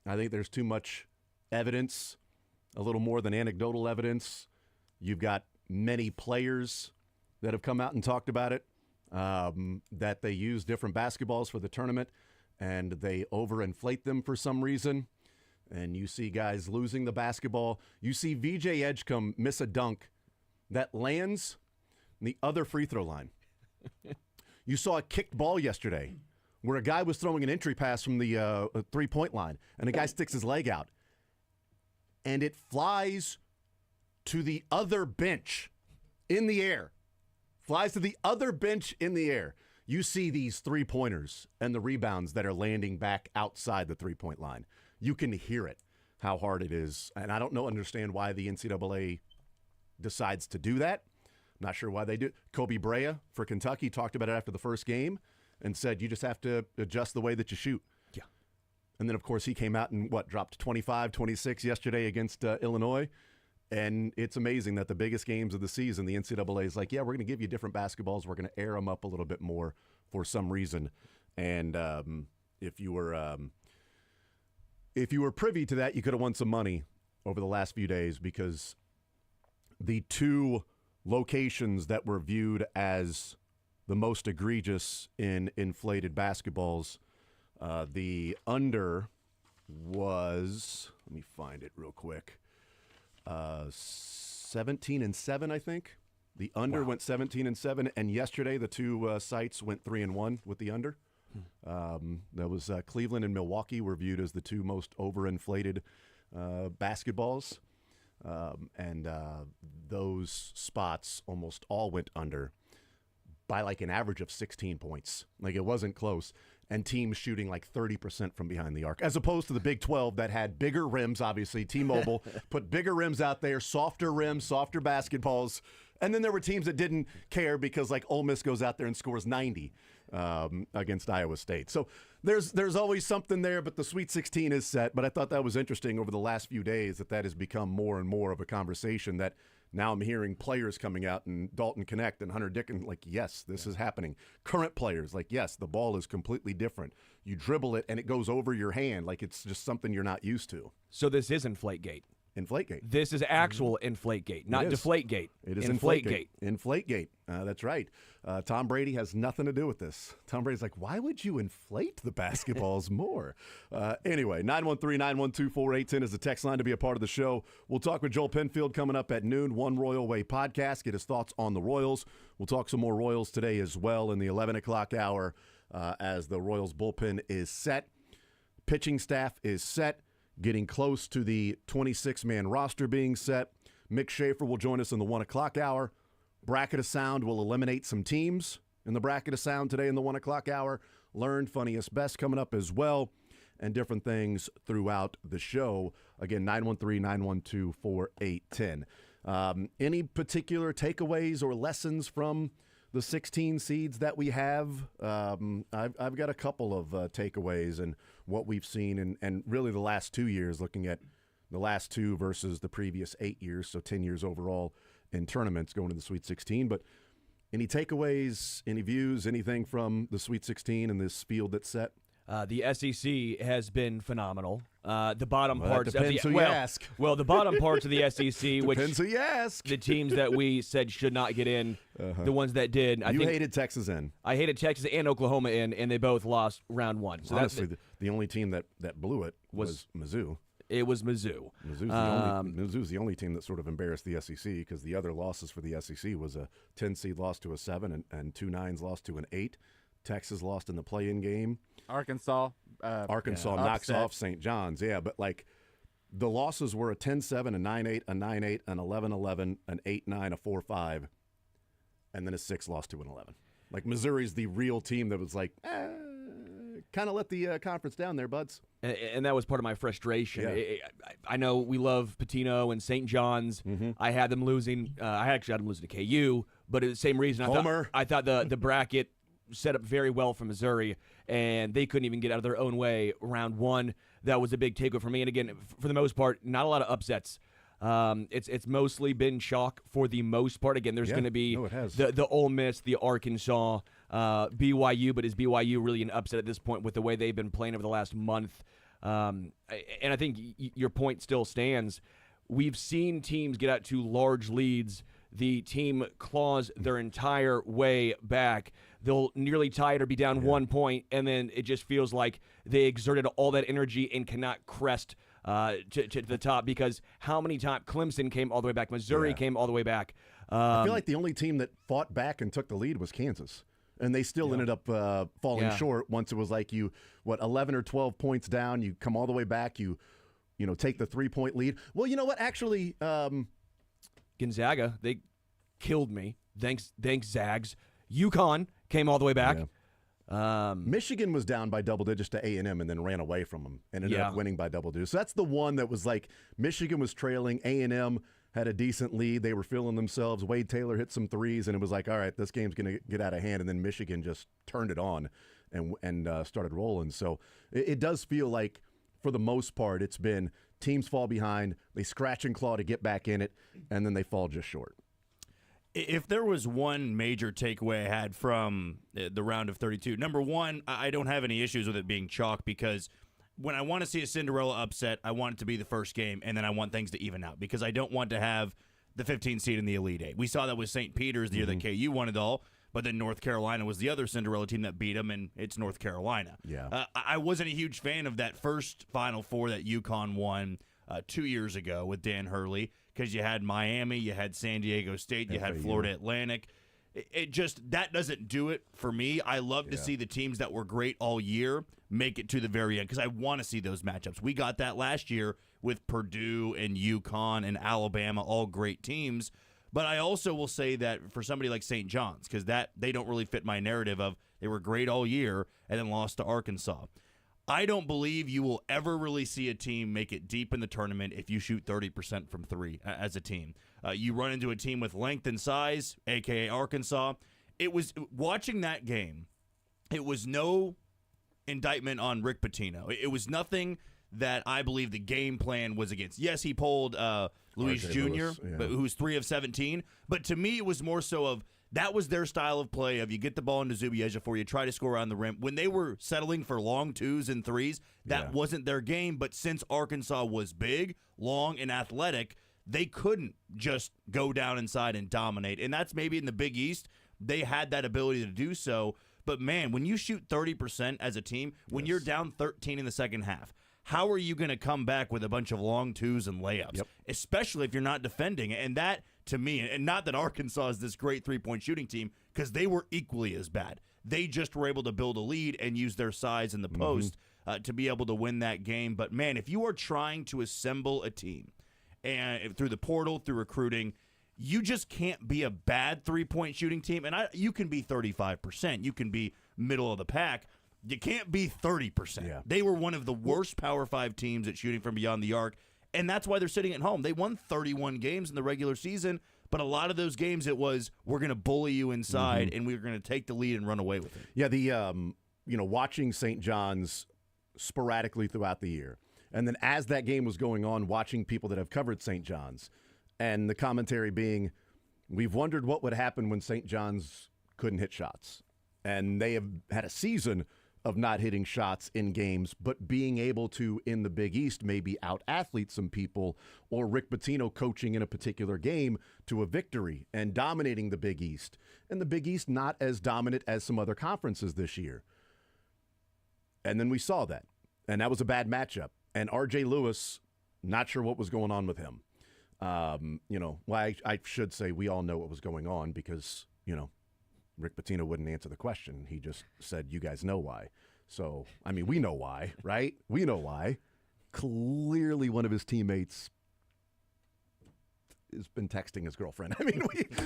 I think there's too much evidence, a little more than anecdotal evidence. You've got many players that have come out and talked about it, that they use different basketballs for the tournament, and they overinflate them for some reason. And you see guys losing the basketball. You see VJ Edgecombe miss a dunk that lands on the other free throw line. You saw a kicked ball yesterday where a guy was throwing an entry pass from the three-point line, and a guy sticks his leg out, and it flies to the other bench in the air. Flies to the other bench in the air. You see these three-pointers and the rebounds that are landing back outside the three-point line. You can hear it, how hard it is. And I don't understand why the NCAA decides to do that. I'm not sure why they do. Kobe Brea for Kentucky talked about it after the first game and said you just have to adjust the way that you shoot. Yeah. And then, of course, he came out and, dropped 25, 26 yesterday against Illinois. And it's amazing that the biggest games of the season, the NCAA is like, yeah, we're going to give you different basketballs. We're going to air them up a little bit more for some reason. And if you were privy to that, you could have won some money over the last few days, because the two locations that were viewed as the most egregious in inflated basketballs, the under was, let me find it real quick, 17-7, I think. The under went 17-7, and yesterday the two sites went 3-1 with the under. That was Cleveland and Milwaukee were viewed as the two most overinflated basketballs, and those spots almost all went under by like an average of 16 points. Like, it wasn't close. And teams shooting like 30% from behind the arc, as opposed to the Big 12 that had bigger rims, obviously. T-Mobile put bigger rims out there, softer rims, softer basketballs. And then there were teams that didn't care because, like, Ole Miss goes out there and scores 90 against Iowa State. So there's always something there, but the Sweet 16 is set. But I thought that was interesting over the last few days that has become more and more of a conversation, that now I'm hearing players coming out, and Dalton Connect and Hunter Dickin, like, yes, this is happening. Current players, like, yes, the ball is completely different. You dribble it, and it goes over your hand like it's just something you're not used to. So this is Inflategate. Inflategate. This is actual Inflategate, not Deflategate. It is Inflategate. Inflategate. That's right. Tom Brady has nothing to do with this. Tom Brady's like, why would you inflate the basketballs more? Anyway, 913-912-4810 is the text line to be a part of the show. We'll talk with Joel Penfield coming up at noon, One Royal Way podcast, get his thoughts on the Royals. We'll talk some more Royals today as well in the 11 o'clock hour as the Royals bullpen is set. Pitching staff is set. Getting close to the 26-man roster being set. Mick Schaefer will join us in the 1 o'clock hour. Bracket of Sound will eliminate some teams in the Bracket of Sound today in the 1 o'clock hour. Learn Funniest Best coming up as well, and different things throughout the show. Again, 913-912-4810. Any particular takeaways or lessons from the 16 seeds that we have? I've got a couple of takeaways and what we've seen, and really the last 2 years, looking at the last two versus the previous 8 years, so 10 years overall in tournaments going to the Sweet 16. But any takeaways, any views, anything from the Sweet 16 and this field that's set? The SEC has been phenomenal. The bottom parts of the the bottom parts of the SEC, which depends who you ask. The teams that we said should not get in, the ones that did. I think hated Texas in. I hated Texas and Oklahoma in, and they both lost round one. So honestly, the only team that blew it was Mizzou. It was Mizzou. Mizzou's the only team that sort of embarrassed the SEC, because the other losses for the SEC was a 10-seed loss to a 7 and 2 9s lost to an 8. Texas lost in the play-in game. Arkansas knocks off St. John's. Yeah, but like the losses were a 10-7, a 9-8, a 9-8, an 11-11, an 8-9, a 4-5, and then a 6 loss to an 11. Like, Missouri's the real team that was like, kind of let the conference down there, buds. And that was part of my frustration. Yeah. I know we love Patino and St. John's. Mm-hmm. I had them losing. I actually had them losing to KU, but it's the same reason. I thought the bracket set up very well for Missouri, and they couldn't even get out of their own way round one. That was a big takeaway for me. And again, for the most part, not a lot of upsets. It's mostly been chalk for the most part. Again, there's going to be the Ole Miss, the Arkansas, BYU, but is BYU really an upset at this point with the way they've been playing over the last month? And I think your point still stands. We've seen teams get out to large leads. The team claws their entire way back. They'll nearly tie it or be down 1 point, and then it just feels like they exerted all that energy and cannot crest to the top, because how many times Clemson came all the way back, Missouri came all the way back. I feel like the only team that fought back and took the lead was Kansas. And they still ended up falling short once it was like 11 or 12 points down, you come all the way back, you take the 3-point lead. Well, you know what? Actually, Gonzaga, they killed me. Thanks, Zags. UConn came all the way back. Yeah. Michigan was down by double digits to A&M and then ran away from them and ended up winning by double digits. So that's the one that was like Michigan was trailing, A&M had a decent lead. They were feeling themselves. Wade Taylor hit some threes, and it was like, all right, this game's going to get out of hand. And then Michigan just turned it on and started rolling. So it does feel like, for the most part, it's been teams fall behind, they scratch and claw to get back in it, and then they fall just short. If there was one major takeaway I had from the round of 32, number one, I don't have any issues with it being chalk, because when I want to see a Cinderella upset, I want it to be the first game, and then I want things to even out, because I don't want to have the 15 seed in the Elite Eight. We saw that with St. Peter's the year that KU won it all, but then North Carolina was the other Cinderella team that beat them, and it's North Carolina. Yeah. I wasn't a huge fan of that first Final Four that UConn won 2 years ago with Dan Hurley, because you had Miami, you had San Diego State, you had Florida Atlantic. It just, that doesn't do it for me. I love to see the teams that were great all year make it to the very end, because I want to see those matchups. We got that last year with Purdue and UConn and Alabama, all great teams. But I also will say that for somebody like St. John's, because that they don't really fit my narrative of they were great all year and then lost to Arkansas. I don't believe you will ever really see a team make it deep in the tournament if you shoot 30% from three as a team. You run into a team with length and size, a.k.a. Arkansas. It was, watching that game, it was no indictment on Rick Pitino. It was nothing that I believe the game plan was against. Yes, he pulled Luis Jr., who's 3 of 17. But to me, it was more so of, that was their style of play, of you get the ball into Zubieza before you try to score around the rim. When they were settling for long twos and threes, that wasn't their game. But since Arkansas was big, long, and athletic, they couldn't just go down inside and dominate. And that's maybe in the Big East, they had that ability to do so. But, man, when you shoot 30% as a team, when you're down 13 in the second half, how are you going to come back with a bunch of long twos and layups, especially if you're not defending? And that, to me, and not that Arkansas is this great three-point shooting team, because they were equally as bad. They just were able to build a lead and use their size in the post to be able to win that game. But, man, if you are trying to assemble a team and through the portal, through recruiting, you just can't be a bad three-point shooting team. And you can be 35%. You can be middle of the pack. You can't be 30%. Yeah. They were one of the worst Power 5 teams at shooting from beyond the arc, and that's why they're sitting at home. They won 31 games in the regular season, but a lot of those games it was, we're going to bully you inside, and we're going to take the lead and run away with it. Yeah, the watching St. John's sporadically throughout the year, and then as that game was going on, watching people that have covered St. John's, and the commentary being, we've wondered what would happen when St. John's couldn't hit shots. And they have had a season of not hitting shots in games, but being able to, in the Big East, maybe out-athlete some people, or Rick Pitino coaching in a particular game to a victory and dominating the Big East. And the Big East not as dominant as some other conferences this year. And then we saw that. And that was a bad matchup. And R.J. Lewis, not sure what was going on with him. I should say we all know what was going on because, Rick Pitino wouldn't answer the question. He just said, you guys know why. So, I mean, we know why, right? We know why. Clearly one of his teammates has been texting his girlfriend. I mean,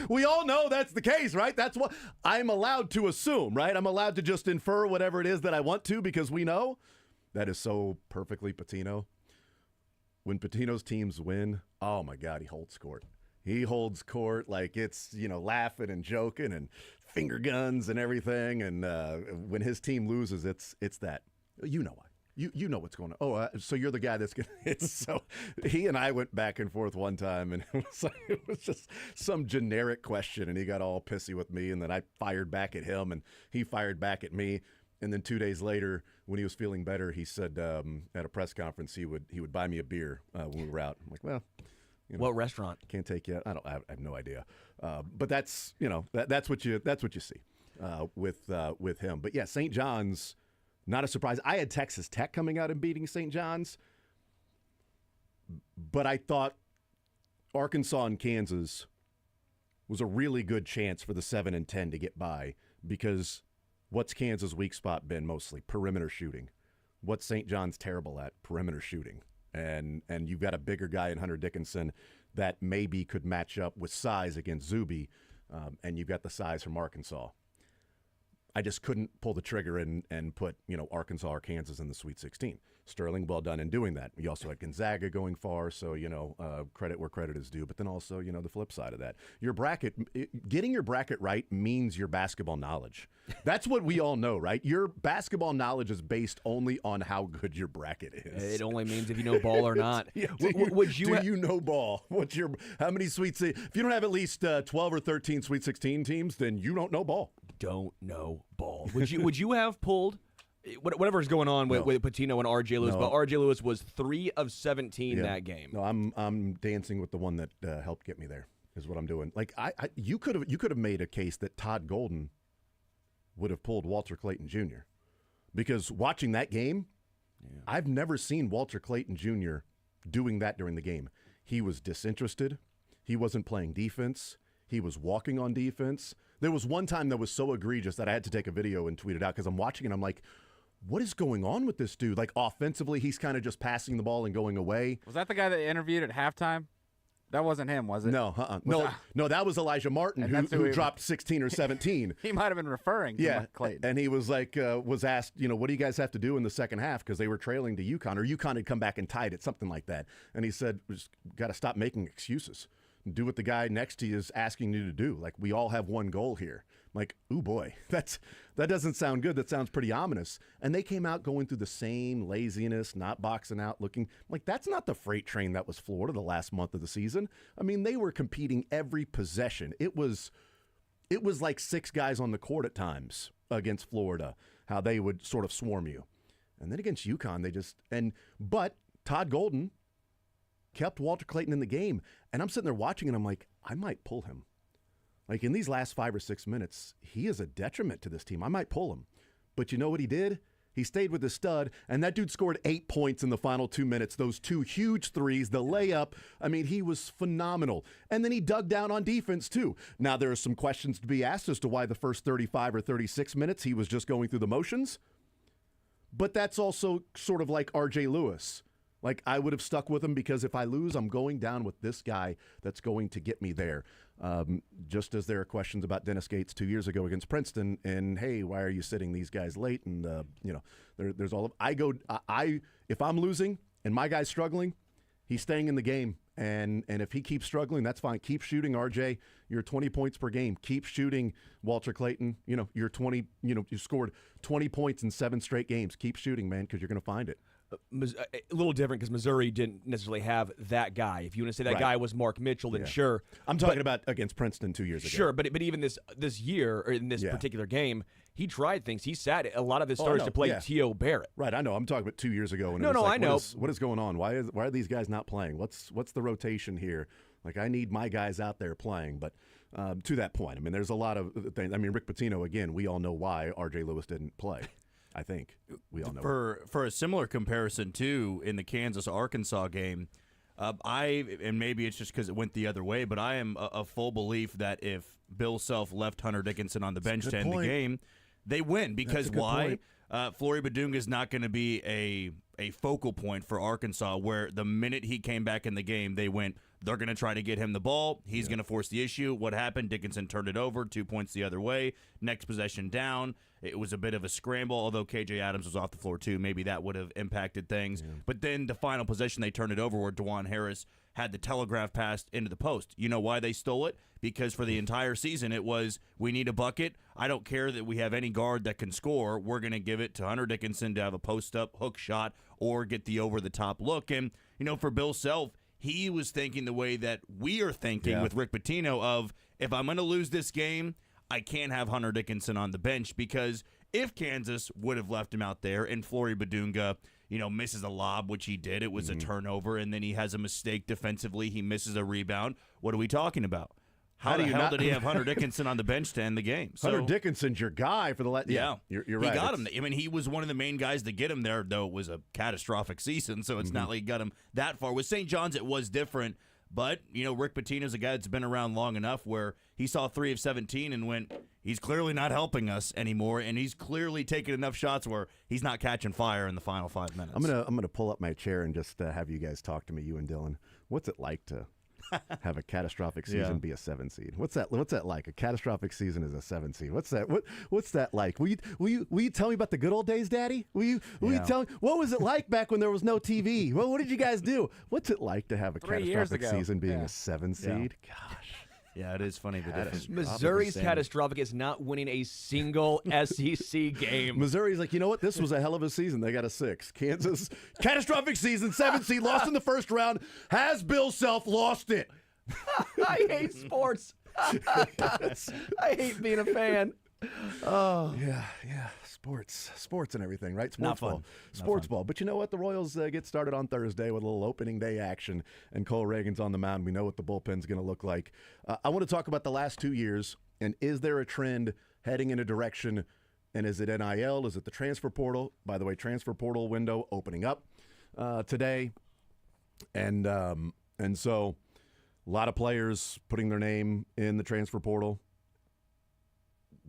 we all know that's the case, right? That's what I'm allowed to assume, right? I'm allowed to just infer whatever it is that I want to because we know. That is so perfectly Pitino. When Pitino's teams win, oh, my God, he holds court. He holds court like it's, laughing and joking and finger guns and everything. And when his team loses, it's that. You know why. You know what's going on. Oh, so you're the guy that's going to hit. So he and I went back and forth one time, and it was just some generic question, and he got all pissy with me, and then I fired back at him, and he fired back at me. And then 2 days later, when he was feeling better, he said at a press conference he would buy me a beer when we were out. I'm like, well, what restaurant? Can't take you. I have no idea. But that's that's what you see with him. But yeah, St. John's, not a surprise. I had Texas Tech coming out and beating St. John's, but I thought Arkansas and Kansas was a really good chance for the 7 and 10 to get by, because what's Kansas' weak spot been? Mostly perimeter shooting. What's St. John's terrible at? Perimeter shooting. And you've got a bigger guy in Hunter Dickinson that maybe could match up with size against Zuby, and you've got the size from Arkansas. I just couldn't pull the trigger and put Arkansas or Kansas in the Sweet 16. Sterling, well done in doing that. You also had Gonzaga going far, so credit where credit is due. But then also the flip side of that, getting your bracket right means your basketball knowledge. That's what we all know, right? Your basketball knowledge is based only on how good your bracket is. It only means if you know ball or not. Yeah, do you know ball? How many Sweet 16? If you don't have at least 12 or 13 Sweet 16 teams, then you don't know ball. Don't know ball. Would you have pulled whatever is going on with Patino and R.J. Lewis? No. But R.J. Lewis was 3 of 17 that game. No, I'm dancing with the one that helped get me there. Is what I'm doing. Like you could have made a case that Todd Golden would have pulled Walter Clayton Jr. because watching that game, I've never seen Walter Clayton Jr. doing that during the game. He was disinterested. He wasn't playing defense. He was walking on defense. There was one time that was so egregious that I had to take a video and tweet it out because I'm watching and I'm like, what is going on with this dude? Like, offensively, he's kind of just passing the ball and going away. Was that the guy that interviewed at halftime? That wasn't him, was it? No, no, that was Elijah Martin who dropped 16 or 17. He might have been referring to Clayton. And he was like, was asked, what do you guys have to do in the second half? Because they were trailing to UConn, or UConn had come back and tied it, something like that. And he said, we just got to stop making excuses. Do what the guy next to you is asking you to do. Like, we all have one goal here. I'm like, ooh, boy, that doesn't sound good. That sounds pretty ominous. And they came out going through the same laziness, not boxing out, looking like that's not the freight train that was Florida the last month of the season. I mean, they were competing every possession. It was like 6 guys on the court at times against Florida, how they would sort of swarm you. And then against UConn, but Todd Golden kept Walter Clayton in the game. And I'm sitting there watching, and I'm like, I might pull him. Like, in these last 5 or 6 minutes, he is a detriment to this team. I might pull him. But you know what he did? He stayed with his stud, and that dude scored 8 points in the final 2 minutes. Those 2 huge threes, the layup. I mean, he was phenomenal. And then he dug down on defense, too. Now, there are some questions to be asked as to why the first 35 or 36 minutes he was just going through the motions. But that's also sort of like R.J. Lewis. Like, I would have stuck with him because if I lose, I'm going down with this guy that's going to get me there. Just as there are questions about Dennis Gates 2 years ago against Princeton, and hey, why are you sitting these guys late? And there's all of if I'm losing and my guy's struggling, he's staying in the game. And if he keeps struggling, that's fine. Keep shooting, RJ. You're 20 points per game. Keep shooting, Walter Clayton. You're 20. You scored 20 points in 7 straight games. Keep shooting, man, because you're going to find it. A little different because Missouri didn't necessarily have that guy. If you want to say that guy was Mark Mitchell, then sure. I'm talking about against Princeton 2 years ago. Sure, but even this year, or in this particular game, he tried things. He sat a lot of his starters to play T.O. Barrett. Right, I know. I'm talking about 2 years ago. And I know. What is going on? Why are these guys not playing? What's the rotation here? Like, I need my guys out there playing. But to that point, I mean, there's a lot of things. I mean, Rick Pitino, again, we all know why R.J. Lewis didn't play. I think we all know. For a similar comparison, too, in the Kansas-Arkansas game, and maybe it's just because it went the other way, but I am a full belief that if Bill Self left Hunter Dickinson on the bench to end the game, they win. Because why? Flory Badunga is not going to be a focal point for Arkansas, where the minute he came back in the game, they're going to try to get him the ball. He's going to force the issue. What happened? Dickinson turned it over, 2 points the other way. Next possession down. It was a bit of a scramble, although KJ Adams was off the floor too. Maybe that would have impacted things. Yeah. But then the final possession, they turned it over where DeJuan Harris had the telegraph pass into the post. You know why they stole it? Because for the entire season, it was, we need a bucket. I don't care that we have any guard that can score. We're going to give it to Hunter Dickinson to have a post-up hook shot or get the over-the-top look. And, for Bill Self, he was thinking the way that we are thinking with Rick Pitino of, if I'm going to lose this game, I can't have Hunter Dickinson on the bench because if Kansas would have left him out there and Flory Badunga, misses a lob, which he did, it was a turnover, and then he has a mistake defensively, he misses a rebound, what are we talking about? How the hell did he have Hunter Dickinson on the bench to end the game? Hunter Dickinson's your guy for the last. Yeah, you're right. He got him. I mean, he was one of the main guys to get him there, though it was a catastrophic season, so it's not like he got him that far. With St. John's, it was different, but, Rick Pitino's a guy that's been around long enough where he saw 3 of 17 and went, he's clearly not helping us anymore, and he's clearly taking enough shots where he's not catching fire in the final 5 minutes. I'm gonna pull up my chair and just have you guys talk to me, you and Dylan. What's it like to have a catastrophic season be a 7 seed? What's that like? A catastrophic season is a 7 seed. What's that like? Will you tell me about the good old days, Daddy? Will you tell me what was it like back when there was no TV? Well, what did you guys do? What's it like to have a catastrophic season being a 7 seed? Gosh. Yeah, it is funny the difference. Missouri's catastrophic is not winning a single SEC game. Missouri's like, you know what? This was a hell of a season. They got a 6. Kansas, catastrophic season, 7 seed, lost in the first round. Has Bill Self lost it? I hate sports. I hate being a fan. Oh. Yeah. Sports and everything, right? Sports ball. Sports ball. But you know what? The Royals get started on Thursday with a little opening day action, and Cole Reagan's on the mound. We know what the bullpen's going to look like. I want to talk about the last 2 years, and is there a trend heading in a direction, and is it NIL? Is it the transfer portal? By the way, transfer portal window opening up today, and so a lot of players putting their name in the transfer portal.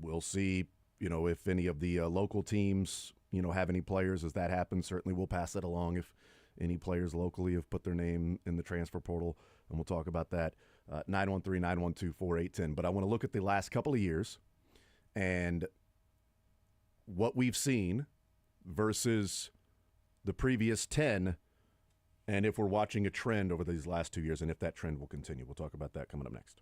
We'll see, if any of the local teams, have any players as that happens. Certainly we'll pass that along if any players locally have put their name in the transfer portal, and we'll talk about that. 913-912-4810. But I want to look at the last couple of years and what we've seen versus the previous 10, and if we're watching a trend over these last 2 years and if that trend will continue. We'll talk about that coming up next.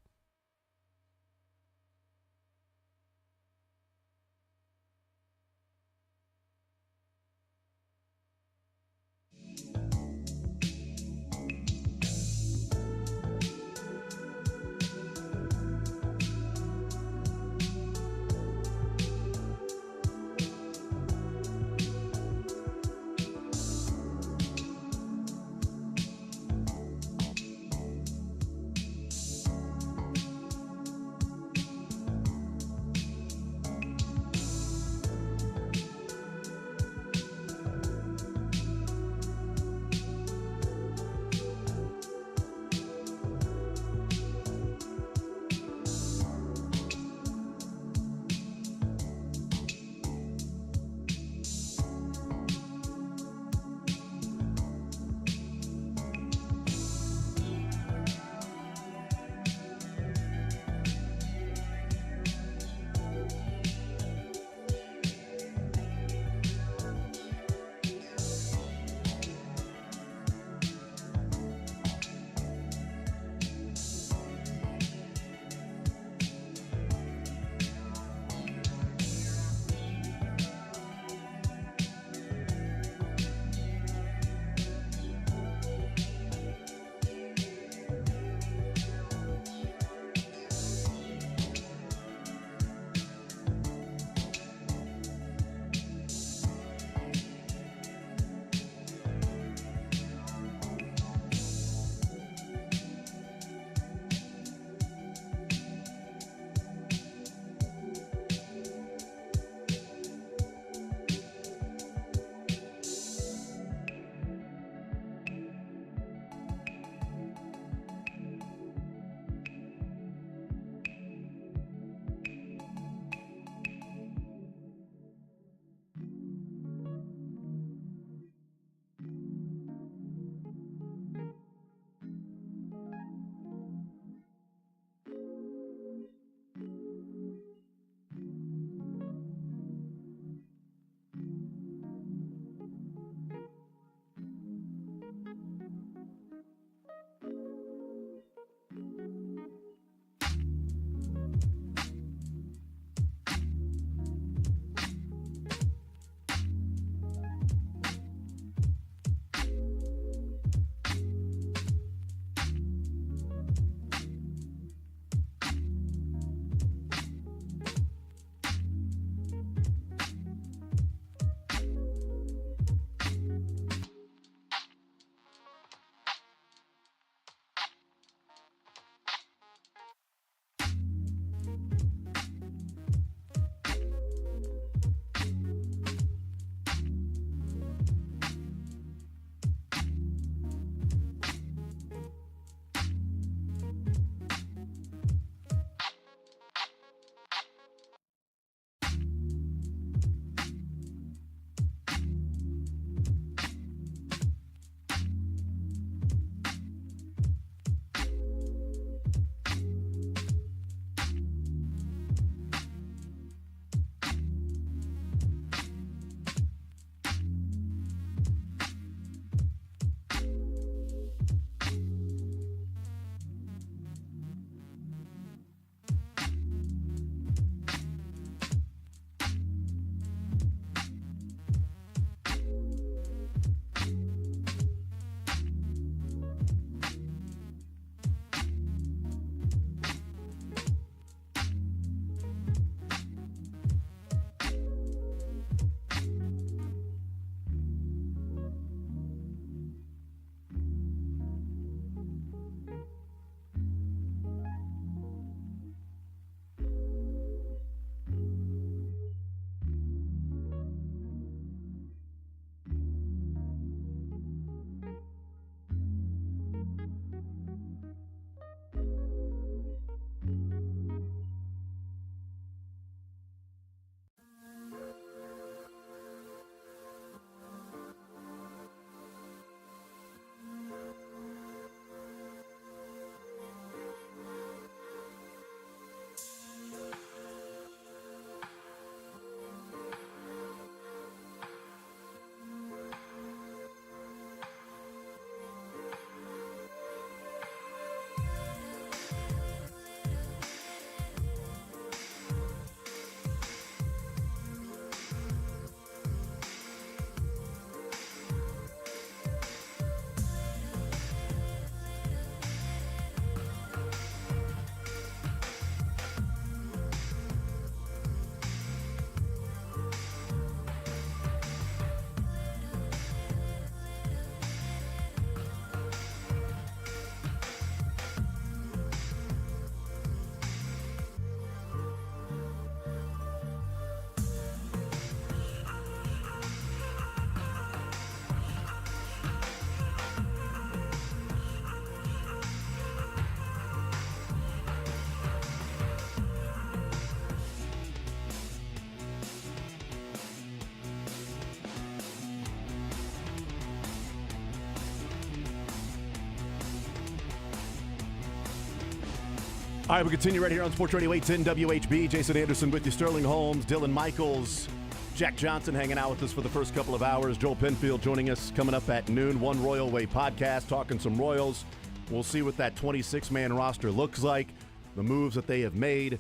All right, we continue right here on Sports Radio 810 WHB. Jason Anderson with you, Sterling Holmes, Dylan Michaels, Jack Johnson hanging out with us for the first couple of hours. Joel Penfield joining us coming up at noon. One Royal Way podcast, talking some Royals. We'll see what that 26-man roster looks like, the moves that they have made.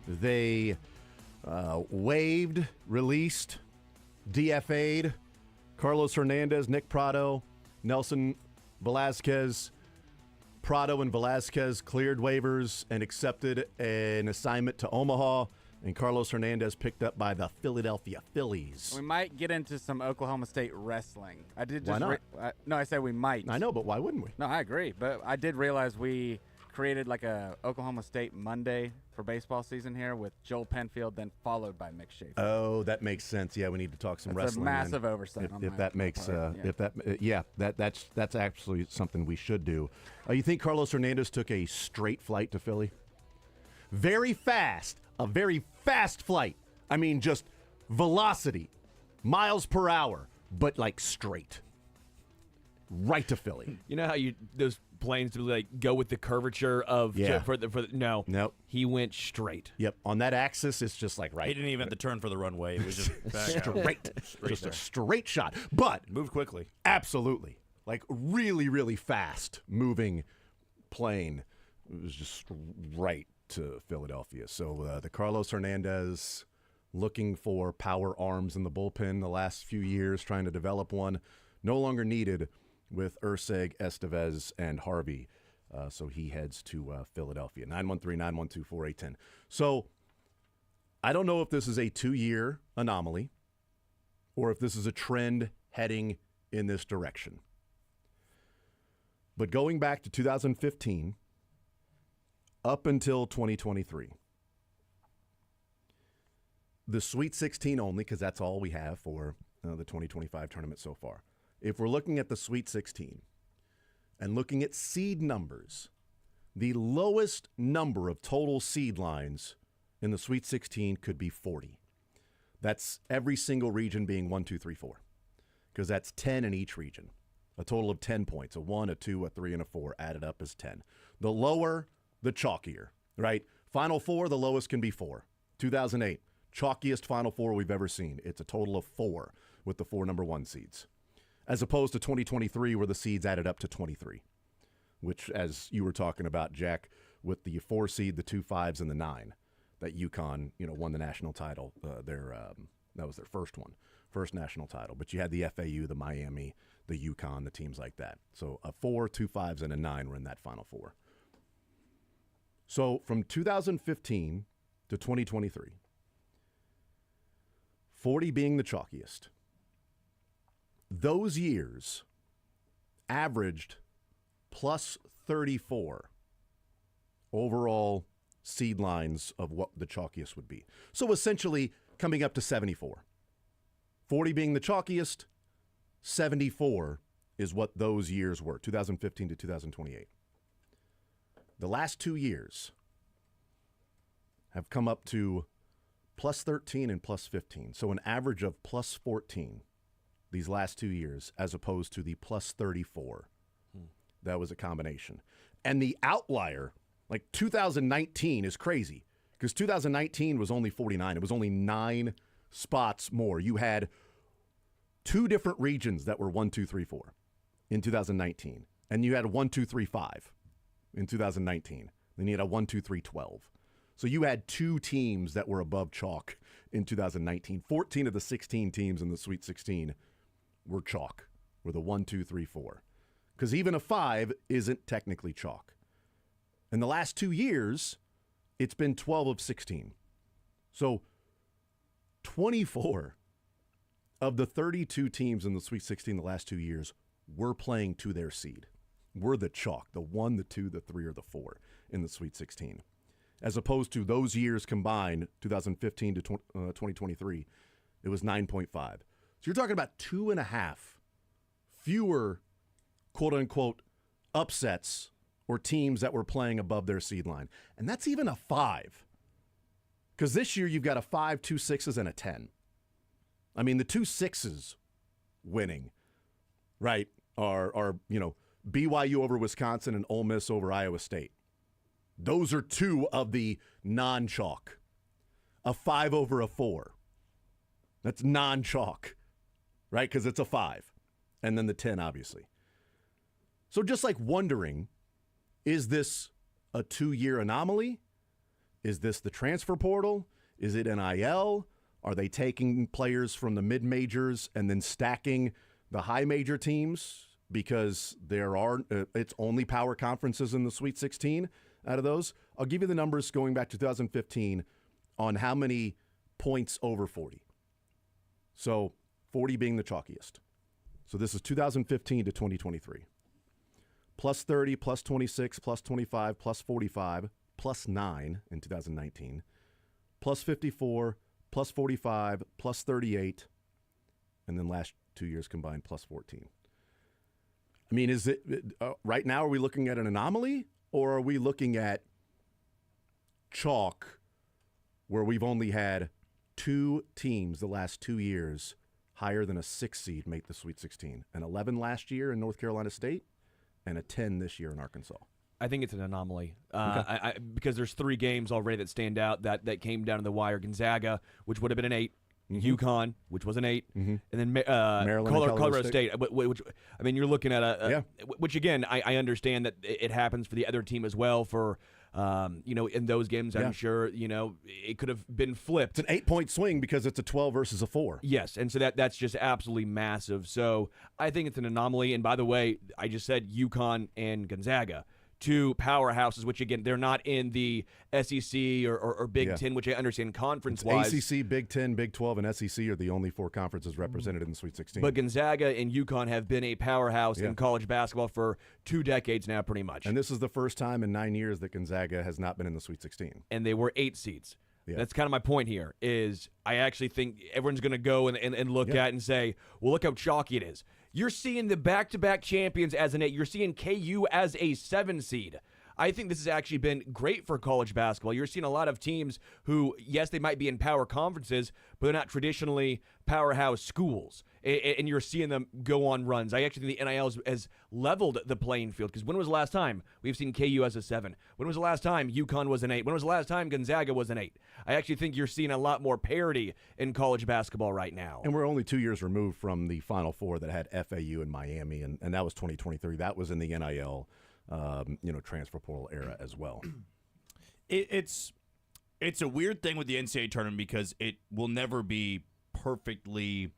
They waived, released, DFA'd Carlos Hernandez, Nick Prado, Nelson Velasquez. Prado and Velasquez cleared waivers and accepted an assignment to Omaha, and Carlos Hernandez picked up by the Philadelphia Phillies. We might get into some Oklahoma State wrestling. I did just Why not? No, I said we might. I know, but why wouldn't we? No, I agree. But I did realize we created like a Oklahoma State Monday for baseball season here with Joel Penfield, then followed by Mick Schaefer. Oh, that makes sense. Yeah, we need to talk some That's wrestling. a massive oversight. If that makes, part. that's actually something we should do. You think Carlos Hernandez took a straight flight to Philly? Very fast, a very fast flight. I mean, just velocity, miles per hour, but like straight, right to Philly. You know how those planes to like go with the curvature of no. Nope. He went straight. Yep. On that axis, it's just like right. He didn't even have to turn for the runway. It was just straight. Just a straight shot. But move quickly. Absolutely. Like really, really fast moving plane. It was just right to Philadelphia. So the Carlos Hernandez looking for power arms in the bullpen the last few years, trying to develop one, no longer needed with Urseg, Estevez, and Harvey. So he heads to Philadelphia. 913-912-4810. So I don't know if this is a 2-year anomaly or if this is a trend heading in this direction. But going back to 2015 up until 2023, the Sweet 16 only, because that's all we have for the 2025 tournament so far. If we're looking at the Sweet 16 and looking at seed numbers, the lowest number of total seed lines in the Sweet 16 could be 40. That's every single region being 1, 2, 3, 4, because that's 10 in each region. A total of 10 points, a 1, a 2, a 3, and a 4 added up is 10. The lower, the chalkier, right? Final Four, the lowest can be 4. 2008, chalkiest Final Four we've ever seen. It's a total of 4 with the 4 number 1 seeds, as opposed to 2023 where the seeds added up to 23, which, as you were talking about, Jack, with the 4 seed, the 2 5s, and the 9, that UConn, won the national title. That was their first national title. But you had the FAU, the Miami, the UConn, the teams like that. So a 4, 2 5s, and a 9 were in that Final Four. So from 2015 to 2023, 40 being the chalkiest, those years averaged plus 34 overall seed lines of what the chalkiest would be. So essentially coming up to 74. 40 being the chalkiest, 74 is what those years were, 2015 to 2028. The last 2 years have come up to plus 13 and plus 15. So an average of plus 14 these last 2 years, as opposed to the plus 34. That was a combination. And the outlier, like 2019, is crazy, because 2019 was only 49. It was only 9 spots more. You had 2 different regions that were 1, 2, 3, 4 in 2019. And you had a 1, 2, 3, 5 in 2019. Then you had a 1, 2, 3, 12. So you had 2 teams that were above chalk in 2019. 14 of the 16 teams in the Sweet 16 were chalk, were the 1, 2, 3, 4. Because even a 5 isn't technically chalk. In the last 2 years, it's been 12 of 16. So 24 of the 32 teams in the Sweet 16 the last 2 years were playing to their seed. Were the chalk, the 1, the 2, the 3, or the 4 in the Sweet 16. As opposed to those years combined, 2015 to 2023, it was 9.5. So you're talking about 2.5 fewer, quote-unquote, upsets or teams that were playing above their seed line. And that's even a 5. Because this year you've got a 5, 2 6s, and a 10. I mean, the 2 6s winning, right, are BYU over Wisconsin and Ole Miss over Iowa State. Those are two of the non-chalk. A 5 over a 4. That's non-chalk, right? Because it's a 5. And then the 10, obviously. So just like wondering, is this a 2-year anomaly? Is this the transfer portal? Is it NIL? Are they taking players from the mid-majors and then stacking the high-major teams because it's only power conferences in the Sweet 16 out of those? I'll give you the numbers going back to 2015 on how many points over 40. So 40 being the chalkiest. So this is 2015 to 2023. Plus 30, plus 26, plus 25, plus 45, plus 9 in 2019. Plus 54, plus 45, plus 38, and then last 2 years combined, plus 14. I mean, is it right now, are we looking at an anomaly, or are we looking at chalk where we've only had 2 teams the last 2 years higher than a 6 seed make the Sweet 16? An 11 last year in North Carolina State and a 10 this year in Arkansas. I think it's an anomaly Okay. because there's 3 games already that stand out that came down to the wire. Gonzaga, which would have been an 8. UConn, which was an 8, and then Maryland, Colorado State. Which I mean, you're looking at which again, I understand that it happens for the other team as well. For in those games, I'm sure it could have been flipped. It's an 8-point swing because it's a 12 versus a 4. Yes, and so that's just absolutely massive. So I think it's an anomaly. And by the way, I just said UConn and Gonzaga. 2 powerhouses, which again, they're not in the SEC or Big Ten, which I understand conference-wise. ACC, Big Ten, Big 12, and SEC are the only 4 conferences represented in the Sweet 16. But Gonzaga and UConn have been a powerhouse in college basketball for 2 decades now, pretty much. And this is the first time in 9 years that Gonzaga has not been in the Sweet 16. And they were 8 seeds. Yeah. That's kind of my point here, is I actually think everyone's going to go and look at and say, well, look how chalky it is. You're seeing the back-to-back champions as an 8. You're seeing KU as a 7 seed. I think this has actually been great for college basketball. You're seeing a lot of teams who, yes, they might be in power conferences, but they're not traditionally powerhouse schools. And you're seeing them go on runs. I actually think the NIL has leveled the playing field, because when was the last time we've seen KU as a 7? When was the last time UConn was an 8? When was the last time Gonzaga was an 8? I actually think you're seeing a lot more parity in college basketball right now. And we're only 2 years removed from the Final Four that had FAU and Miami, and that was 2023. That was in the NIL transfer portal era as well. It's a weird thing with the NCAA tournament because it will never be perfectly,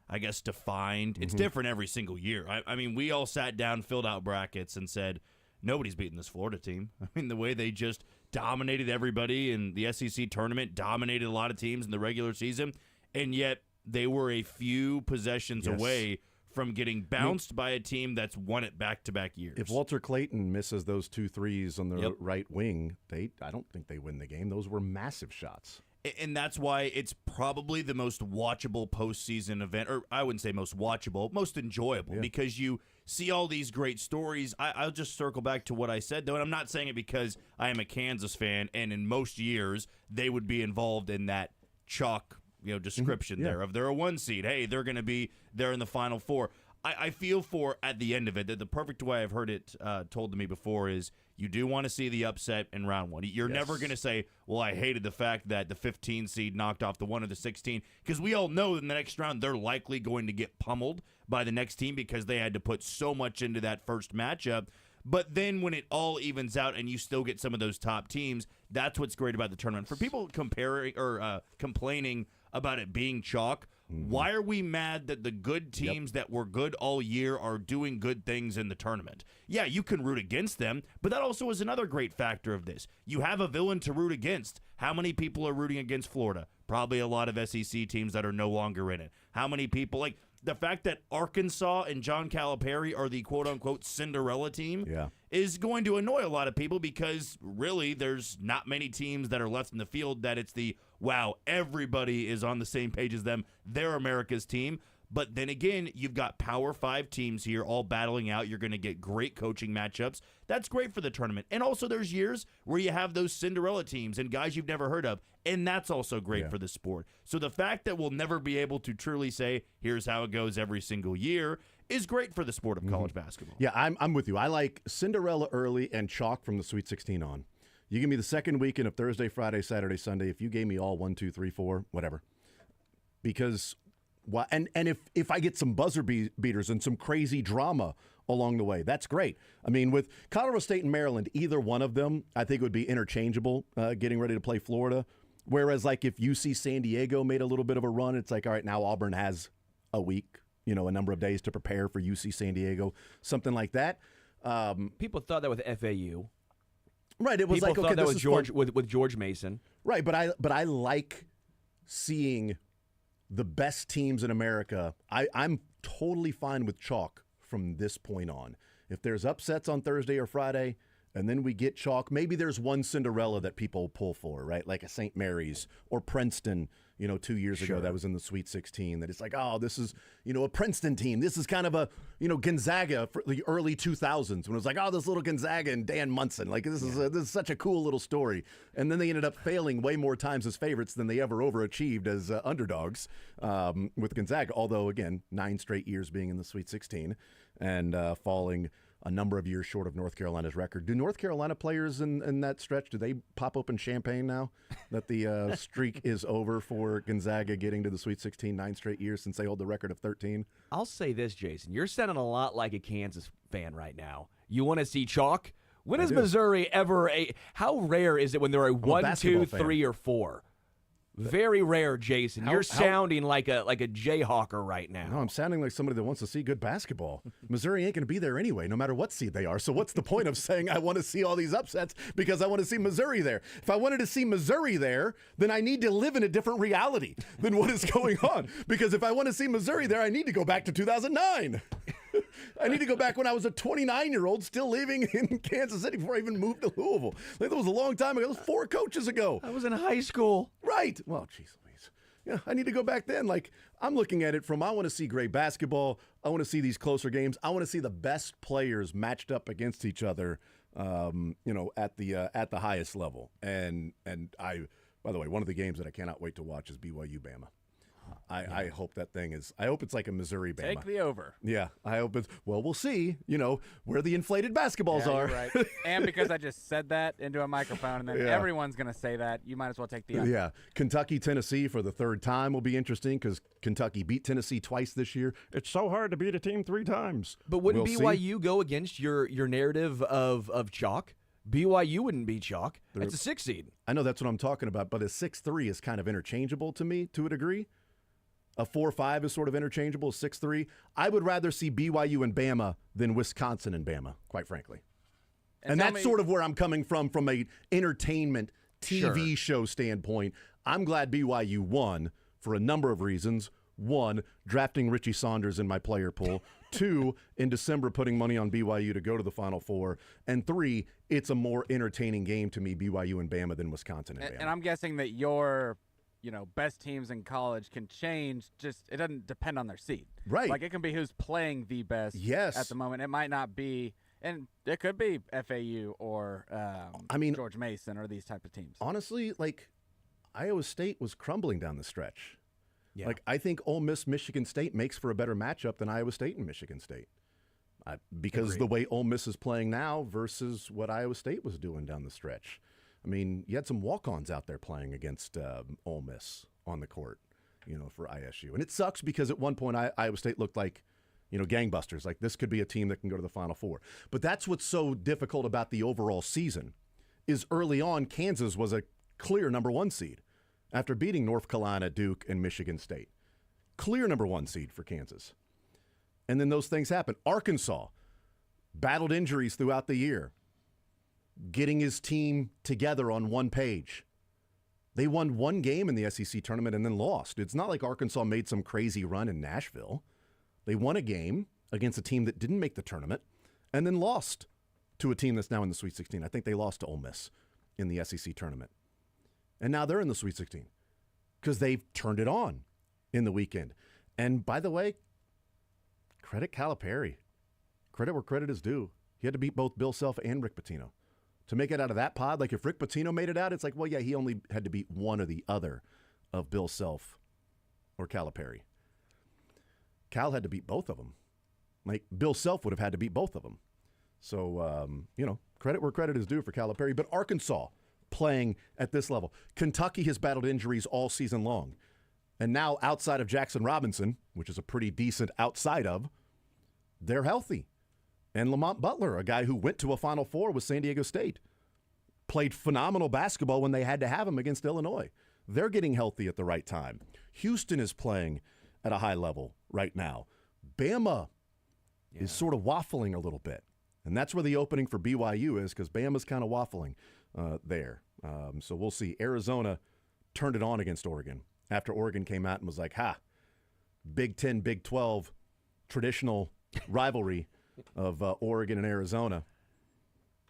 I guess, defined. It's different every single year. I mean, we all sat down, filled out brackets, and said, nobody's beating this Florida team. I mean, the way they just dominated everybody in the SEC tournament, dominated a lot of teams in the regular season, and yet they were a few possessions away from getting bounced by a team that's won it back-to-back years. If Walter Clayton misses those 2 threes on the right wing, I don't think they win the game. Those were massive shots. And that's why it's probably the most watchable postseason event, or I wouldn't say most watchable, most enjoyable, because you see all these great stories. I'll just circle back to what I said, though, and I'm not saying it because I am a Kansas fan, and in most years they would be involved in that chalk description there of they're a 1 seed. Hey, they're going to be there in the Final Four. I feel for, at the end of it, that the perfect way I've heard it told to me before is you do want to see the upset in round 1. You're never going to say, well, I hated the fact that the 15 seed knocked off the 1 of the 16, because we all know in the next round they're likely going to get pummeled by the next team because they had to put so much into that first matchup. But then when it all evens out and you still get some of those top teams, that's what's great about the tournament. For people comparing or complaining about it being chalk, why are we mad that the good teams that were good all year are doing good things in the tournament? Yeah, you can root against them, but that also is another great factor of this. You have a villain to root against. How many people are rooting against Florida? Probably a lot of SEC teams that are no longer in it. How many people, like the fact that Arkansas and John Calipari are the quote-unquote Cinderella team is going to annoy a lot of people, because really there's not many teams that are left in the field that it's the, wow, everybody is on the same page as them. They're America's team. But then again, you've got Power 5 teams here all battling out. You're going to get great coaching matchups. That's great for the tournament. And also there's years where you have those Cinderella teams and guys you've never heard of, and that's also great for the sport. So the fact that we'll never be able to truly say, here's how it goes every single year, is great for the sport of college basketball. Yeah, I'm with you. I like Cinderella early and chalk from the Sweet 16 on. You give me the second weekend of Thursday, Friday, Saturday, Sunday. If you gave me all 1, 2, 3, 4, whatever. Because, and if I get some buzzer beaters and some crazy drama along the way, that's great. I mean, with Colorado State and Maryland, either one of them, I think would be interchangeable getting ready to play Florida. Whereas, like, if UC San Diego made a little bit of a run, it's like, all right, now Auburn has a week, a number of days to prepare for UC San Diego, something like that. People thought that with FAU. Right, it was People like, okay, thought that this with is George fun. with George Mason. Right, but I like seeing the best teams in America. I'm totally fine with chalk from this point on. If there's upsets on Thursday or Friday, and then we get chalk, maybe there's one Cinderella that people pull for, right? Like a St. Mary's or Princeton, 2 years ago that was in the Sweet 16. That it's like, oh, this is, a Princeton team. This is kind of a, Gonzaga for the early 2000s when it was like, oh, this little Gonzaga and Dan Munson. Like, this is such a cool little story. And then they ended up failing way more times as favorites than they ever overachieved as underdogs with Gonzaga. Although, again, 9 straight years being in the Sweet 16 and falling a number of years short of North Carolina's record. Do North Carolina players in that stretch, do they pop open champagne now that the streak is over for Gonzaga getting to the Sweet 16 9 straight years since they hold the record of 13? I'll say this, Jason. You're sounding a lot like a Kansas fan right now. You want to see chalk? When is Missouri ever how rare is it when there are 1, 2, 3, or 4? Very rare, Jason. You're sounding like a Jayhawker right now. No, I'm sounding like somebody that wants to see good basketball. Missouri ain't going to be there anyway, no matter what seed they are. So what's the point of saying I want to see all these upsets because I want to see Missouri there? If I wanted to see Missouri there, then I need to live in a different reality than what is going on. Because if I want to see Missouri there, I need to go back to 2009. I need to go back when I was a 29-year-old still living in Kansas City before I even moved to Louisville. Like, that was a long time ago. That was 4 coaches ago. I was in high school. Right. Well, geez Louise. Yeah, I need to go back then. Like, I'm looking at it from, I want to see great basketball. I want to see these closer games. I want to see the best players matched up against each other, at the highest level. And I, by the way, one of the games that I cannot wait to watch is BYU Bama. I hope that thing is. I hope it's like a Missouri Bama. Take the over. Yeah, I hope it's. Well, we'll see. Where the inflated basketballs are. You're right. And because I just said that into a microphone, and then everyone's going to say that, you might as well take the under. Yeah, Kentucky, Tennessee for the 3rd time will be interesting because Kentucky beat Tennessee twice this year. It's so hard to beat a team 3 times. But wouldn't BYU go against your narrative of chalk? BYU wouldn't be chalk. It's a 6 seed. I know that's what I'm talking about, but a 6-3 is kind of interchangeable to me to a degree. A 4-5 is sort of interchangeable. 6-3. I would rather see BYU and Bama than Wisconsin and Bama, quite frankly. And that's sort of where I'm coming from a entertainment TV show standpoint. I'm glad BYU won for a number of reasons. 1, drafting Richie Saunders in my player pool. 2, in December, putting money on BYU to go to the Final Four. And 3, it's a more entertaining game to me, BYU and Bama, than Wisconsin and Bama. And I'm guessing that your best teams in college can change. Just it doesn't depend on their seed. Right. Like, it can be who's playing the best at the moment. It might not be, and it could be FAU or George Mason or these type of teams. Honestly, like, Iowa State was crumbling down the stretch. Yeah. Like, I think Ole Miss, Michigan State makes for a better matchup than Iowa State and Michigan State. Because Agreed. the way Ole Miss is playing now versus what Iowa State was doing down the stretch. I mean, you had some walk-ons out there playing against Ole Miss on the court, for ISU. And it sucks because at one point Iowa State looked like, gangbusters. Like, this could be a team that can go to the Final Four. But that's what's so difficult about the overall season is early on, Kansas was a clear number 1 seed after beating North Carolina, Duke, and Michigan State. Clear number 1 seed for Kansas. And then those things happen. Arkansas battled injuries throughout the year, getting his team together on one page. They won 1 game in the SEC tournament and then lost. It's not like Arkansas made some crazy run in Nashville. They won a game against a team that didn't make the tournament and then lost to a team that's now in the Sweet 16. I think they lost to Ole Miss in the SEC tournament. And now they're in the Sweet 16 because they've turned it on in the weekend. And by the way, credit Calipari. Credit where credit is due. He had to beat both Bill Self and Rick Pitino to make it out of that pod. Like, if Rick Pitino made it out, it's like, well, yeah, he only had to beat one or the other of Bill Self or Calipari. Cal had to beat both of them. Like, Bill Self would have had to beat both of them. So, credit where credit is due for Calipari. But Arkansas playing at this level. Kentucky has battled injuries all season long. And now outside of Jackson Robinson, which is a pretty decent outside of, they're healthy. And Lamont Butler, a guy who went to a Final Four with San Diego State, played phenomenal basketball when they had to have him against Illinois. They're getting healthy at the right time. Houston is playing at a high level right now. Bama is sort of waffling a little bit. And that's where the opening for BYU is, because Bama's kind of waffling there. So we'll see. Arizona turned it on against Oregon after Oregon came out and was like, Big 10, Big 12, traditional rivalry of Oregon and Arizona.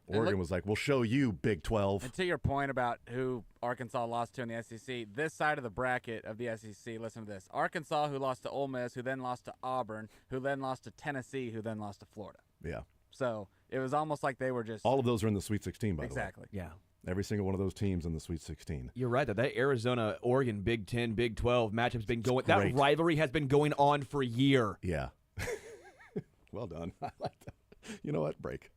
Oregon was like, we'll show you, Big 12. And to your point about who Arkansas lost to in the SEC, this side of the bracket of the SEC, listen to this. Arkansas, who lost to Ole Miss, who then lost to Auburn, who then lost to Tennessee, who then lost to Florida. Yeah. So it was almost like they were just... All of those are in the Sweet 16, by the way. Exactly. Yeah. Every single one of those teams in the Sweet 16. You're right, that Arizona-Oregon Big 10, Big 12 matchup's been going... That great. rivalry has been going on for a year. Yeah. Well done. I like that. You know what? Break.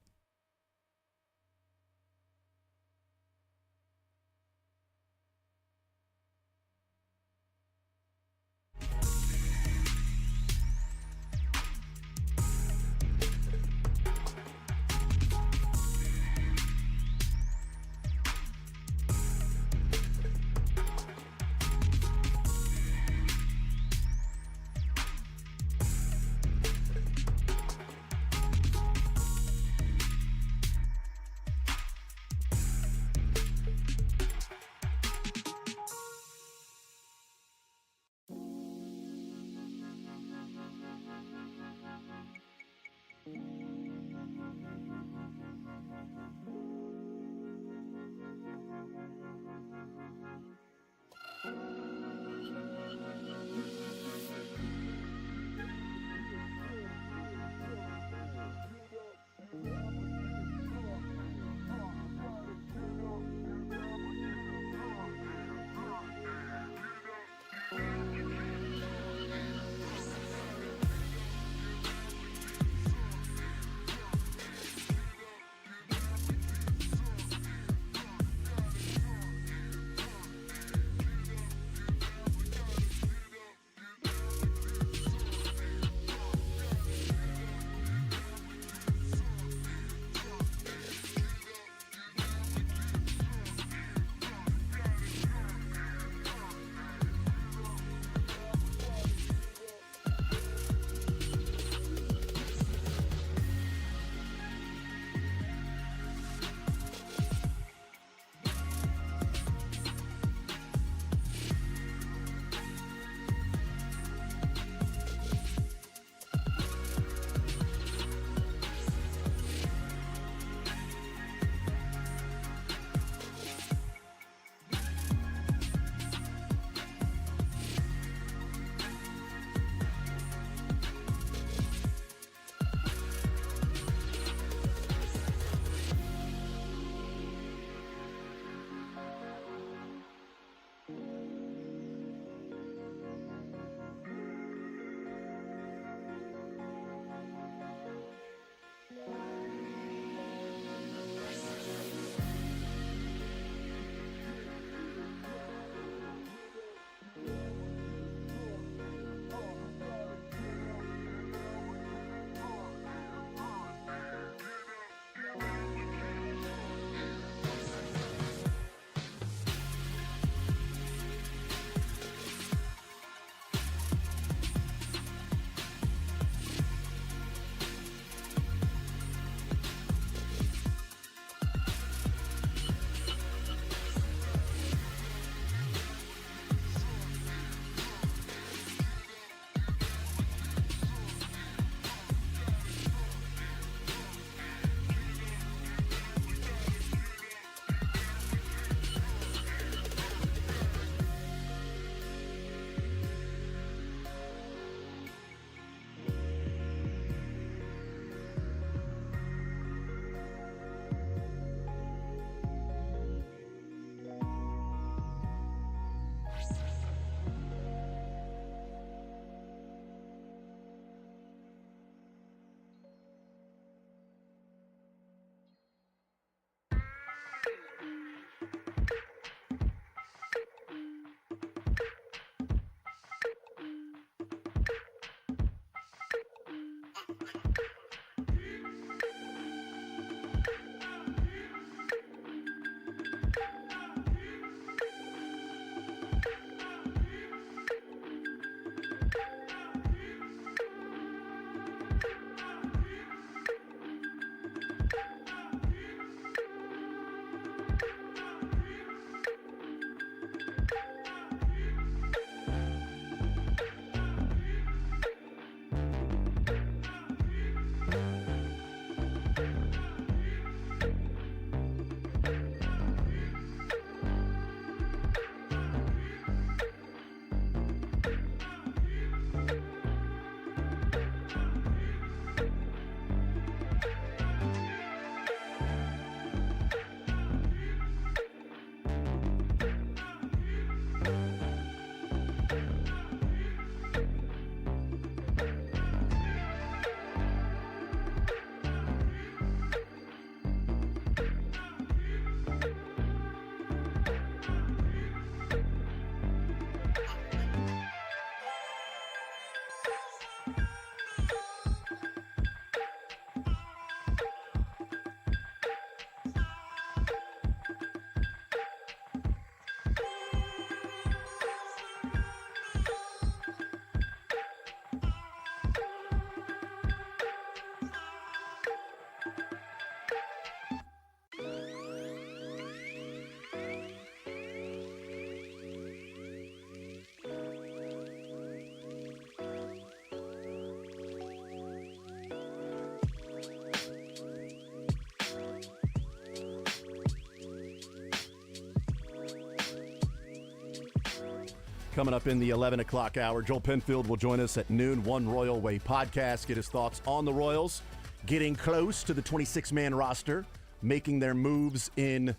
Coming up in the 11 o'clock hour, Joel Penfield will join us at noon. One Royal Way podcast, get his thoughts on the Royals, getting close to the 26-man roster, making their moves in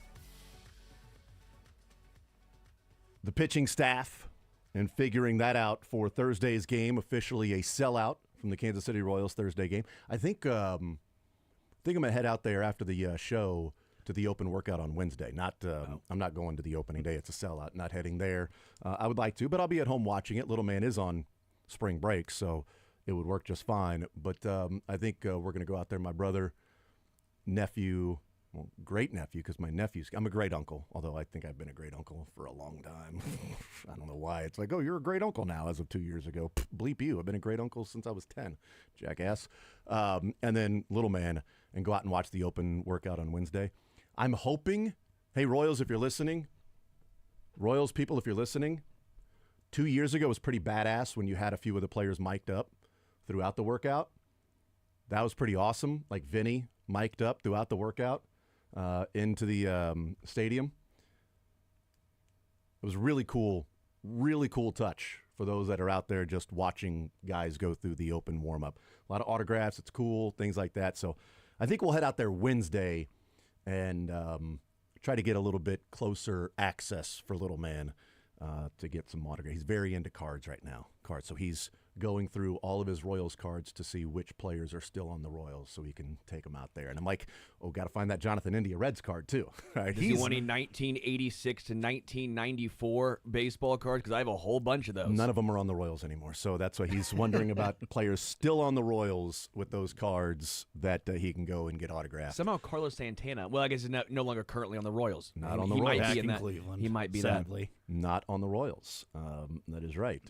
the pitching staff, and figuring that out for Thursday's game, officially a sellout from the Kansas City Royals Thursday game. I think I'm going to head out there after the show to the open workout on Wednesday. I'm not going to the opening day. It's a sellout. Not heading there. I would like to, but I'll be at home watching it. Little man is on spring break, so it would work just fine. But I think we're going to go out there. My brother, nephew, well, great nephew, because I'm a great uncle, although I think I've been a great uncle for a long time. I don't know why. It's like, oh, you're a great uncle now as of 2 years ago. Bleep you. I've been a great uncle since I was 10, jackass. And then little man, and go out and watch the open workout on Wednesday. I'm hoping, hey, Royals, if you're listening, Royals people, if you're listening, 2 years ago was pretty badass when you had a few of the players mic'd up throughout the workout. That was pretty awesome. Like Vinny mic'd up throughout the workout into the stadium. It was really cool touch for those that are out there just watching guys go through the open warm-up. A lot of autographs. It's cool, things like that. So I think we'll head out there Wednesday and try to get a little bit closer access for little man to get some autographs. He's very into cards right now. So he's going through all of his Royals cards to see which players are still on the Royals so he can take them out there. And I'm like, oh, got to find that Jonathan India Reds card too. Right? Does he want any 1986 to 1994 baseball cards? Because I have a whole bunch of those. None of them are on the Royals anymore. So that's why he's wondering about players still on the Royals with those cards that he can go and get autographed. Somehow Carlos Santana, well, I guess he's no longer currently on the Royals. Not on the he Royals. Might Back be in that. Cleveland, He might be sadly. Not on the Royals. That is right.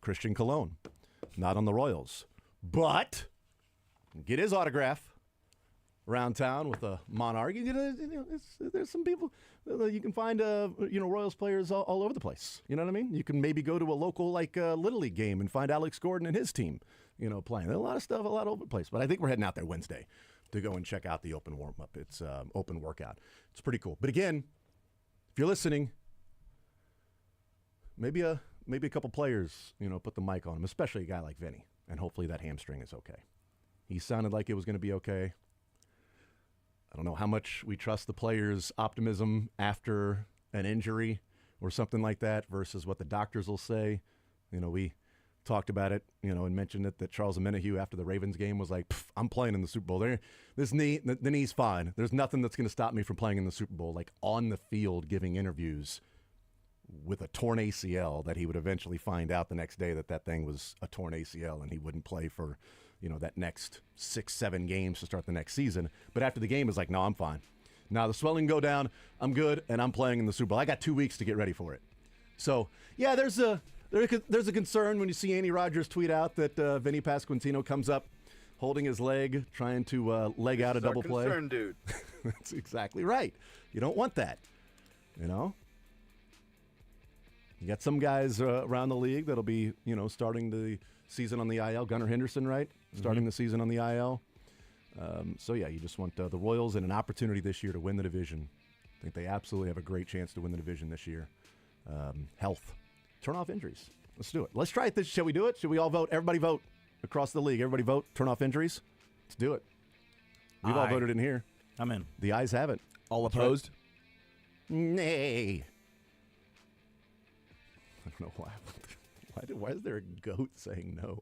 Christian Colon, not on the Royals. But get his autograph around town with a Monarch. There's some people you can find. Royals players all over the place. You know what I mean? You can maybe go to a local Little League game and find Alex Gordon and his team. Playing. There's a lot of stuff, a lot over the place. But I think we're heading out there Wednesday to go and check out the open warm up. It's open workout. It's pretty cool. But again, if you're listening, maybe a couple players, put the mic on him, especially a guy like Vinny, and hopefully that hamstring is okay. He sounded like it was going to be okay. I don't know how much we trust the players' optimism after an injury or something like that versus what the doctors will say. We talked about it, and mentioned it that Charles Omenihu after the Ravens game was like, I'm playing in the Super Bowl. The knee's fine. There's nothing that's going to stop me from playing in the Super Bowl. Like on the field giving interviews with a torn ACL that he would eventually find out the next day that thing was a torn ACL and he wouldn't play for, that next 6-7 games to start the next season. But after the game, is like, no, I'm fine. Now the swelling go down, I'm good, and I'm playing in the Super Bowl. I got 2 weeks to get ready for it. So, yeah, there's a concern when you see Andy Rogers tweet out that Vinny Pasquantino comes up holding his leg, trying to leg out a double play. Concern, dude. That's exactly right. You don't want that, You got some guys around the league that'll be, starting the season on the IL. Gunnar Henderson, right? Starting the season on the IL. You just want the Royals and an opportunity this year to win the division. I think they absolutely have a great chance to win the division this year. Health. Turn off injuries. Let's do it. Let's try it. Shall we do it? Should we all vote? Everybody vote across the league. Everybody vote. Turn off injuries. Let's do it. We've all voted in here. I'm in. The ayes have it. All opposed? Nay. I don't know why. Why is there a goat saying no?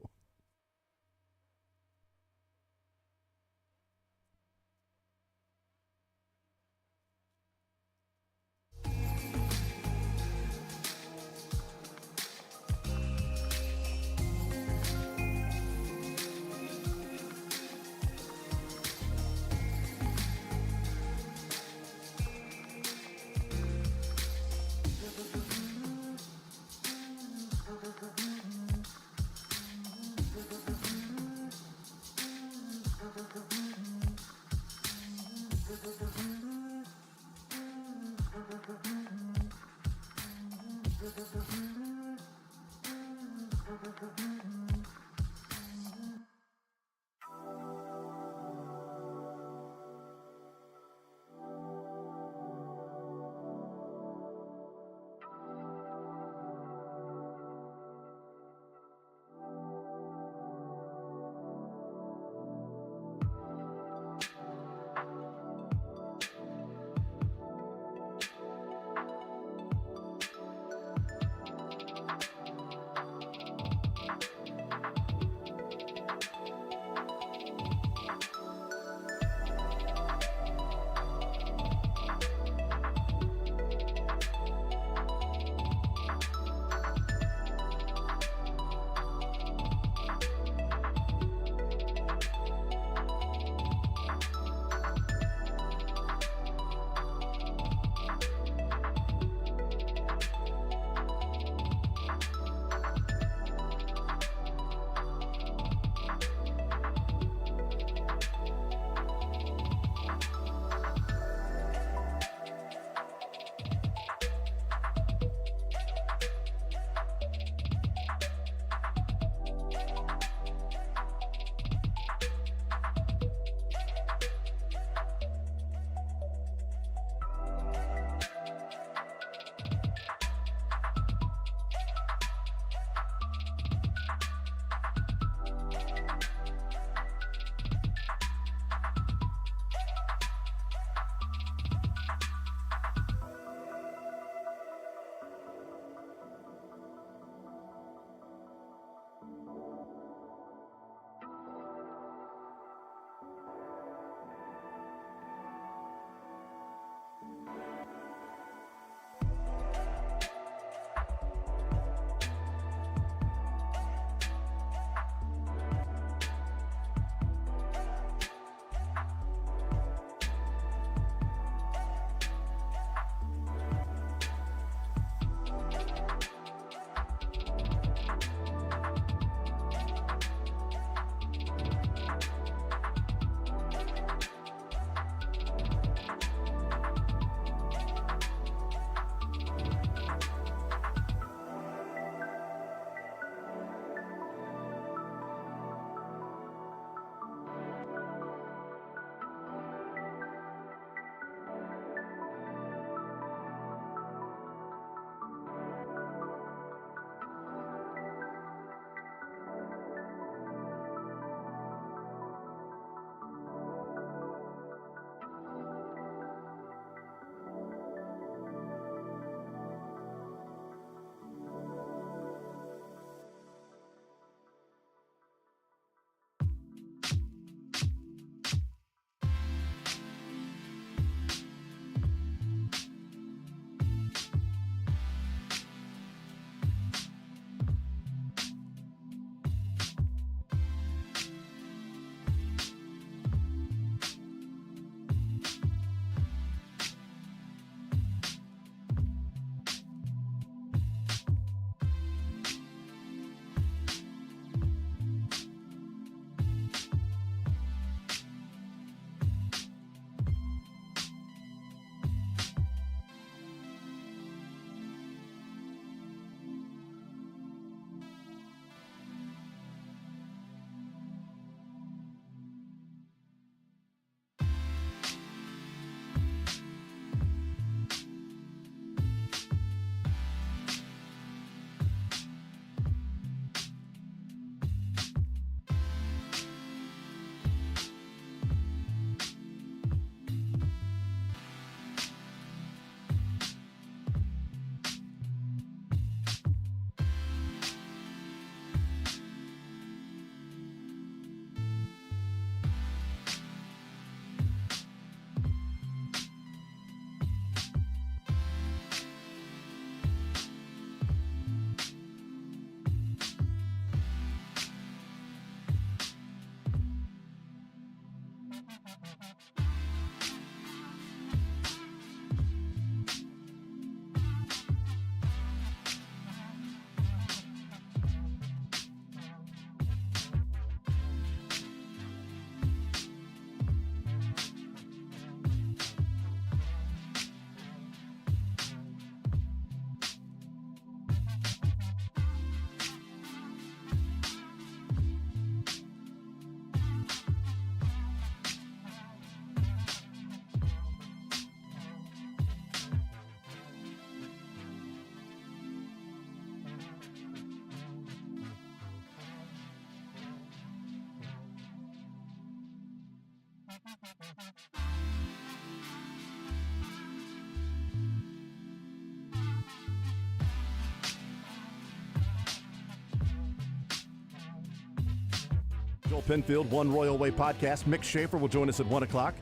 Penfield, One Royal Way podcast. Mick Schaefer will join us at 1 o'clock.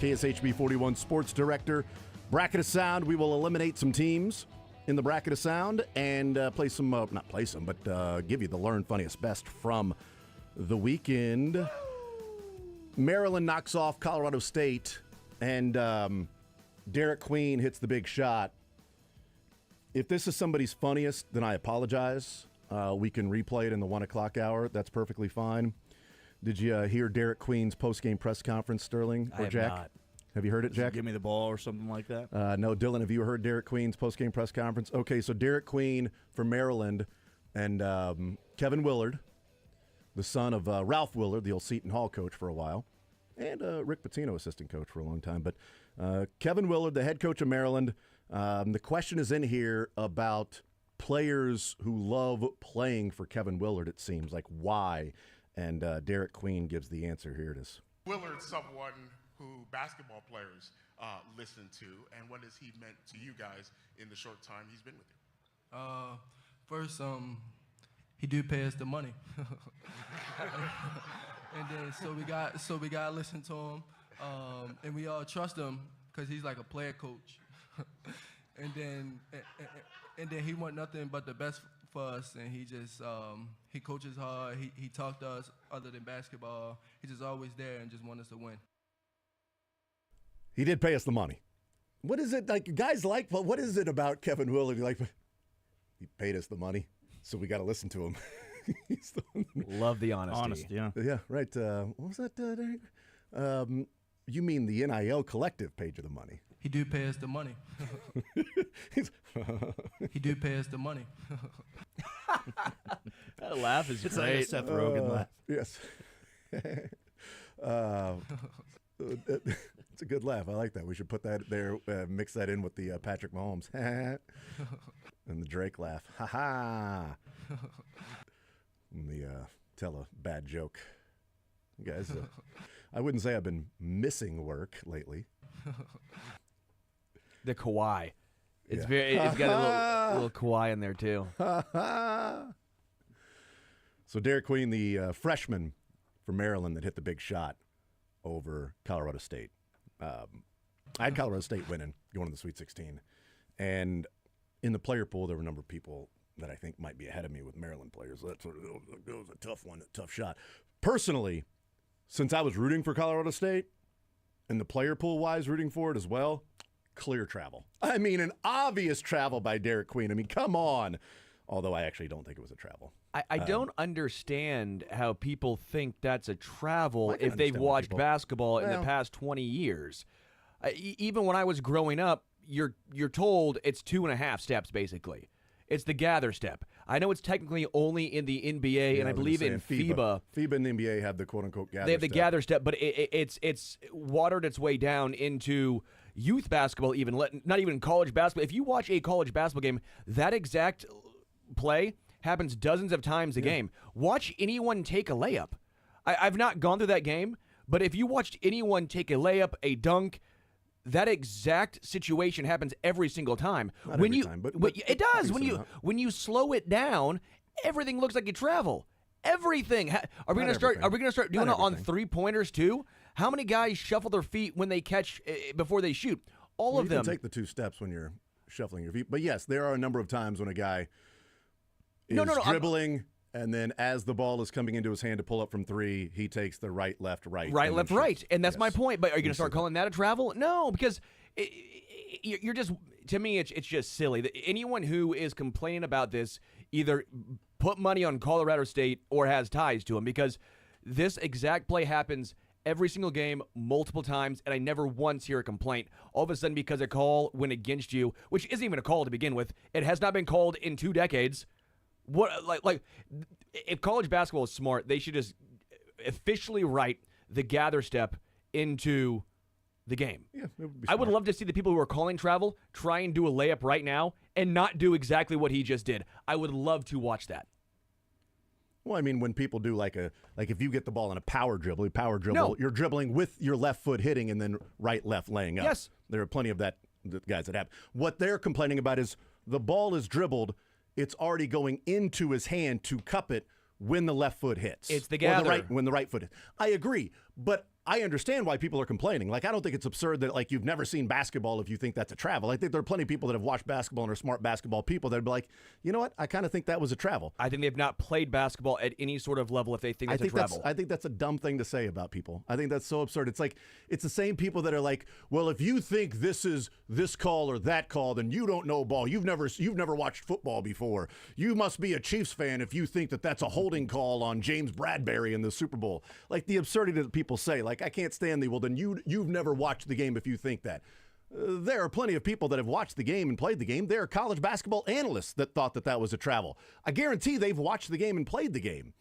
KSHB 41 Sports Director. Bracket of Sound, we will eliminate some teams in the Bracket of Sound and play some, not play some, but give you the Learn Funniest Best from the weekend. Maryland knocks off Colorado State, and Derek Queen hits the big shot. If this is somebody's funniest, then I apologize. We can replay it in the 1 o'clock hour. That's perfectly fine. Did you hear Derek Queen's post-game press conference, Sterling or Jack? Not. Have you heard it, Jack? Give me the ball or something like that? No, Dylan, have you heard Derek Queen's post-game press conference? Okay, so Derek Queen from Maryland and Kevin Willard, the son of Ralph Willard, the old Seton Hall coach for a while, and Rick Pitino, assistant coach for a long time. But Kevin Willard, the head coach of Maryland, the question is in here about players who love playing for Kevin Willard, it seems. Like, why? And Derek Queen gives the answer. Here it is. Willard's someone who basketball players listen to, and what has he meant to you guys in the short time he's been with you? First, he do pay us the money, and then so we got to listen to him, and we all trust him because he's like a player coach, and then he want nothing but the best for us, and he just he coaches hard. He talked to us other than basketball. He's just always there and just want us to win. He did pay us the money. What is it like? Guys like, well, what is it about Kevin Willard? Like, he paid us the money, so we got to listen to him. Love the honesty. Honest, yeah. Yeah, right. What was that, Derek? You mean the NIL collective paid you the money? He do pay us the money. He do pay us the money. That laugh is It's great. like a Seth Rogen laugh. Yes. It's a good laugh. I like that. We should put that there, mix that in with the Patrick Mahomes. And the Drake laugh. Ha ha. And the tell a bad joke. Guys, I wouldn't say I've been missing work lately. The Kawhi. It's Yeah. very. It's got a little Kawhi in there too. So Derek Queen, the freshman from Maryland that hit the big shot over Colorado State. I had Colorado State winning, going to the Sweet 16. And in the player pool, there were a number of people that I think might be ahead of me with Maryland players. That was a tough one, a tough shot. Personally, since I was rooting for Colorado State, and the player pool-wise rooting for it as well, clear travel. I mean, an obvious travel by Derek Queen. I mean, come on. Although I actually don't think it was a travel. I don't understand how people think that's a travel I can if they've understand why watched people- basketball in the Well- past 20 years. Even when I was growing up, you're told it's 2.5 steps, basically. It's the gather step. I know it's technically only in the NBA, and I was believe gonna in say, FIBA. FIBA and the NBA have the quote-unquote gather They have the step. gather step, but it's watered its way down into youth basketball, even not even college basketball. If you watch a college basketball game, that exact play happens dozens of times a game. Watch anyone take a layup. I've not gone through that game, but if you watched anyone take a layup, a dunk, that exact situation happens every single time. Not when every you, time, but it does. decent amount. When you slow it down, everything looks like you travel. Everything. Are we Not gonna start? everything. Are we gonna start doing Not it on everything. 3-pointers too? How many guys shuffle their feet when they catch before they shoot? All Well, of you them. can take the 2 steps when you're shuffling your feet. But yes, there are a number of times when a guy is No, dribbling, and then as the ball is coming into his hand to pull up from 3, he takes the right, left, right. Right, and then left, shoots. right. And that's my Yes. point. But are you going to Yes, start sir. calling that a travel? No, because you're just, to me, it's just silly. Anyone who is complaining about this either put money on Colorado State or has ties to them, because this exact play happens every single game, multiple times, and I never once hear a complaint. All of a sudden, because a call went against you, which isn't even a call to begin with, it has not been called in 2 decades. What like if college basketball is smart, they should just officially write the gather step into the game. Yeah, it would be I would smart. love to see the people who are calling travel try and do a layup right now and not do exactly what he just did. I would love to watch that. Well, I mean, when people do like if you get the ball in a power dribble, No. you're dribbling with your left foot hitting and then right, left laying up. Yes. There are plenty of the guys that have. What they're complaining about is the ball is dribbled, it's already going into his hand to cup it when the left foot hits. It's the Or gather. when the right foot hits. I agree, but I understand why people are complaining. Like, I don't think it's absurd that, like, you've never seen basketball if you think that's a travel. I think there are plenty of people that have watched basketball and are smart basketball people that would be like, you know what, I kind of think that was a travel. I think they've not played basketball at any sort of level if they think it's a travel. I think that's a dumb thing to say about people. I think that's so absurd. It's like, it's the same people that are like, well, if you think this is this call or that call, then you don't know ball. You've never watched football before. You must be a Chiefs fan if you think that that's a holding call on James Bradbury in the Super Bowl. Like, the absurdity that people say. Like, I can't stand the, well, then you've never watched the game if you think that. There are plenty of people that have watched the game and played the game. There are college basketball analysts that thought that that was a travel. I guarantee they've watched the game and played the game.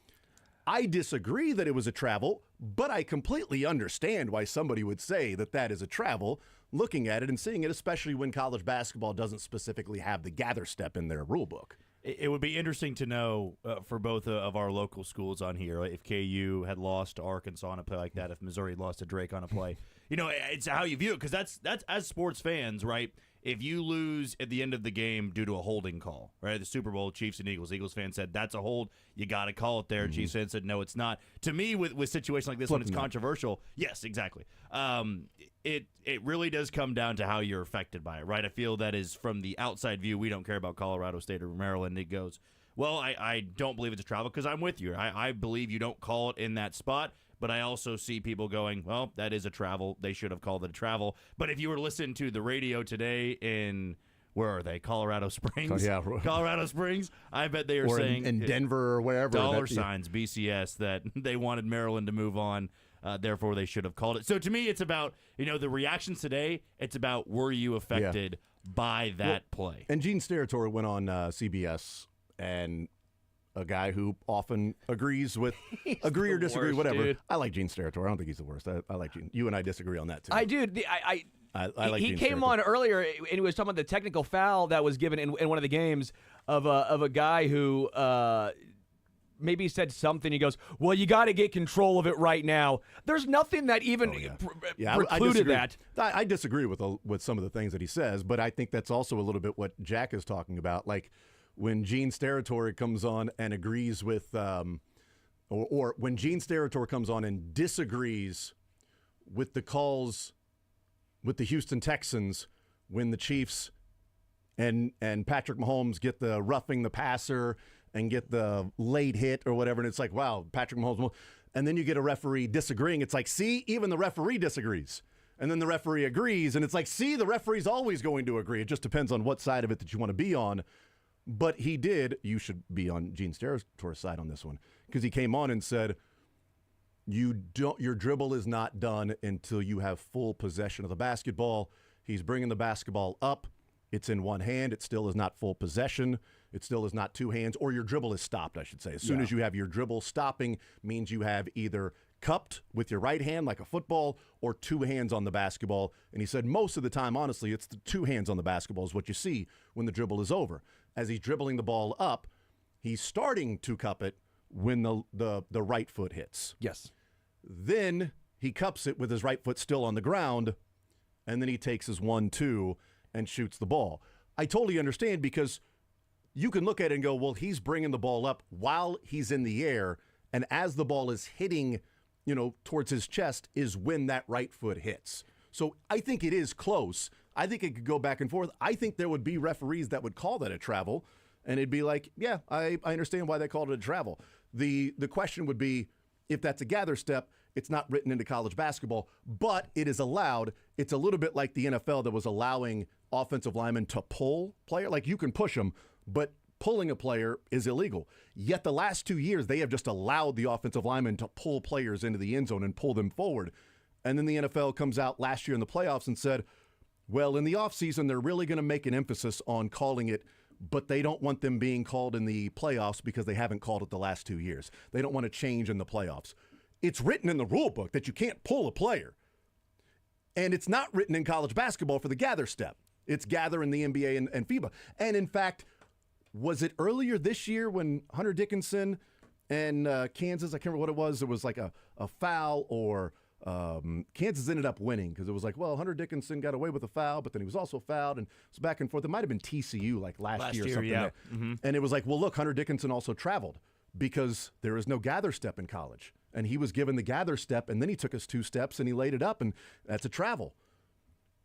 I disagree that it was a travel, but I completely understand why somebody would say that that is a travel, looking at it and seeing it, especially when college basketball doesn't specifically have the gather step in their rule book. It would be interesting to know for both of our local schools on here, if KU had lost to Arkansas on a play like that, if Missouri lost to Drake on a play. You know, it's how you view it, because that's as sports fans, right? If you lose at the end of the game due to a holding call, right? The Super Bowl, Chiefs and Eagles. Eagles fans said, that's a hold. You got to call it there. Chiefs fans said, no, it's not. To me, with situations like this, when it's controversial, yes, exactly. It really does come down to how you're affected by it, right? I feel that is from the outside view. We don't care about Colorado State or Maryland. It goes, well, I don't believe it's a travel because I'm with you. I believe you don't call it in that spot. But I also see people going, well, that is a travel. They should have called it a travel. But if you were listening to the radio today in, where are they, Colorado Springs? Yeah. Colorado Springs, I bet they are or saying. in Denver or wherever. Dollar signs, BCS, that they wanted Maryland to move on. Therefore, they should have called it. So to me, it's about, the reactions today. It's about, were you affected by that play? And Gene Steratore went on CBS, and a guy who often agrees with, agree or disagree, worst, whatever. dude. I like Gene Steratore. I don't think he's the worst. I like Gene. You and I disagree on that, too. I do. I like he Gene came Steratore. on earlier and he was talking about the technical foul that was given in one of the games of a guy who maybe said something. He goes, well, you got to get control of it right now. There's nothing that even precluded that. I disagree with some of the things that he says, but I think that's also a little bit what Jack is talking about. Like, when Gene Steratore comes on and agrees with, or when Gene Steratore comes on and disagrees with the calls with the Houston Texans when the Chiefs and Patrick Mahomes get the roughing the passer and get the late hit or whatever, and it's like, wow, Patrick Mahomes, and then you get a referee disagreeing. It's like, see, even the referee disagrees. And then the referee agrees, and it's like, see, the referee's always going to agree. It just depends on what side of it that you want to be on. But he did, you should be on Gene Steratore's side on this one, because he came on and said, your dribble is not done until you have full possession of the basketball. He's bringing the basketball up. It's in one hand. It still is not full possession. It still is not two hands, or your dribble is stopped, I should say. As soon as you have your dribble stopping, means you have either cupped with your right hand like a football or two hands on the basketball. And he said most of the time, honestly, it's the two hands on the basketball is what you see when the dribble is over. As he's dribbling the ball up, he's starting to cup it when the right foot hits. Yes. Then he cups it with his right foot still on the ground, and then he takes his 1-2 and shoots the ball. I totally understand, because you can look at it and go, well, he's bringing the ball up while he's in the air, and as the ball is hitting, towards his chest is when that right foot hits. So I think it is close. I think it could go back and forth. I think there would be referees that would call that a travel, and it'd be like, yeah, I understand why they called it a travel. The question would be, if that's a gather step, it's not written into college basketball, but it is allowed. It's a little bit like the NFL that was allowing offensive linemen to pull player. Like, you can push them, but pulling a player is illegal. Yet the last 2 years, they have just allowed the offensive linemen to pull players into the end zone and pull them forward. And then the NFL comes out last year in the playoffs and said, well, in the offseason, they're really going to make an emphasis on calling it, but they don't want them being called in the playoffs because they haven't called it the last 2 years. They don't want to change in the playoffs. It's written in the rule book that you can't pull a player. And it's not written in college basketball for the gather step. It's gather in the NBA and FIBA. And in fact, was it earlier this year when Hunter Dickinson and Kansas, I can't remember what it was, like a foul, or Kansas ended up winning because it was like, well, Hunter Dickinson got away with a foul, but then he was also fouled, and it was back and forth. It might have been TCU like last year or something. Yeah. And it was like, well, look, Hunter Dickinson also traveled. because there is no gather step in college. And he was given the gather step, and then he took his 2 steps and he laid it up, and that's a travel.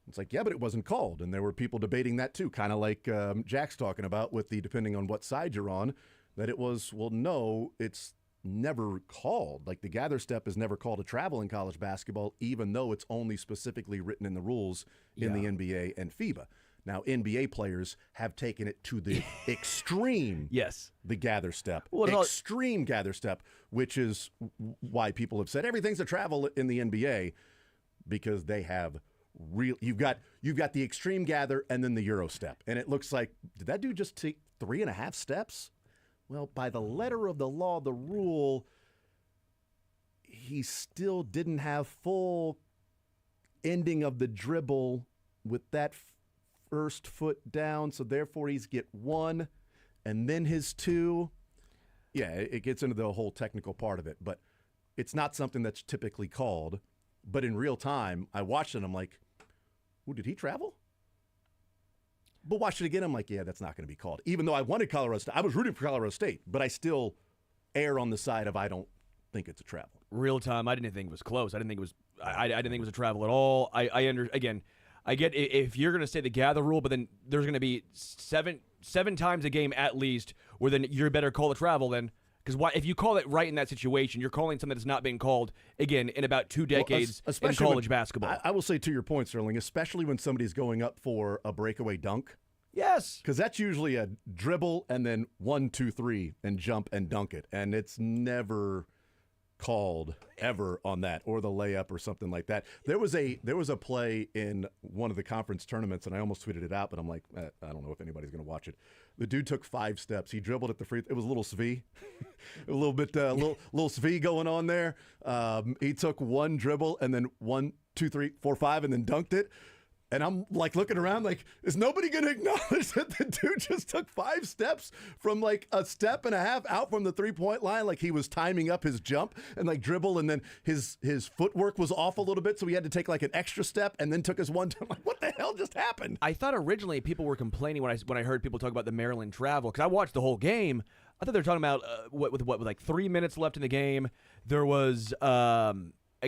It's like, yeah, but it wasn't called. And there were people debating that too, kind of like Jack's talking about with the depending on what side you're on, that it was, well, no, it's never called. Like the gather step is never called a travel in college basketball, even though it's only specifically written in the rules in the NBA and FIBA. Now, NBA players have taken it to the extreme. Yes. The gather step. Well, extreme gather step, which is why people have said everything's a travel in the NBA, because they have real. You've got the extreme gather and then the Euro step. And it looks like, did that dude just take 3.5 steps? Well, by the letter of the law, the rule, he still didn't have full ending of the dribble with that first foot down, so therefore he's get 1 and then his 2. Yeah, it gets into the whole technical part of it, but it's not something that's typically called. But in real time, I watched it and I'm like, ooh, did he travel? But watched it again, I'm like, yeah, that's not going to be called. Even though I wanted Colorado State, I was rooting for Colorado State, but I still err on the side of I don't think it's a travel. Real time, I didn't think it was close. I didn't think it was. I didn't think it was a travel at all. I get if you're going to say the gather rule, but then there's going to be seven times a game at least where then you're better call the travel then. Because if you call it right in that situation, you're calling something that's not being called, again, in about 2 decades in college basketball. I will say to your point, Sterling, especially when somebody's going up for a breakaway dunk. Yes. Because that's usually a dribble and then 1, 2, 3 and jump and dunk it. And it's never called ever on that, or the layup or something like that. There was a play in one of the conference tournaments, and I almost tweeted it out, but I'm like, I don't know if anybody's going to watch it. The dude took 5 steps. He dribbled at the free. It was a little Svi, a little bit, little Svi going on there. He took 1 dribble and then 1, 2, 3, 4, 5, and then dunked it. And I'm like looking around like, is nobody going to acknowledge that the dude just took 5 steps from like a step and a half out from the 3-point line? Like he was timing up his jump and like dribble, and then his footwork was off a little bit, so he had to take like an extra step and then took his 1. I'm like, what the hell just happened? I thought originally people were complaining when I heard people talk about the Maryland travel, because I watched the whole game. I thought they were talking about with like 3 minutes left in the game. There was a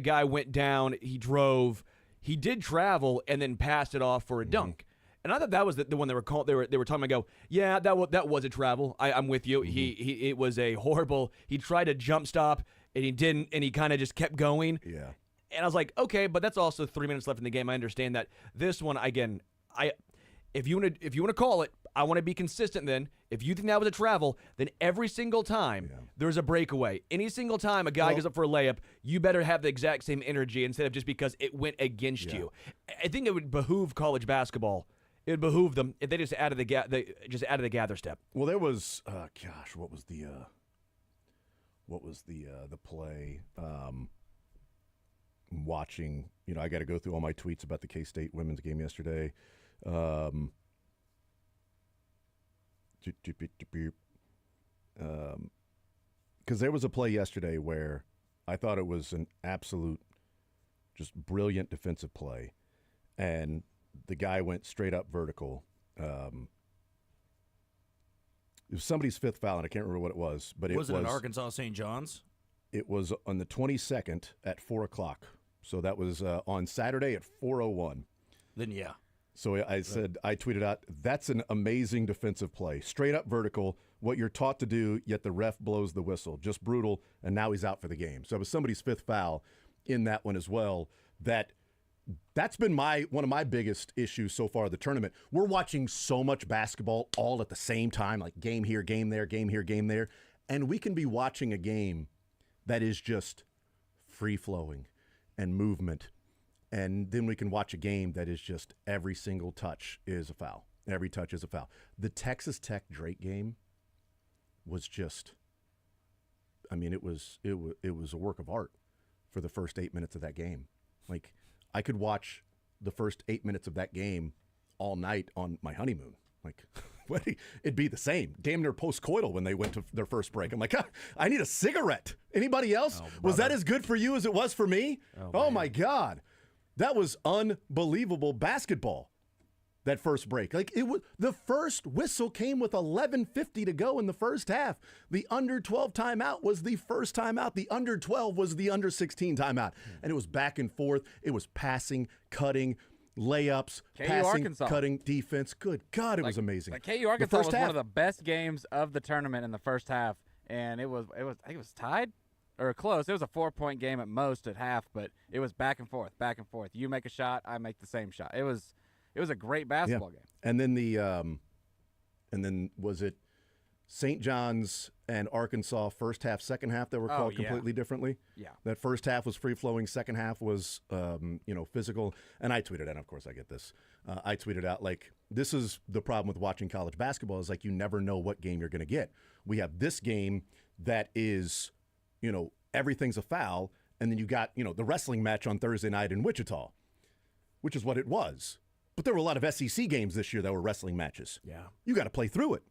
guy went down, he drove. He did travel and then passed it off for a dunk. And I thought that was the one they were called. They were talking about. Go, yeah, that was a travel. I'm with you. It was a horrible. He tried to jump stop and he didn't, and he kind of just kept going. Yeah. And I was like, okay, but that's also 3 minutes left in the game. I understand that. This one, again, if you want to call it, I want to be consistent. Then, if you think that was a travel, then every single time there's a breakaway. Any single time a guy goes up for a layup, you better have the exact same energy instead of just because it went against you. I think it would behoove college basketball. It would behoove them if they just added the gather step. Well, there was what was the play? Watching, I got to go through all my tweets about the K-State women's game yesterday. Because there was a play yesterday where I thought it was an absolute, just brilliant defensive play, and the guy went straight up vertical. It was somebody's 5th foul, and I can't remember what it was, but was it an Arkansas St. John's? It was on the 22nd at 4:00. So that was on Saturday at 4:01. Then yeah. So I tweeted out, that's an amazing defensive play. Straight up vertical, what you're taught to do, yet the ref blows the whistle. Just brutal, and now he's out for the game. So it was somebody's 5th foul in that one as well. That's been one of my biggest issues so far of the tournament. We're watching so much basketball all at the same time, like game here, game there, game here, game there. And we can be watching a game that is just free-flowing and movement. And then we can watch a game that is just every single touch is a foul. Every touch is a foul. The Texas Tech Drake game was just, it was a work of art for the first 8 minutes of that game. Like, I could watch the first 8 minutes of that game all night on my honeymoon. Like, it'd be the same. Damn near post-coital when they went to their first break. I'm like, I need a cigarette. Anybody else? Was that as good for you as it was for me? Oh my God. That was unbelievable basketball. that first break. Like it was the first whistle came with 11:50 to go in the first half. The under 12 timeout was the first timeout. The under 12 was the under 16 timeout. And it was back and forth. It was passing, cutting, layups, KU passing, Arkansas. cutting, defense. Good God, it was amazing. Like KU Arkansas was one of the best games of the tournament in the first half, and I think it was tied or close. It was a 4-point game at most at half, but it was back and forth, back and forth. You make a shot, I make the same shot. It was a great basketball game. And then was it St. John's and Arkansas first half, second half that were called completely differently? Yeah. That first half was free flowing, second half was physical. And I tweeted out, of course I get this. I tweeted out, like, this is the problem with watching college basketball is like you never know what game you're going to get. We have this game that is, everything's a foul, and then you got, the wrestling match on Thursday night in Wichita, which is what it was. But there were a lot of SEC games this year that were wrestling matches. Yeah. You got to play through it.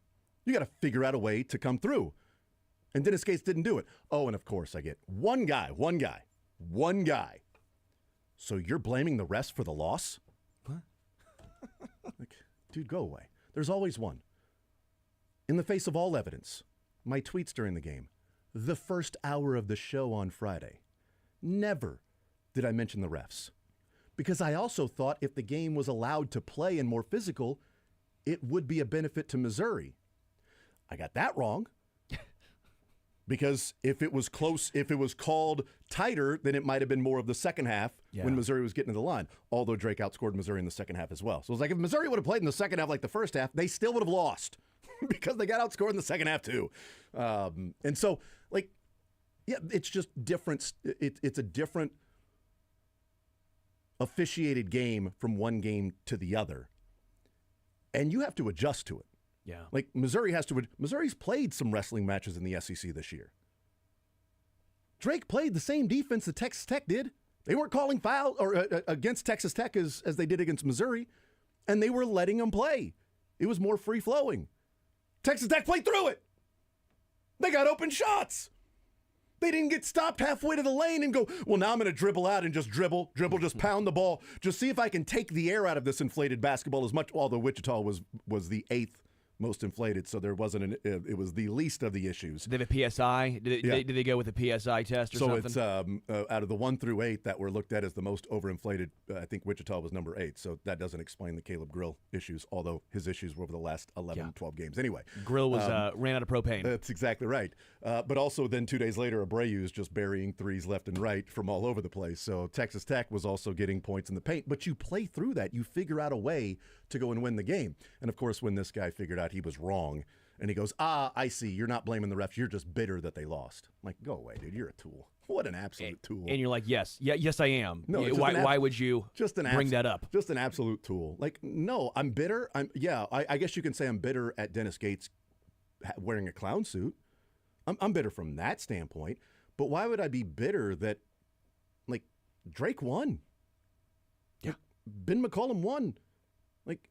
You got to figure out a way to come through. And Dennis Gates didn't do it. Oh, and of course I get one guy. So you're blaming the rest for the loss? What? Like, dude, go away. There's always one. In the face of all evidence, my tweets during the game, the first hour of the show on Friday, never did I mention the refs. Because I also thought if the game was allowed to play and more physical, it would be a benefit to Missouri. I got that wrong. Because if it was close, if it was called tighter, then it might have been more of the second half when Missouri was getting to the line. Although Drake outscored Missouri in the second half as well. So it was like if Missouri would have played in the second half like the first half, they still would have lost because they got outscored in the second half too. And so, it's just different. It's a different officiated game from one game to the other. And you have to adjust to it. Yeah. Like Missouri's played some wrestling matches in the SEC this year. Drake played the same defense that Texas Tech did. They weren't calling foul or against Texas Tech as they did against Missouri, and they were letting them play. It was more free flowing. Texas Tech played through it. They got open shots. They didn't get stopped halfway to the lane and go, well, now I'm going to dribble out and just dribble, just pound the ball, just see if I can take the air out of this inflated basketball as much, although Wichita was the 8th most inflated, so there wasn't it was the least of the issues. Did they have a PSI? Did they go with a PSI test or something? So it's out of the 1 through 8 that were looked at as the most overinflated, I think Wichita was number 8, so that doesn't explain the Caleb Grill issues, although his issues were over the last 11, 12 games. Anyway. Grill was ran out of propane. That's exactly right. But also then 2 days later, Abreu's just burying threes left and right from all over the place. So Texas Tech was also getting points in the paint, but you play through that. You figure out a way to go and win the game. And of course, when this guy figured out he was wrong, and he goes, I see, you're not blaming the refs, you're just bitter that they lost. I'm like, go away, dude, you're a tool. What an absolute tool. And you're like, yes, I am. No, why would you bring that up? Just an absolute tool. Like, no, I'm bitter. I guess you can say I'm bitter at Dennis Gates wearing a clown suit. I'm bitter from that standpoint. But why would I be bitter that, like, Drake won? Yeah. Like, Ben McCollum won. Like,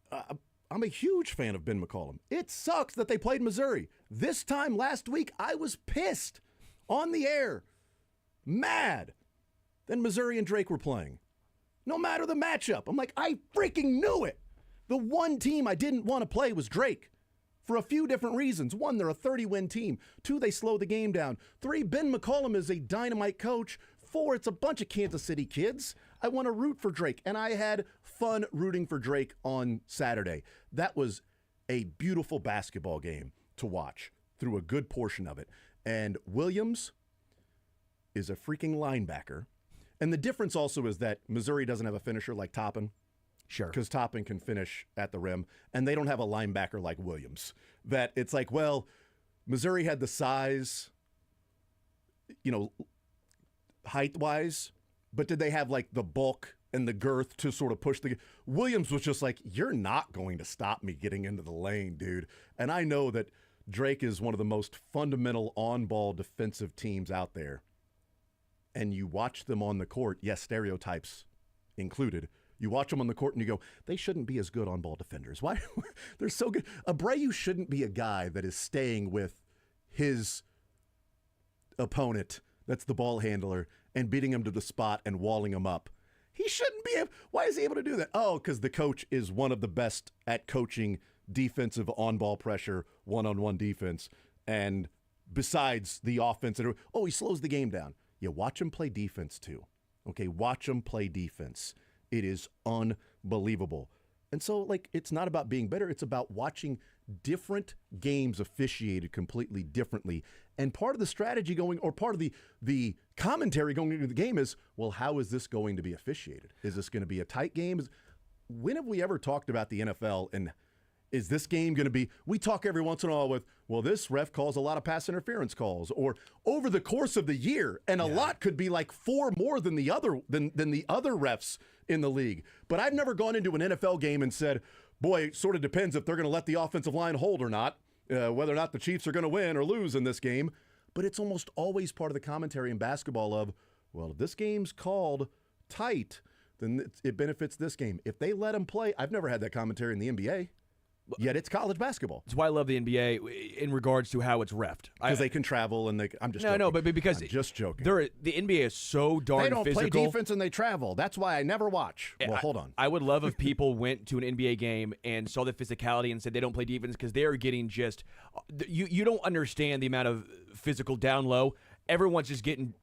I'm a huge fan of Ben McCollum. It sucks that they played Missouri. This time last week, I was pissed on the air, mad that Missouri and Drake were playing. No matter the matchup. I'm like, I freaking knew it. The one team I didn't want to play was Drake for a few different reasons. 1, they're a 30-win team. 2, they slow the game down. 3, Ben McCollum is a dynamite coach. 4, it's a bunch of Kansas City kids. I want to root for Drake, and I had fun rooting for Drake on Saturday. That was a beautiful basketball game to watch through a good portion of it. And Williams is a freaking linebacker. And the difference also is that Missouri doesn't have a finisher like Toppin. Sure. Because Toppin can finish at the rim, and they don't have a linebacker like Williams. That it's like, well, Missouri had the size, height-wise, but did they have like the bulk and the girth to sort of push the... Williams was just like, you're not going to stop me getting into the lane, dude. And I know that Drake is one of the most fundamental on-ball defensive teams out there. And you watch them on the court, yes, stereotypes included. You watch them on the court and you go, they shouldn't be as good on-ball defenders. Why? They're so good. Abreu shouldn't be a guy that is staying with his opponent, that's the ball handler, and beating him to the spot and walling him up. He shouldn't be able. Why is he able to do that? Oh, because the coach is one of the best at coaching defensive on-ball pressure, one-on-one defense. And besides the offense, he slows the game down. Yeah, watch him play defense too. Okay, watch him play defense. It is unbelievable. And so, it's not about being better. It's about watching different games officiated completely differently. And part of the strategy part of the commentary going into the game is, well, how is this going to be officiated? Is this going to be a tight game? When have we ever talked about the NFL and is this game going to be, we talk every once in a while with, well, this ref calls a lot of pass interference calls, or over the course of the year, and a lot could be like 4 more than the other refs in the league. But I've never gone into an NFL game and said, boy, it sort of depends if they're going to let the offensive line hold or not, whether or not the Chiefs are going to win or lose in this game. But it's almost always part of the commentary in basketball of, well, if this game's called tight, then it benefits this game. If they let them play, I've never had that commentary in the NBA. Yet it's college basketball. That's why I love the NBA in regards to how it's reffed. Because they can travel and I'm just joking. No, but because I'm just joking. The NBA is so darn physical. They don't play defense and they travel. That's why I never watch. Well, hold on. I would love if people went to an NBA game and saw the physicality and said they don't play defense because they're getting just you don't understand the amount of physical down low. Everyone's just getting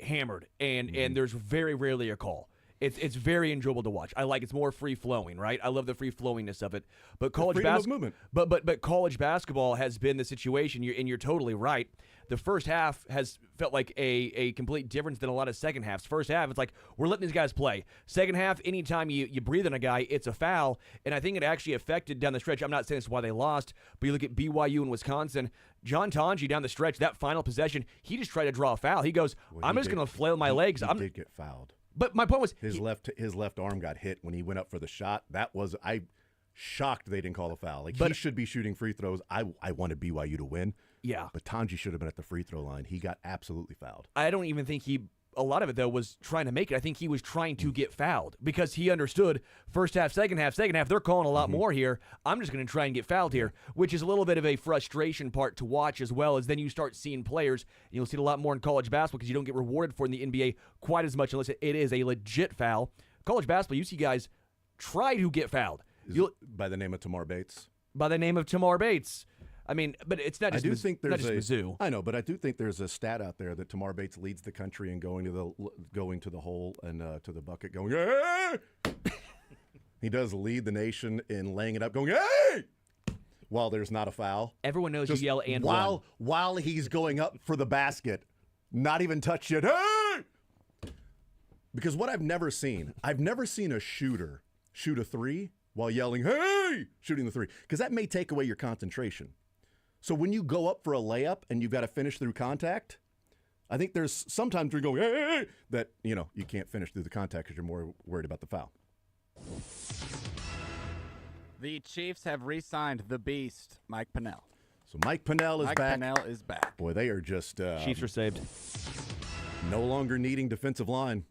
hammered, and there's very rarely a call. It's very enjoyable to watch. I like it's more free flowing, right? I love the free flowingness of it. But college basketball, but college basketball has been the situation. You're totally right. The first half has felt like a complete difference than a lot of second halves. First half, it's like we're letting these guys play. Second half, anytime you breathe on a guy, it's a foul. And I think it actually affected down the stretch. I'm not saying this is why they lost, but you look at BYU and Wisconsin. John Tonji down the stretch, that final possession, he just tried to draw a foul. He goes, I'm just going to flail my legs. He did get fouled. But my point was his left arm got hit when he went up for the shot. I shocked they didn't call a foul. He should be shooting free throws. I wanted BYU to win. Yeah. But Tanji should have been at the free throw line. He got absolutely fouled. I don't even think a lot of it, though, was trying to make it. I think he was trying to get fouled because he understood first half, second half, they're calling a lot more here. I'm just going to try and get fouled here, which is a little bit of a frustration part to watch as well, as then you start seeing players, and you'll see it a lot more in college basketball because you don't get rewarded for it in the NBA quite as much unless it is a legit foul. College basketball, you see guys try to get fouled. By the name of Tamar Bates? By the name of Tamar Bates. I mean, but it's not just Mizzou. I know, but I do think there's a stat out there that Tamar Bates leads the country in going to the hole and to the bucket going, hey! He does lead the nation in laying it up going, hey! While there's not a foul. Everyone knows just you yell and while he's going up for the basket, not even touched it. Hey! Because what I've never seen a shooter shoot a three while yelling, hey! Shooting the three. Because that may take away your concentration. So when you go up for a layup and you've got to finish through contact, I think there's sometimes you're going, hey, that, you can't finish through the contact because you're more worried about the foul. The Chiefs have re-signed the Beast, Mike Pennell. So Mike Pennell is back. Mike Pennell is back. Boy, they are just Chiefs are saved. No longer needing defensive line.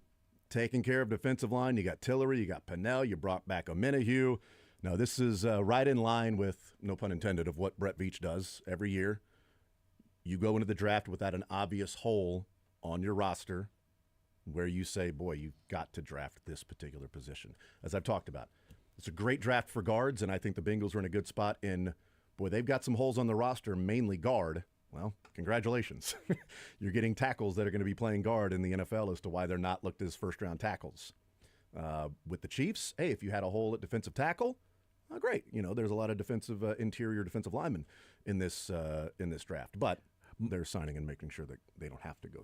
Taking care of defensive line. You got Tillery, you got Pennell, you brought back Omenahue. Now, this is right in line with, no pun intended, of what Brett Veach does every year. You go into the draft without an obvious hole on your roster where you say, boy, you've got to draft this particular position. As I've talked about, it's a great draft for guards, and I think the Bengals are in a good spot in, boy, they've got some holes on the roster, mainly guard. Well, congratulations. You're getting tackles that are going to be playing guard in the NFL as to why they're not looked as first-round tackles. With the Chiefs, hey, if you had a hole at defensive tackle, great. There's a lot of interior defensive linemen in this draft, but they're signing and making sure that they don't have to go.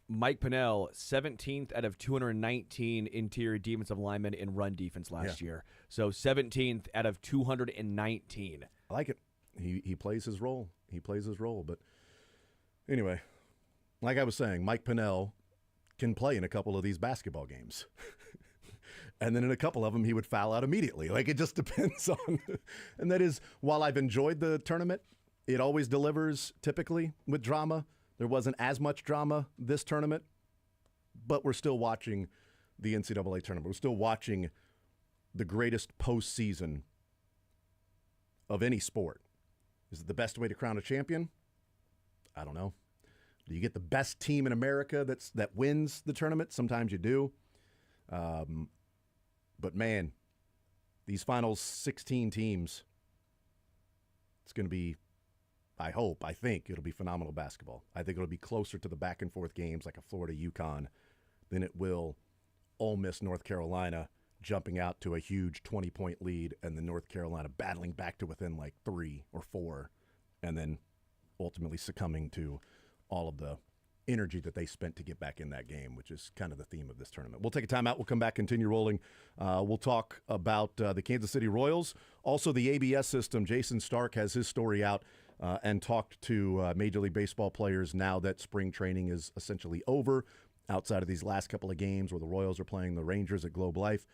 Mike Pennell, 17th out of 219 interior defensive linemen in run defense last year. So 17th out of 219. I like it. He plays his role. But anyway, like I was saying, Mike Pennell can play in a couple of these basketball games. And then in a couple of them, he would foul out immediately. It just depends on. And that is, while I've enjoyed the tournament, it always delivers typically with drama. There wasn't as much drama this tournament, but we're still watching the NCAA tournament. We're still watching the greatest postseason of any sport. Is it the best way to crown a champion? I don't know. Do you get the best team in America that wins the tournament? Sometimes you do. But man, these final 16 teams, it's going to be, I think it'll be phenomenal basketball. I think it'll be closer to the back and forth games like a Florida UConn than it will Ole Miss North Carolina jumping out to a huge 20-point lead and then North Carolina battling back to within like 3 or 4 and then ultimately succumbing to all of the energy that they spent to get back in that game, which is kind of the theme of this tournament. We'll take a timeout. We'll come back, continue rolling. We'll talk about the Kansas City Royals, also the ABS system. Jason Stark has his story out and talked to Major League Baseball players now that spring training is essentially over, outside of these last couple of games where the Royals are playing the Rangers at Globe Life,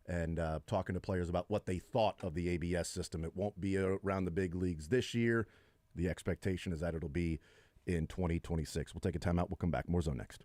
and talking to players about what they thought of the ABS system. It won't be around the big leagues this year. The expectation is that it'll be in 2026. We'll take a timeout. We'll come back. More Zone next.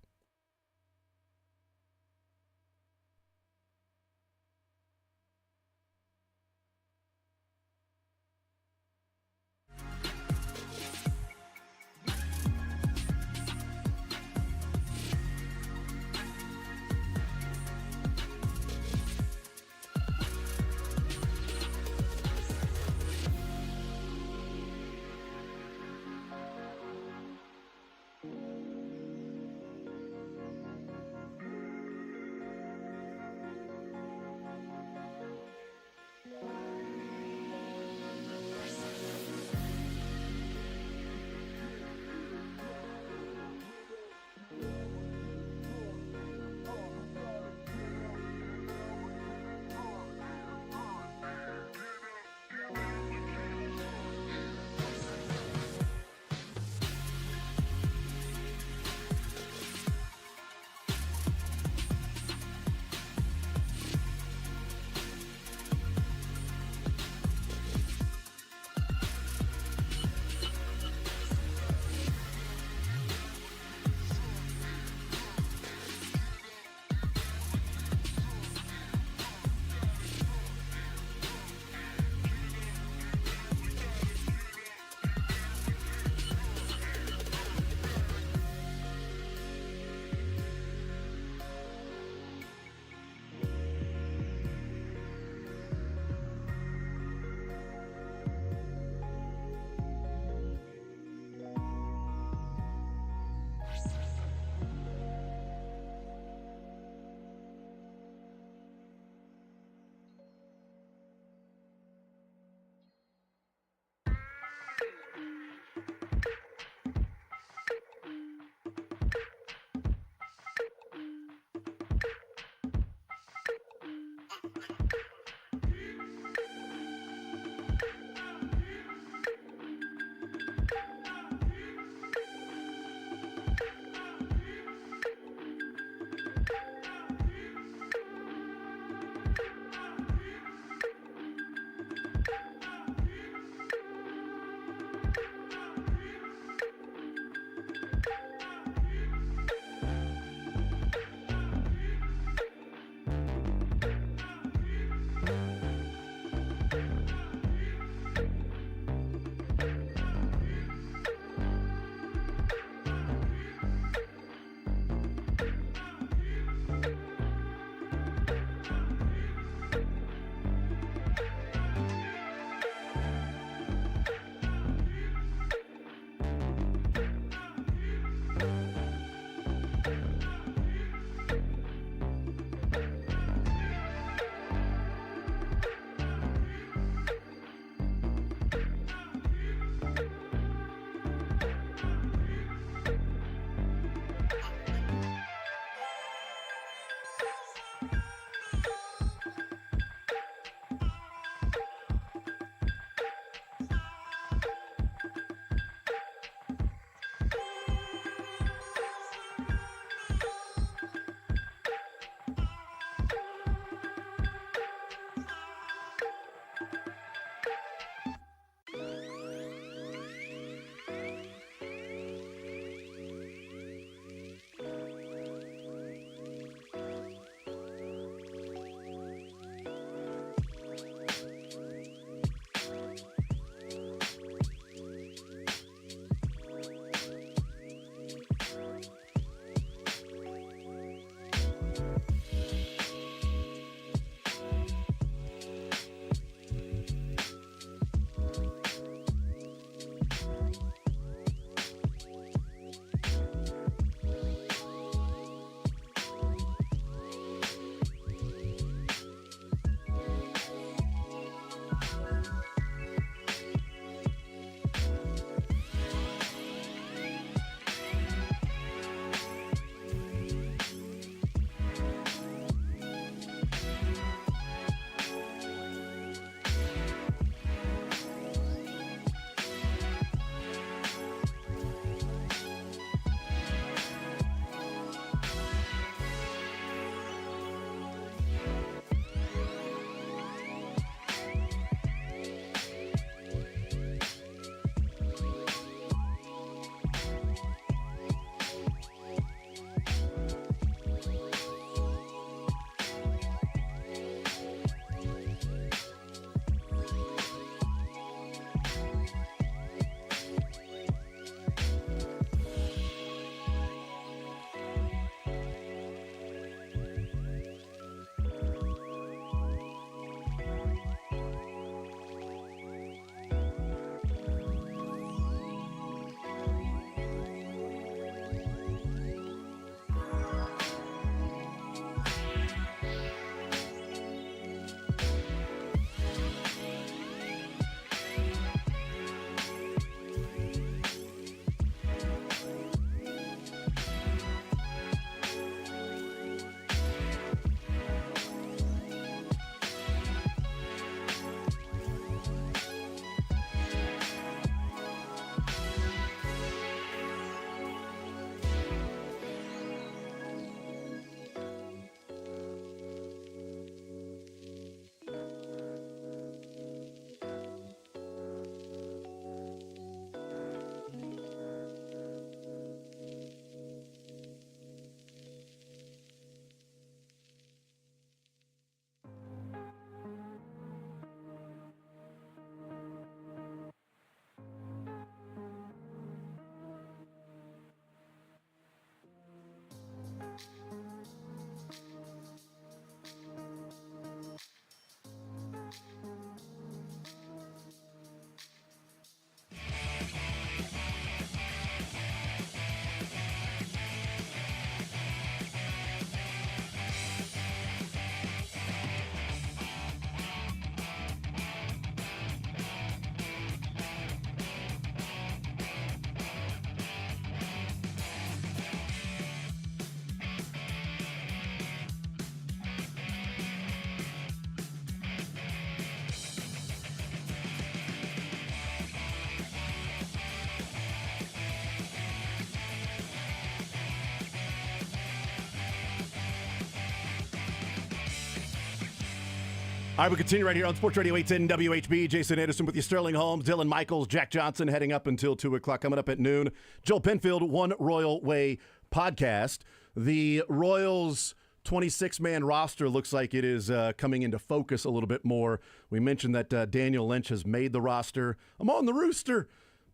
All right, we continue right here on Sports Radio 810 WHB. Jason Anderson with you, Sterling Holmes, Dylan Michaels, Jack Johnson heading up until 2 o'clock. Coming up at noon, Joel Penfield, One Royal Way podcast. The Royals' 26-man roster looks like it is coming into focus a little bit more. We mentioned that Daniel Lynch has made the roster. I'm on the rooster.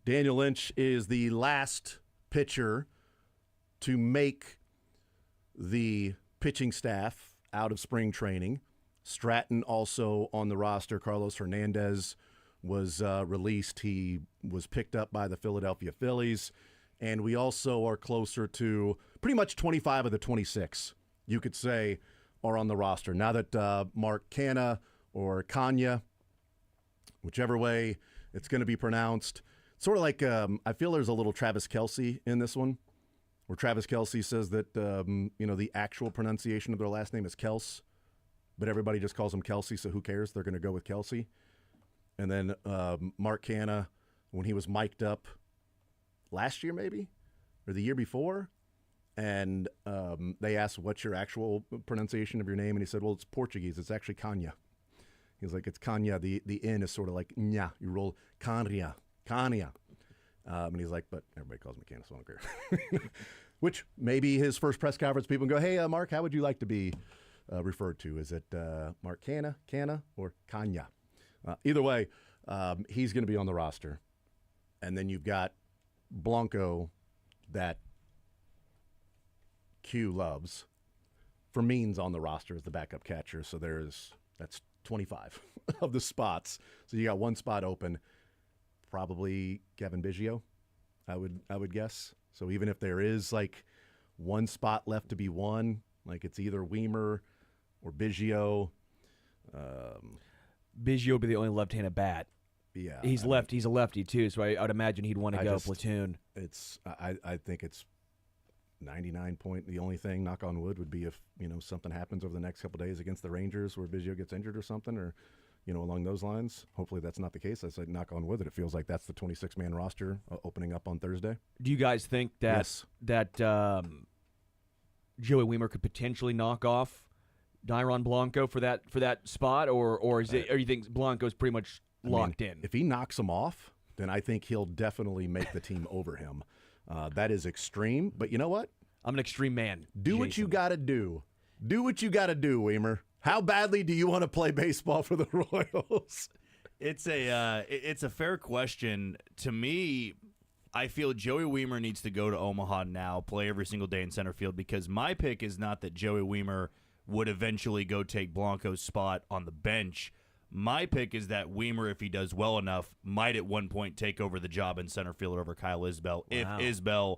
Daniel Lynch is the last pitcher to make the pitching staff out of spring training. Stratton also on the roster. Carlos Hernandez was released. He was picked up by the Philadelphia Phillies. And we also are closer to pretty much 25 of the 26, you could say, are on the roster. Now that Mark Canha or Kanya, whichever way it's going to be pronounced, sort of like I feel there's a little Travis Kelce in this one, where Travis Kelce says that the actual pronunciation of their last name is Kels, but everybody just calls him Kelce, so who cares? They're going to go with Kelce. And then Mark Canha, when he was mic'd up last year maybe, or the year before, and they asked, what's your actual pronunciation of your name? And he said, well, it's Portuguese. It's actually Kanya. He's like, it's Kanya. The N is sort of like nya. You roll Kanya. And he's like, but everybody calls me Canha, so I don't care. Which maybe his first press conference, people can go, hey, Mark, how would you like to be referred to? Is it Mark Canha, or Kanya? Either way, he's going to be on the roster. And then you've got Blanco, that Q loves. Fermin's on the roster as the backup catcher, so that's 25 of the spots. So you got one spot open. Probably Kevin Biggio, I would guess. So even if there is like one spot left to be won, like it's either Weimer or Biggio. Biggio would be the only left-handed bat. Yeah, he's a lefty too, so I would imagine he'd want to go platoon. I think it's 99 point. The only thing, knock on wood, would be if something happens over the next couple of days against the Rangers where Biggio gets injured or something, or along those lines. Hopefully that's not the case. I said knock on wood that it feels like that's the 26-man roster opening up on Thursday. Do you guys think that Yes. that Joey Weimer could potentially knock off Dairon Blanco for that spot, or or you think Blanco's pretty much locked in? If he knocks him off, then I think he'll definitely make the team over him. That is extreme, but you know what? I'm an extreme man. Do what you got to do. Do what you got to do, Weimer. How badly do you want to play baseball for the Royals? It's a fair question. To me, I feel Joey Weimer needs to go to Omaha now, play every single day in center field, because my pick is not that Joey Weimer would eventually go take Blanco's spot on the bench. My pick is that Weimer, if he does well enough, might at one point take over the job in center field over Kyle Isbell. Wow. If Isbell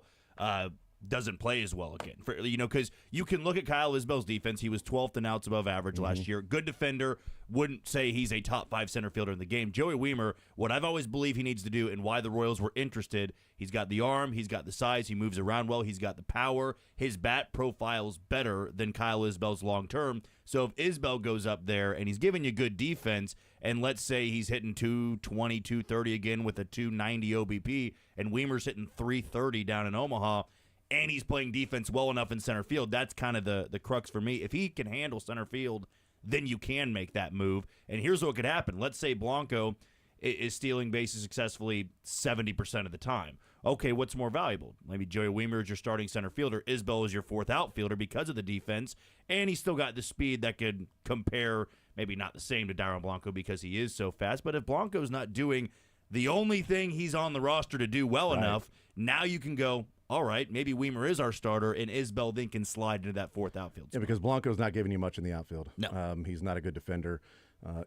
doesn't play as well again. Because you can look at Kyle Isbell's defense. He was 12th in outs above average last year. Good defender. Wouldn't say he's a top 5 center fielder in the game. Joey Weimer, what I've always believed he needs to do and why the Royals were interested, he's got the arm, he's got the size, he moves around well, he's got the power. His bat profile's better than Kyle Isbell's long term. So if Isbell goes up there and he's giving you good defense, and let's say he's hitting 220, 230 again with a 290 OBP, and Weimer's hitting 330 down in Omaha, and he's playing defense well enough in center field, that's kind of the crux for me. If he can handle center field, then you can make that move. And here's what could happen. Let's say Blanco is stealing bases successfully 70% of the time. Okay, what's more valuable? Maybe Joey Weimer is your starting center fielder. Isbell is your fourth outfielder because of the defense, and he's still got the speed that could compare, maybe not the same to Dairon Blanco because he is so fast, but if Blanco's not doing the only thing he's on the roster to do well enough, now you can go, all right, maybe Weimer is our starter, and Isbell then can slide into that fourth outfield spot. Yeah, because Blanco's not giving you much in the outfield. No. He's not a good defender.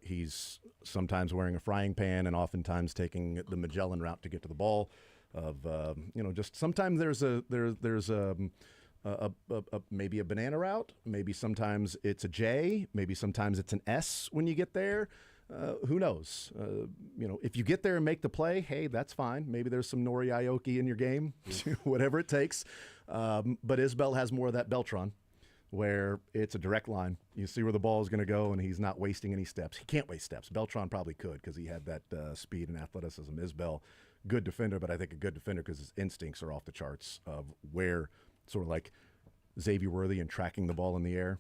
He's sometimes wearing a frying pan and oftentimes taking the Magellan route to get to the ball. Just sometimes there's maybe a banana route. Maybe sometimes it's a J. Maybe sometimes it's an S when you get there. Who knows? If you get there and make the play, hey, that's fine. Maybe there's some Nori Aoki in your game, whatever it takes. But Isbell has more of that Beltron, where it's a direct line. You see where the ball is going to go, and he's not wasting any steps. He can't waste steps. Beltron probably could because he had that speed and athleticism. Isbell, good defender, but I think a good defender because his instincts are off the charts of where, sort of like Xavier Worthy and tracking the ball in the air.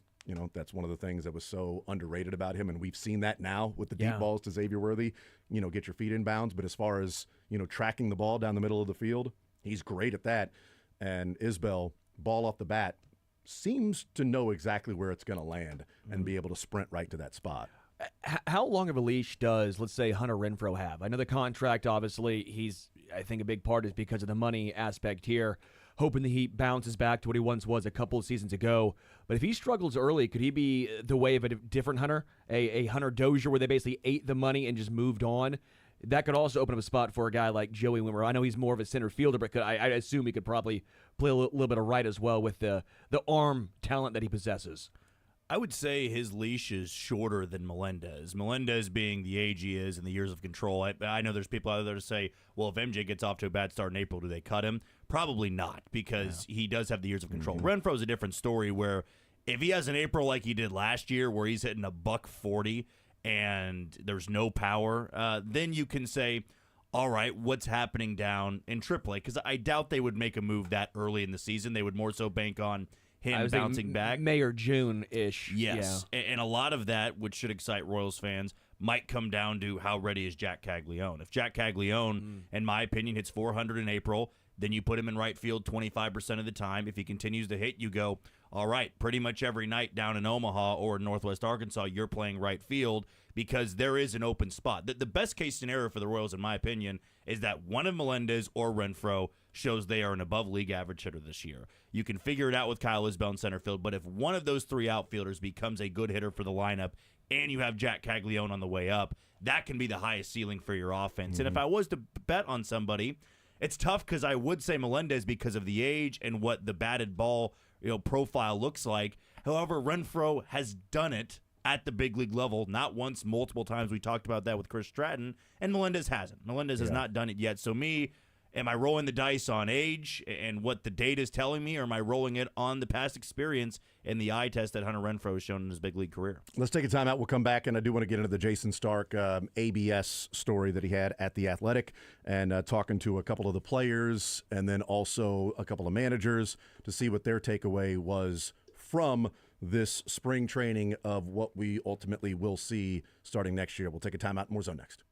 That's one of the things that was so underrated about him, and we've seen that now with the deep Yeah. balls to Xavier Worthy. Get your feet in bounds. But as far as tracking the ball down the middle of the field, he's great at that. And Isbell, ball off the bat, seems to know exactly where it's going to land and be able to sprint right to that spot. How long of a leash does, let's say, Hunter Renfroe have? I know the contract, obviously, I think a big part is because of the money aspect here, hoping that he bounces back to what he once was a couple of seasons ago. But if he struggles early, could he be the way of a different Hunter, a Hunter Dozier, where they basically ate the money and just moved on? That could also open up a spot for a guy like Joey Wimmer. I know he's more of a center fielder, but I assume he could probably play a little bit of right as well with the arm talent that he possesses. I would say his leash is shorter than Melendez. Melendez being the age he is and the years of control. I know there's people out there to say, well, if MJ gets off to a bad start in April, do they cut him? Probably not, because he does have the years of control. Renfroe's a different story, where if he has an April like he did last year, where he's hitting $140 and there's no power, then you can say, all right, what's happening down in AAA? Because I doubt they would make a move that early in the season. They would more so bank on him bouncing back. May or June-ish. Yes. Yeah. And a lot of that, which should excite Royals fans, might come down to how ready is Jack Caglione. If Jack Caglione, in my opinion, hits 400 in April, then you put him in right field 25% of the time. If he continues to hit, you go, all right, pretty much every night down in Omaha or Northwest Arkansas, you're playing right field, because there is an open spot. The best case scenario for the Royals, in my opinion, is that one of Melendez or Renfroe shows they are an above league average hitter this year. You can figure it out with Kyle Isbell in center field, but if one of those three outfielders becomes a good hitter for the lineup and you have Jack Caglione on the way up, that can be the highest ceiling for your offense. And if I was to bet on somebody, it's tough, because I would say Melendez because of the age and what the batted ball profile looks like. However, Renfroe has done it at the big league level, not once, multiple times. We talked about that with Chris Stratton, and Melendez hasn't. Melendez has not done it yet. So am I rolling the dice on age and what the data is telling me, or am I rolling it on the past experience and the eye test that Hunter Renfroe has shown in his big league career? Let's take a time out. We'll come back, and I do want to get into the Jason Stark ABS story that he had at The Athletic, and talking to a couple of the players and then also a couple of managers to see what their takeaway was from this spring training of what we ultimately will see starting next year. We'll take a time out. More Zone next.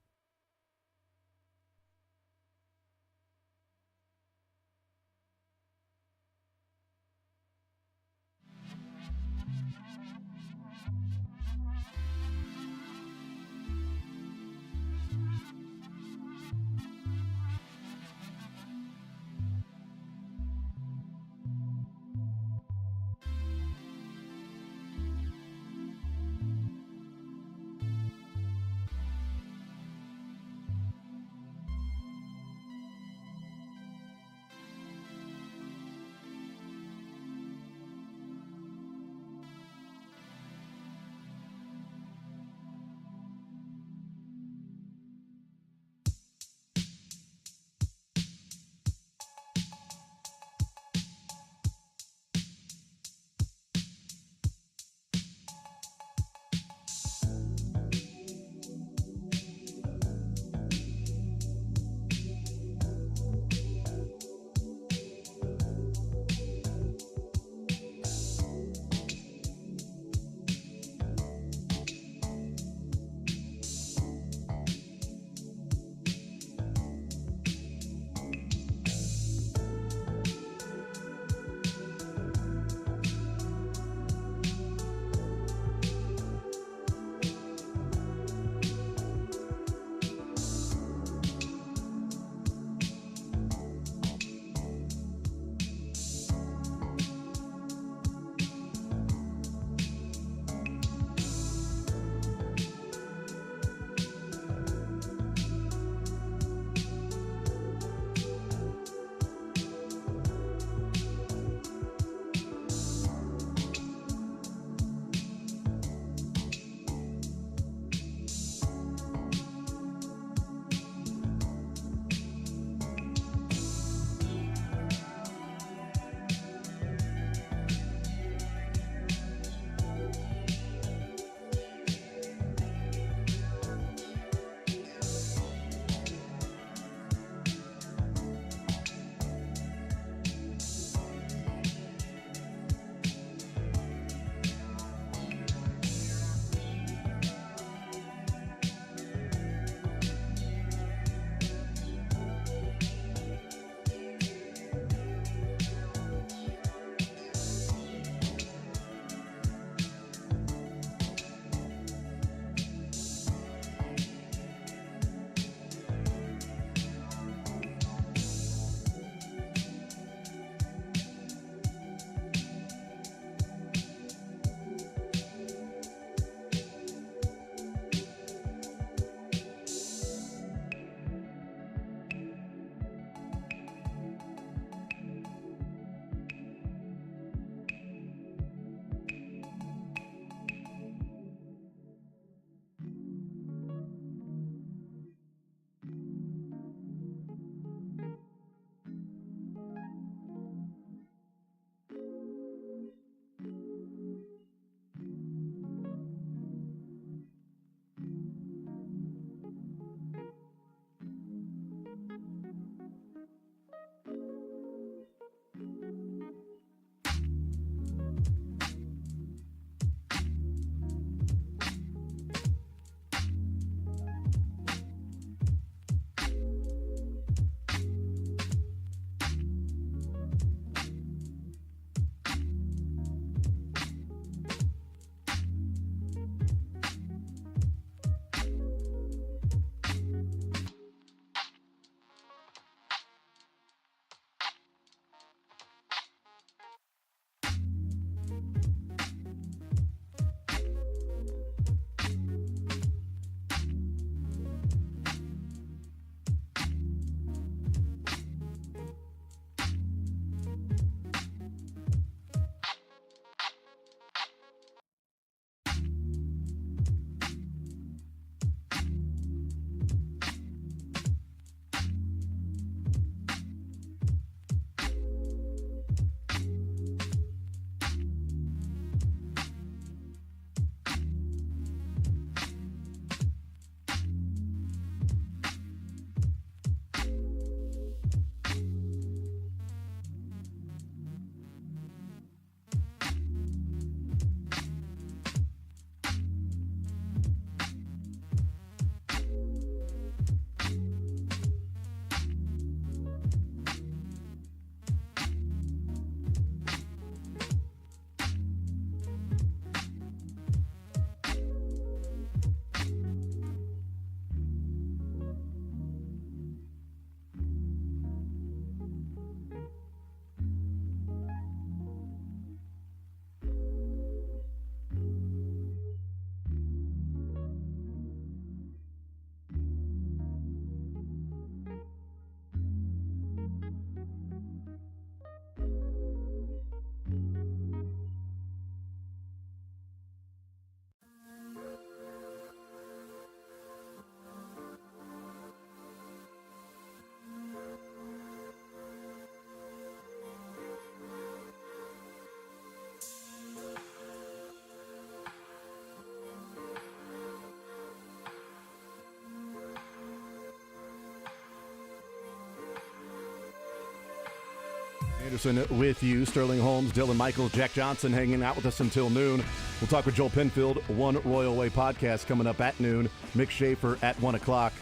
Anderson with you. Sterling Holmes, Dylan Michaels, Jack Johnson hanging out with us until noon. We'll talk with Joel Penfield. One Royal Way podcast coming up at noon. Mick Schaefer at 1 o'clock.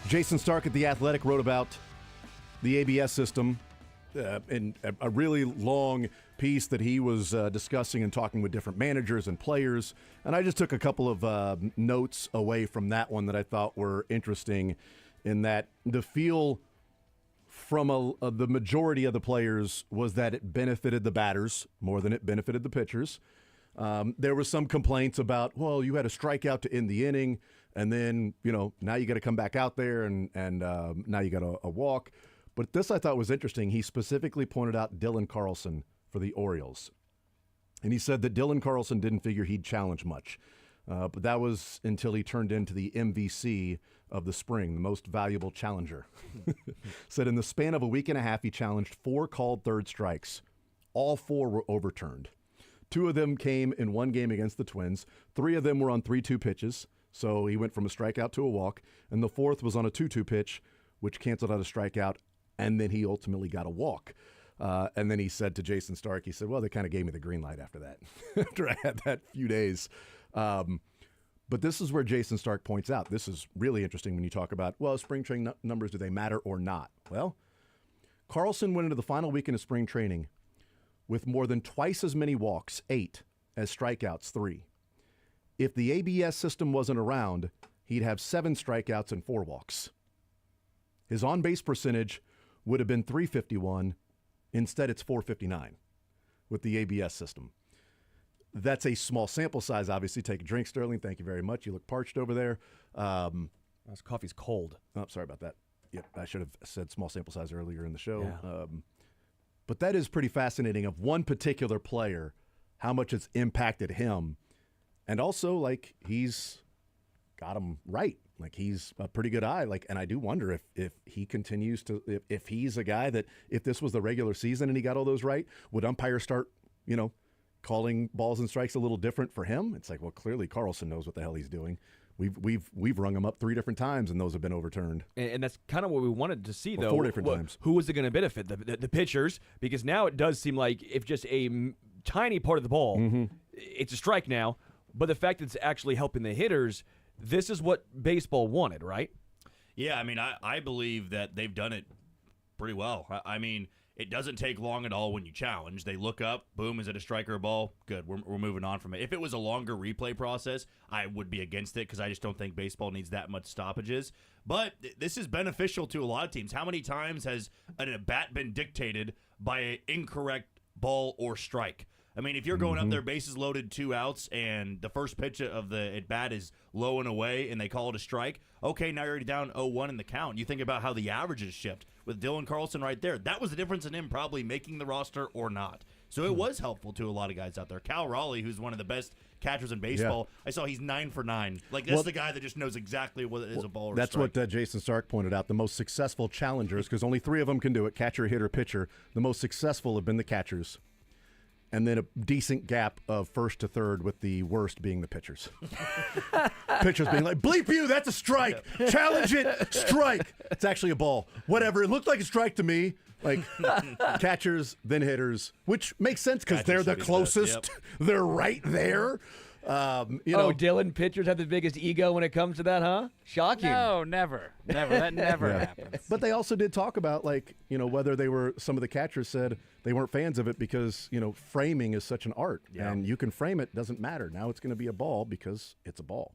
Jason Stark at The Athletic wrote about the ABS system in a really long piece that he was discussing and talking with different managers and players. And I just took a couple of notes away from that one that I thought were interesting, in that the feel from the majority of the players was that it benefited the batters more than it benefited the pitchers. There were some complaints about, well, you had a strikeout to end the inning, and then, now you got to come back out there, and now you got a walk. But this I thought was interesting. He specifically pointed out Dylan Carlson for the Orioles. And he said that Dylan Carlson didn't figure he'd challenge much. But that was until he turned into the MVC of the spring, the most valuable challenger. Said in the span of a week and a half, he challenged 4 called third strikes. All 4 were overturned. 2 of them came in one game against the Twins. 3 of them were on 3-2 pitches. So he went from a strikeout to a walk. And the 4th was on a 2-2 pitch, which canceled out a strikeout. And then he ultimately got a walk. And then he said to Jason Stark, he said, well, they kind of gave me the green light after that, after I had that few days. But this is where Jason Stark points out, this is really interesting when you talk about, well, spring training numbers, do they matter or not? Well, Carlson went into the final weekend of spring training with more than twice as many walks, 8, as strikeouts, 3. If the ABS system wasn't around, he'd have 7 strikeouts and 4 walks. His on-base percentage would have been .351. Instead, it's .459 with the ABS system. That's a small sample size, obviously. Take a drink, Sterling. Thank you very much. You look parched over there. This coffee's cold. Oh, sorry about that. Yep, I should have said small sample size earlier in the show. Yeah. But that is pretty fascinating of one particular player, how much it's impacted him. And also, he's got him right. He's a pretty good eye. And I do wonder if he continues to, if he's a guy that, if this was the regular season and he got all those right, would umpires start, calling balls and strikes a little different for him? It's well, clearly Carlson knows what the hell he's doing. We've rung him up 3 different times, and those have been overturned. And that's kind of what we wanted to see, though. 4 different times. Who was it going to benefit? The pitchers? Because now it does seem like if just a tiny part of the ball, it's a strike now, but the fact that it's actually helping the hitters, this is what baseball wanted, right? Yeah, I believe that they've done it pretty well. It doesn't take long at all when you challenge. They look up, boom, is it a strike or a ball? Good, we're moving on from it. If it was a longer replay process, I would be against it because I just don't think baseball needs that much stoppages. But this is beneficial to a lot of teams. How many times has an at-bat been dictated by an incorrect ball or strike? If you're going up there, bases loaded, 2 outs, and the first pitch of the at-bat is low and away, and they call it a strike, okay, now you're already down 0-1 in the count. You think about how the averages shift with Dylan Carlson right there. That was the difference in him probably making the roster or not. So it was helpful to a lot of guys out there. Cal Raleigh, who's one of the best catchers in baseball, I saw he's 9 for 9. That's the guy that just knows exactly what it is a ball or that's strike. what Jason Stark pointed out. The most successful challengers, because only 3 of them can do it, catcher, hitter, pitcher, the most successful have been the catchers. And then a decent gap of first to third, with the worst being the pitchers. Pitchers being like, bleep you, that's a strike. Challenge it, strike. It's actually a ball. Whatever, it looked like a strike to me. Catchers, then hitters, which makes sense because they're the closest. They're right there. Dylan, pitchers have the biggest ego when it comes to that, huh? Shocking. No, never. That never happens. But they also did talk about, whether they were, some of the catchers said they weren't fans of it because, framing is such an art. Yeah. And you can frame it, doesn't matter. Now it's going to be a ball because it's a ball.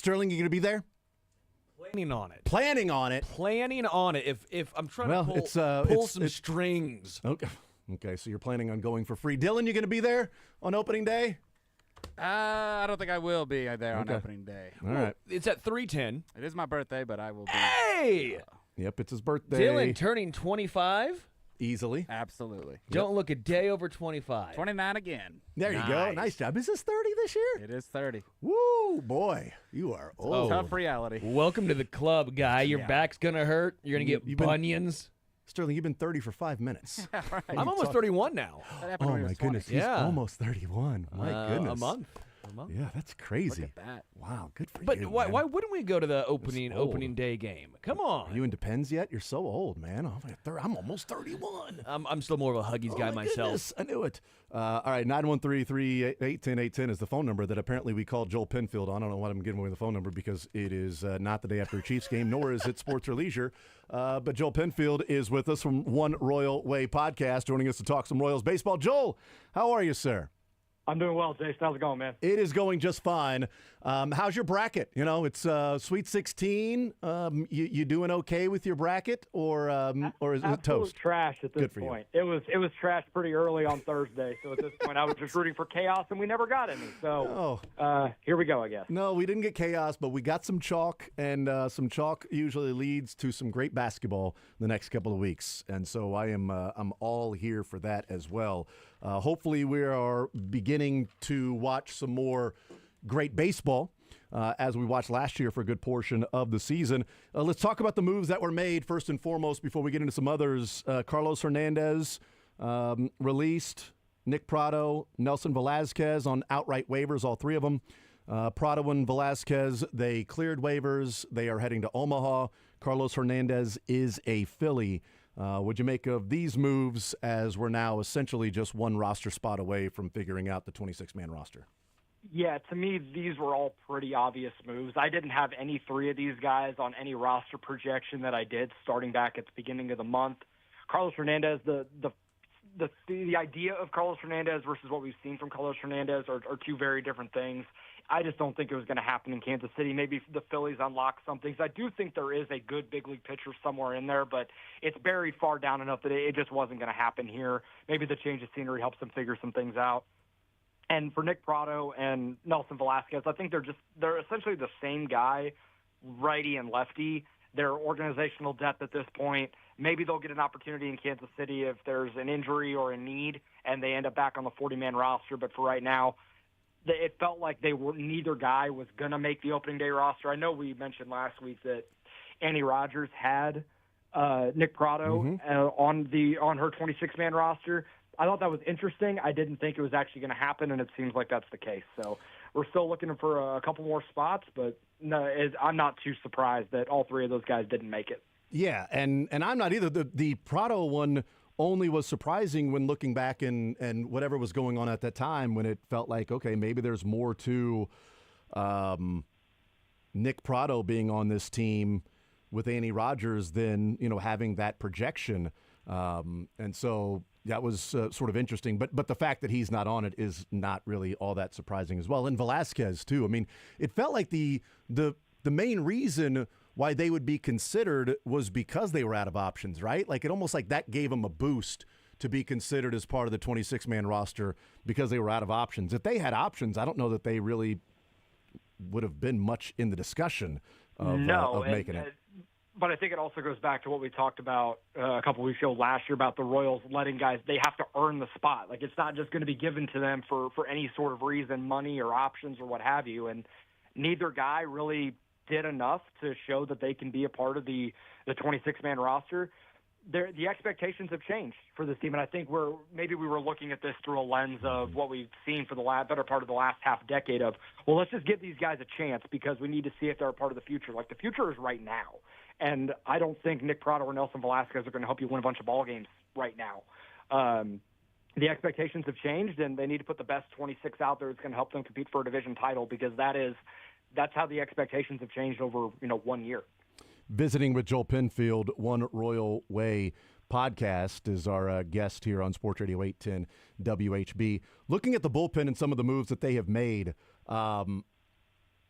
Sterling, you going to be there? Planning on it. Planning on it. Planning on it. If I'm trying Well, to pull some strings. Okay, so you're planning on going for free. Dylan, you going to be there on opening day? I don't think I will be there on opening day. All right. It's at 3:10. It is my birthday, but I will be. Hey! Yep, it's his birthday. Dylan turning 25. Easily. Absolutely. Don't look a day over 25. 29 again. There you go. Nice job. Is this 30 this year? It is 30. Woo, boy. You are old. Tough reality. Welcome to the club, guy. Your back's going to hurt. You're going to get bunions. Sterling, you've been 30 for 5 minutes. Right. I'm almost 31 now. That happened Oh, when he my was goodness. 20. He's Yeah. almost 31. My goodness. A month. Yeah, that's crazy. Look at that. Wow, good for But you, why man. wouldn't we go to the old. opening day game? Come on. Are you in Depends yet? You're so old, man. I'm almost 31. I'm still more of a Huggies guy my myself. Goodness, I knew it. All right, 913-388-1010 is the phone number that apparently we called Joel Penfield on. I don't know why I'm giving away the phone number because it is not the day after a Chiefs game, nor is it Sports or Leisure. But Joel Penfield is with us from One Royal Way podcast, joining us to talk some Royals baseball. Joel, how are you, sir? I'm doing well, Jason. How's it going, man? It is going just fine. How's your bracket? You know, it's Sweet 16. You doing okay with your bracket, or is it Absolute toast? trash at this Good for you. point. It was trash pretty early on Thursday. So at this point, I was just rooting for chaos, and we never got any. So here we go, I guess. No, we didn't get chaos, but we got some chalk, and some chalk usually leads to some great basketball the next couple of weeks. And so I'm all here for that as well. Hopefully, we are beginning to watch some more great baseball as we watched last year for a good portion of the season. Let's talk about the moves that were made first and foremost before we get into some others. Carlos Hernandez released, Nick Prado, Nelson Velazquez on outright waivers, all three of them. Prado and Velazquez, they cleared waivers. They are heading to Omaha. Carlos Hernandez is a Philly. What'd you make of these moves as we're now essentially just one roster spot away from figuring out the 26-man roster? Yeah, to me, these were all pretty obvious moves. I didn't have any three of these guys on any roster projection that I did starting back at the beginning of the month. Carlos Hernandez, the idea of Carlos Hernandez versus what we've seen from Carlos Hernandez are two very different things. I just don't think it was going to happen in Kansas City. Maybe the Phillies unlock some things. I do think there is a good big league pitcher somewhere in there, but it's buried far down enough that it just wasn't going to happen here. Maybe the change of scenery helps them figure some things out. And for Nick Prado and Nelson Velazquez, I think they're essentially the same guy, righty and lefty. They're organizational depth at this point. Maybe they'll get an opportunity in Kansas City if there's an injury or a need and they end up back on the 40-man roster. But for right now, it felt like neither guy was going to make the opening day roster. I know we mentioned last week that Annie Rogers had Nick Prado on her 26-man roster. I thought that was interesting. I didn't think it was actually going to happen, and it seems like that's the case. So we're still looking for a couple more spots, but no, I'm not too surprised that all three of those guys didn't make it. Yeah, and I'm not either. The Prado one only was surprising when looking back and whatever was going on at that time when it felt like, okay, maybe there's more to Nick Prado being on this team with Annie Rogers than, having that projection. And so that was sort of interesting. But the fact that he's not on it is not really all that surprising as well. And Velazquez, too. I mean, it felt like the main reason why they would be considered was because they were out of options, right? Like, it almost like that gave them a boost to be considered as part of the 26-man roster because they were out of options. If they had options, I don't know that they really would have been much in the discussion of making it. But I think it also goes back to what we talked about a couple weeks ago last year about the Royals letting guys, they have to earn the spot. Like, it's not just going to be given to them for any sort of reason, money or options or what have you. And neither guy really did enough to show that they can be a part of the 26-man roster. The expectations have changed for this team, and I think we were looking at this through a lens of what we've seen for the better part of the last half decade of, well, let's just give these guys a chance because we need to see if they're a part of the future. Like, the future is right now. And I don't think Nick Prado or Nelson Velazquez are going to help you win a bunch of ball games right now. The expectations have changed, and they need to put the best 26 out there that's going to help them compete for a division title because that's how the expectations have changed over 1 year. Visiting with Joel Penfield, One Royal Way podcast is our guest here on Sports Radio 810 WHB. Looking at the bullpen and some of the moves that they have made,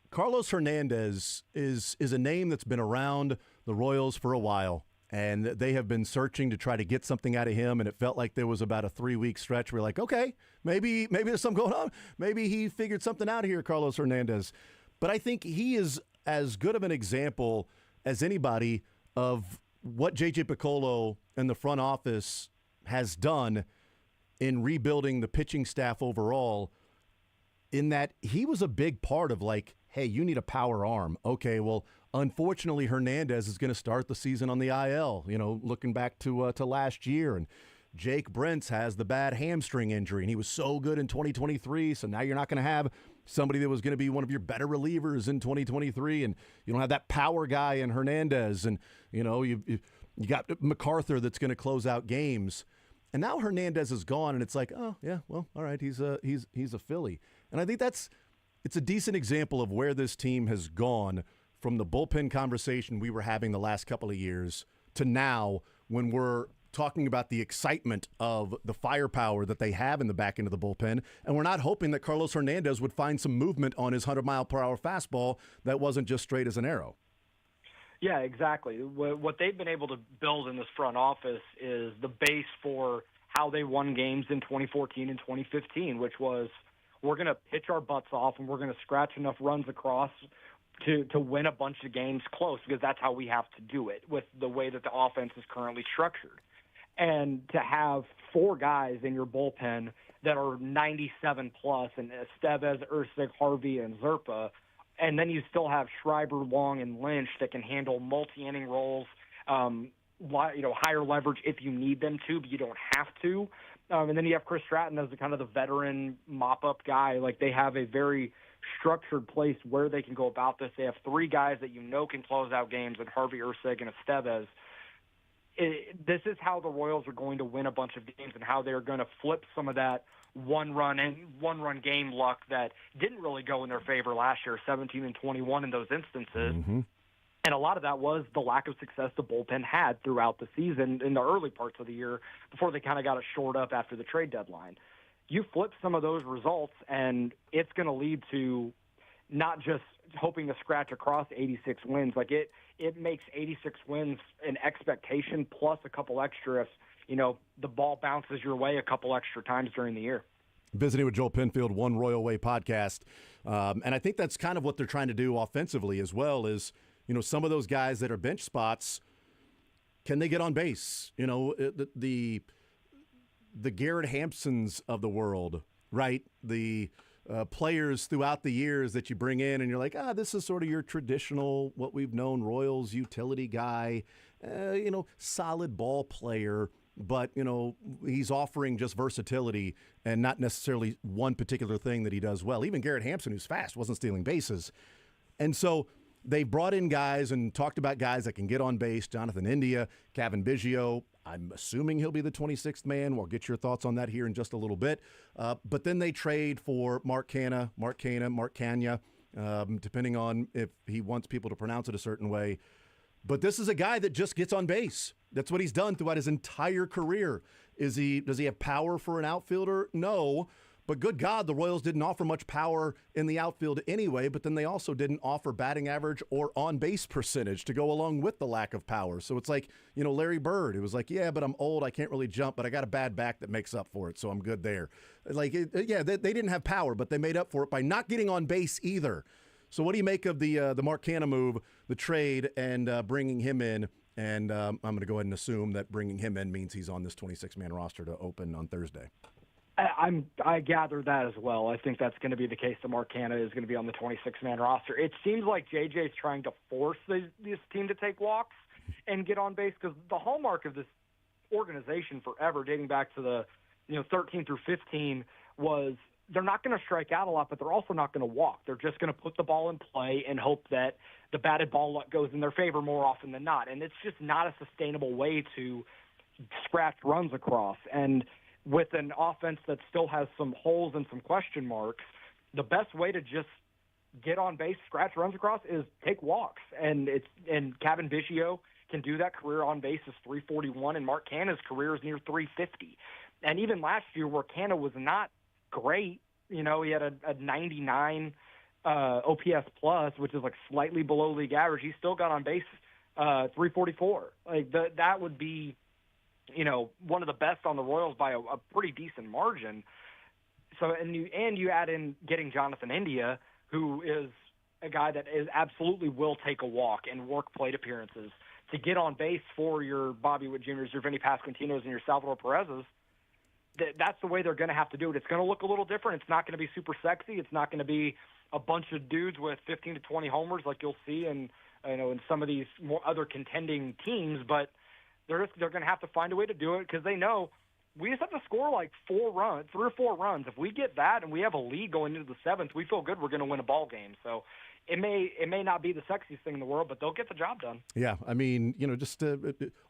Carlos Hernandez is a name that's been around the Royals for a while, and they have been searching to try to get something out of him, and it felt like there was about a 3-week stretch where like, okay, maybe there's something going on. Maybe he figured something out here, Carlos Hernandez. But I think he is as good of an example as anybody of what J.J. Piccolo and the front office has done in rebuilding the pitching staff overall, in that he was a big part of like, hey, you need a power arm. Okay, well, unfortunately, Hernandez is going to start the season on the IL, looking back to last year. And Jake Brentz has the bad hamstring injury, and he was so good in 2023, so now you're not going to have somebody that was going to be one of your better relievers in 2023, and you don't have that power guy in Hernandez, and you got MacArthur that's going to close out games. And now Hernandez is gone, and it's like, oh, yeah, well, all right, he's a Philly. And I think it's a decent example of where this team has gone from the bullpen conversation we were having the last couple of years to now when we're talking about the excitement of the firepower that they have in the back end of the bullpen, and we're not hoping that Carlos Hernandez would find some movement on his 100-mile-per-hour fastball that wasn't just straight as an arrow. Yeah, exactly. What they've been able to build in this front office is the base for how they won games in 2014 and 2015, which was we're going to pitch our butts off and we're going to scratch enough runs across to win a bunch of games close, because that's how we have to do it with the way that the offense is currently structured. And to have 4 guys in your bullpen that are 97 plus, and Estevez, Erceg, Harvey, and Zerpa, and then you still have Schreiber, Long, and Lynch that can handle multi-inning roles, higher leverage if you need them to, but you don't have to. And then you have Chris Stratton as the veteran mop-up guy. Like, they have a very structured place where they can go about this. They have 3 guys that can close out games, and Harvey, Erceg, and Estevez. This is how the Royals are going to win a bunch of games, and how they're going to flip some of that one-run game luck that didn't really go in their favor last year, 17 and 21 in those instances. Mm-hmm. And a lot of that was the lack of success the bullpen had throughout the season in the early parts of the year before they kind of got it shored up after the trade deadline. You flip some of those results, and it's going to lead to not just hoping to scratch across 86 wins. Like, it makes 86 wins an expectation plus a couple extra if, the ball bounces your way a couple extra times during the year. Visiting with Joel Penfield, One Royal Way podcast. And I think that's kind of what they're trying to do offensively as well is, some of those guys that are bench spots, can they get on base? The Garrett Hampsons of the world, right? The players throughout the years that you bring in and you're like, this is sort of your traditional, what we've known, Royals utility guy, solid ball player, but, he's offering just versatility and not necessarily one particular thing that he does well. Even Garrett Hampson, who's fast, wasn't stealing bases. And so they brought in guys and talked about guys that can get on base. Jonathan India, Kevin Biggio. I'm assuming he'll be the 26th man. We'll get your thoughts on that here in just a little bit. But then they trade for Mark Canha, depending on if he wants people to pronounce it a certain way. But this is a guy that just gets on base. That's what he's done throughout his entire career. Does he have power for an outfielder? No. But good God, the Royals didn't offer much power in the outfield anyway, but then they also didn't offer batting average or on-base percentage to go along with the lack of power. So it's like, Larry Bird. It was like, yeah, but I'm old, I can't really jump, but I got a bad back that makes up for it, so I'm good there. Like, they didn't have power, but they made up for it by not getting on base either. So what do you make of the Mark Canha move, the trade, and bringing him in? And I'm going to go ahead and assume that bringing him in means he's on this 26-man roster to open on Thursday. I gather that as well. I think that's going to be the case that Mark Canha is going to be on the 26-man roster. It seems like JJ is trying to force this team to take walks and get on base, because the hallmark of this organization forever, dating back to the 13 through 15, was they're not going to strike out a lot, but they're also not going to walk. They're just going to put the ball in play and hope that the batted ball luck goes in their favor more often than not. And it's just not a sustainable way to scratch runs across. And with an offense that still has some holes and some question marks, the best way to just get on base, scratch runs across, is take walks. And Kevin Biggio can do that. Career on base is 341, and Mark Canha's career is near 350. And even last year, where Canha was not great, he had a 99 OPS plus, which is like slightly below league average. He still got on base 344. Like that would be, one of the best on the Royals by a pretty decent margin. So and you add in getting Jonathan India, who is a guy that absolutely will take a walk and work plate appearances to get on base for your Bobby Witt Jr.'s, your Vinny Pasquantinos, and your Salvador Perez's. That's the way they're going to have to do it. It's going to look a little different. It's not going to be super sexy. It's not going to be a bunch of dudes with 15 to 20 homers like you'll see in some of these more other contending teams. But they're going to have to find a way to do it because they know we just have to score like 3 or 4 runs. If we get that and we have a lead going into the 7th, we feel good we're going to win a ball game. So it may not be the sexiest thing in the world, but they'll get the job done. Yeah, I mean, just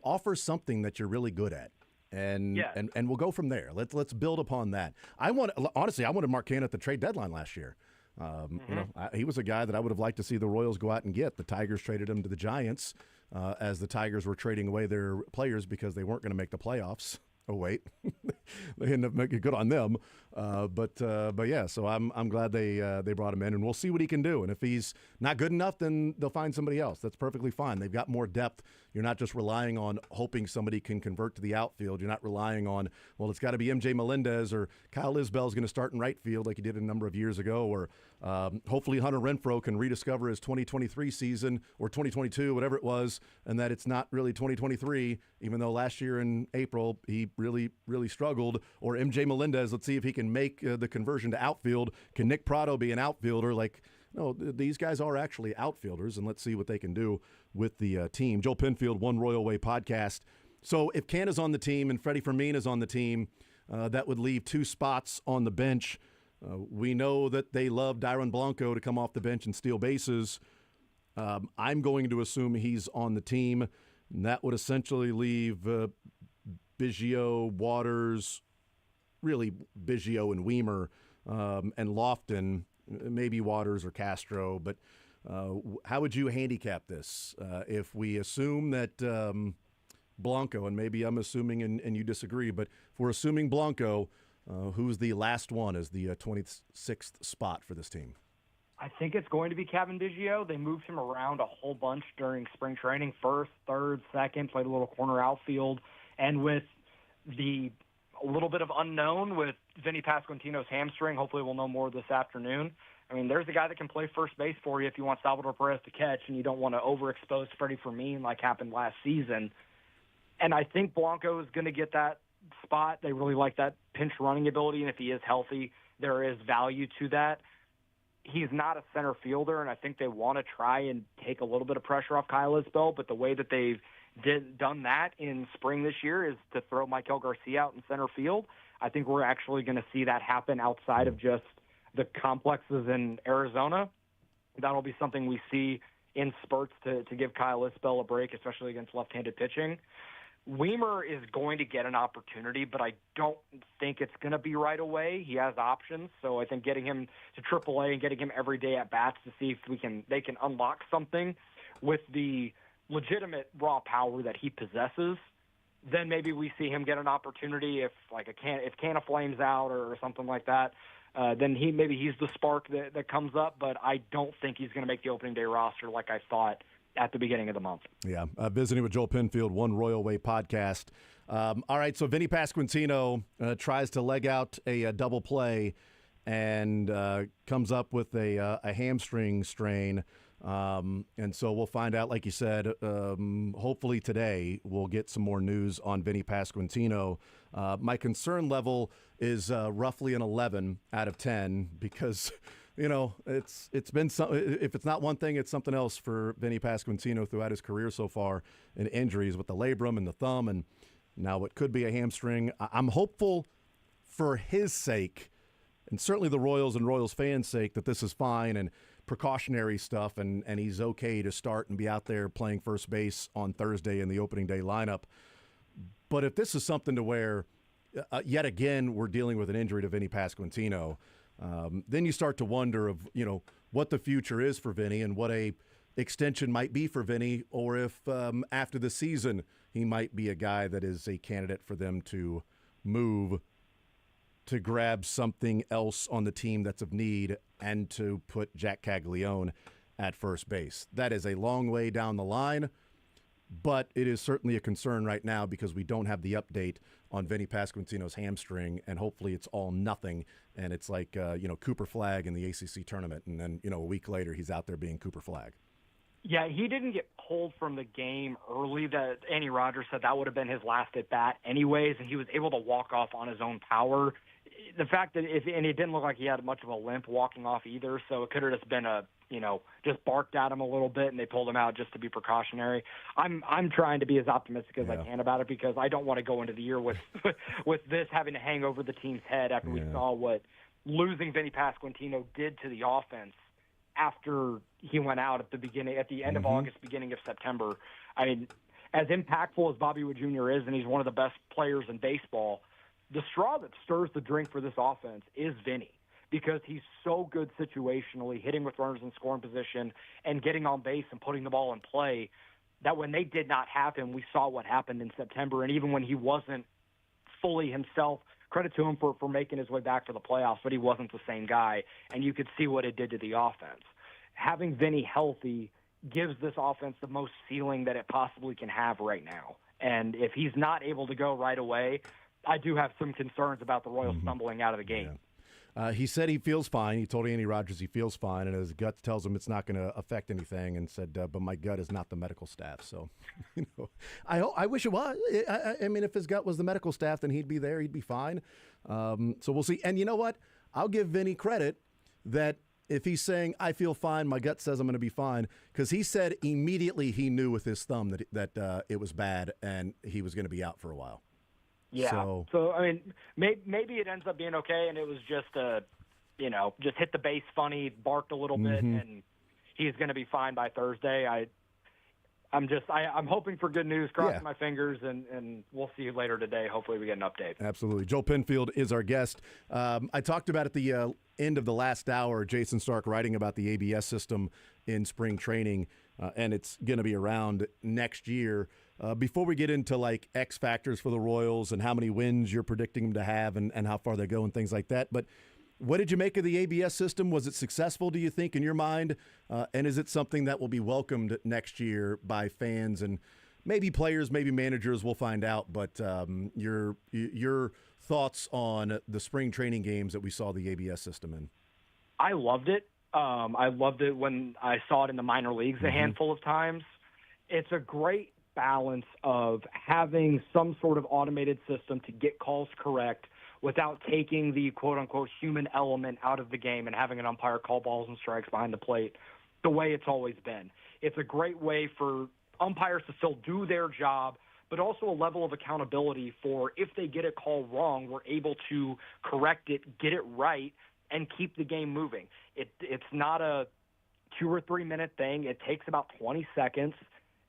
offer something that you're really good at. And we'll go from there. Let's build upon that. I wanted Mark Canha at the trade deadline last year. He was a guy that I would have liked to see the Royals go out and get. The Tigers traded him to the Giants as the Tigers were trading away their players because they weren't going to make the playoffs. Oh wait, they ended up making good on them. But yeah, so I'm glad they brought him in, and we'll see what he can do. And if he's not good enough, then they'll find somebody else. That's perfectly fine. They've got more depth. You're not just relying on hoping somebody can convert to the outfield. You're not relying on, well, it's got to be MJ Melendez or Kyle Isbell's going to start in right field like he did a number of years ago, or hopefully Hunter Renfroe can rediscover his 2023 season or 2022, whatever it was, and that it's not really 2023, even though last year in April he really, really struggled. Or MJ Melendez, let's see if he can make the conversion to outfield. Can Nick Pratto be an outfielder? No, these guys are actually outfielders, and let's see what they can do with the team. Joel Penfield, One Royal Way podcast. So if Canha's on the team and Freddie Fermin is on the team, that would leave 2 spots on the bench. We know that they love Dyron Blanco to come off the bench and steal bases. I'm going to assume he's on the team, and that would essentially leave Biggio, Waters, really Biggio and Weimer, and Lofton, maybe Waters or Castro. But how would you handicap this if we assume that Blanco, and maybe I'm assuming and you disagree, but if we're assuming Blanco, who's the last one as the 26th spot for this team? I think it's going to be Kevin Biggio. They moved him around a whole bunch during spring training, first, third, second, played a little corner outfield. And with a little bit of unknown with Vinny Pasquantino's hamstring, hopefully we'll know more this afternoon. I mean, there's a guy that can play first base for you if you want Salvador Perez to catch and you don't want to overexpose Freddie Fermin like happened last season. And I think Blanco is going to get that spot. They really like that pinch running ability, and if he is healthy, there is value to that. He's not a center fielder, and I think they want to try and take a little bit of pressure off Kyle Isbell, but the way that they've done that in spring this year is to throw Michael Garcia out in center field. I think we're actually going to see that happen outside of just the complexes in Arizona. That'll be something we see in spurts to give Kyle Isbell a break, especially against left-handed pitching. Weimer is going to get an opportunity, but I don't think it's going to be right away. He has options, so I think getting him to AAA and getting him every day at bats to see if they can unlock something with the legitimate raw power that he possesses, then maybe we see him get an opportunity if Canha flames out or something like that. Then he's the spark that comes up, but I don't think he's going to make the opening day roster like I thought at the beginning of the month. Yeah, visiting with Joel Penfield, One Royal Way podcast. All right, so Vinny Pasquantino tries to leg out a double play and comes up with a hamstring strain. And so we'll find out, like you said, hopefully today we'll get some more news on Vinny Pasquantino. My concern level is roughly an 11 out of 10 because – it's been if it's not one thing, it's something else for Vinny Pasquantino throughout his career so far in injuries with the labrum and the thumb, and now it could be a hamstring. I'm hopeful for his sake, and certainly the Royals and Royals fans' sake, that this is fine and precautionary stuff, and he's okay to start and be out there playing first base on Thursday in the opening day lineup. But if this is something to where, yet again, we're dealing with an injury to Vinny Pasquantino, then you start to wonder of, what the future is for Vinny and what a extension might be for Vinny, or if after the season he might be a guy that is a candidate for them to move to grab something else on the team that's of need and to put Jack Caglione at first base. That is a long way down the line, but it is certainly a concern right now because we don't have the update on Vinny Pasquantino's hamstring, and hopefully it's all nothing, and it's like, Cooper Flag in the ACC tournament, and then, a week later he's out there being Cooper Flag. Yeah, he didn't get pulled from the game early. That Andy Rogers said that would have been his last at bat anyways, and he was able to walk off on his own power. The fact that and it didn't look like he had much of a limp walking off either, so it could have just been just barked at him a little bit and they pulled him out just to be precautionary. I'm trying to be as optimistic as I can about it because I don't want to go into the year with with this having to hang over the team's head after we saw what losing Vinny Pasquantino did to the offense after he went out at the end of August, beginning of September. I mean, as impactful as Bobby Wood Jr. is, and he's one of the best players in baseball, the straw that stirs the drink for this offense is Vinny, because he's so good situationally, hitting with runners in scoring position and getting on base and putting the ball in play, that when they did not have him, we saw what happened in September. And even when he wasn't fully himself, credit to him for making his way back for the playoffs, but he wasn't the same guy, and you could see what it did to the offense. Having Vinny healthy gives this offense the most ceiling that it possibly can have right now. And if he's not able to go right away, I do have some concerns about the Royals stumbling out of the gate. Yeah. He said he feels fine. He told Andy Rogers he feels fine, and his gut tells him it's not going to affect anything, and said, but my gut is not the medical staff. So, I wish it was. I mean, if his gut was the medical staff, then he'd be there. He'd be fine. So we'll see. And you know what? I'll give Vinny credit that if he's saying, I feel fine, my gut says I'm going to be fine, because he said immediately he knew with his thumb that it was bad and he was going to be out for a while. Yeah. So I mean, maybe it ends up being okay, and it was just just hit the base funny, barked a little bit, and he's going to be fine by Thursday. I'm hoping for good news, crossing my fingers, and we'll see you later today. Hopefully we get an update. Absolutely. Joel Penfield is our guest. I talked about at the end of the last hour, Jason Stark writing about the ABS system in spring training, and it's going to be around next year. Before we get into like X factors for the Royals and how many wins you're predicting them to have and how far they go and things like that, but what did you make of the ABS system? Was it successful, do you think, in your mind? And is it something that will be welcomed next year by fans and maybe players, maybe managers? We'll find out. But your thoughts on the spring training games that we saw the ABS system in? I loved it. I loved it when I saw it in the minor leagues a handful of times. It's a great balance of having some sort of automated system to get calls correct without taking the quote-unquote human element out of the game and having an umpire call balls and strikes behind the plate the way it's always been. It's a great way for umpires to still do their job, but also a level of accountability for if they get a call wrong, we're able to correct it, get it right, and keep the game moving. It's not a 2 or 3 minute thing. It takes about 20 seconds,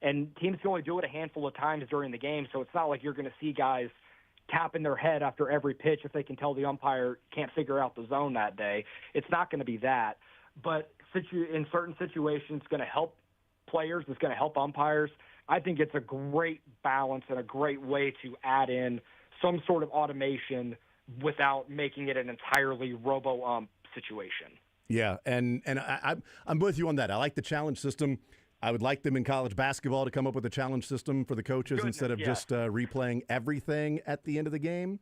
and teams can only do it a handful of times during the game, so it's not like you're going to see guys tapping their head after every pitch if they can tell the umpire can't figure out the zone that day. It's not going to be that. But in certain situations, it's going to help players. It's going to help umpires. I think it's a great balance and a great way to add in some sort of automation without making it an entirely robo-ump situation. Yeah, and I'm with you on that. I like the challenge system. I would like them in college basketball to come up with a challenge system for the coaches instead of just replaying everything at the end of the game.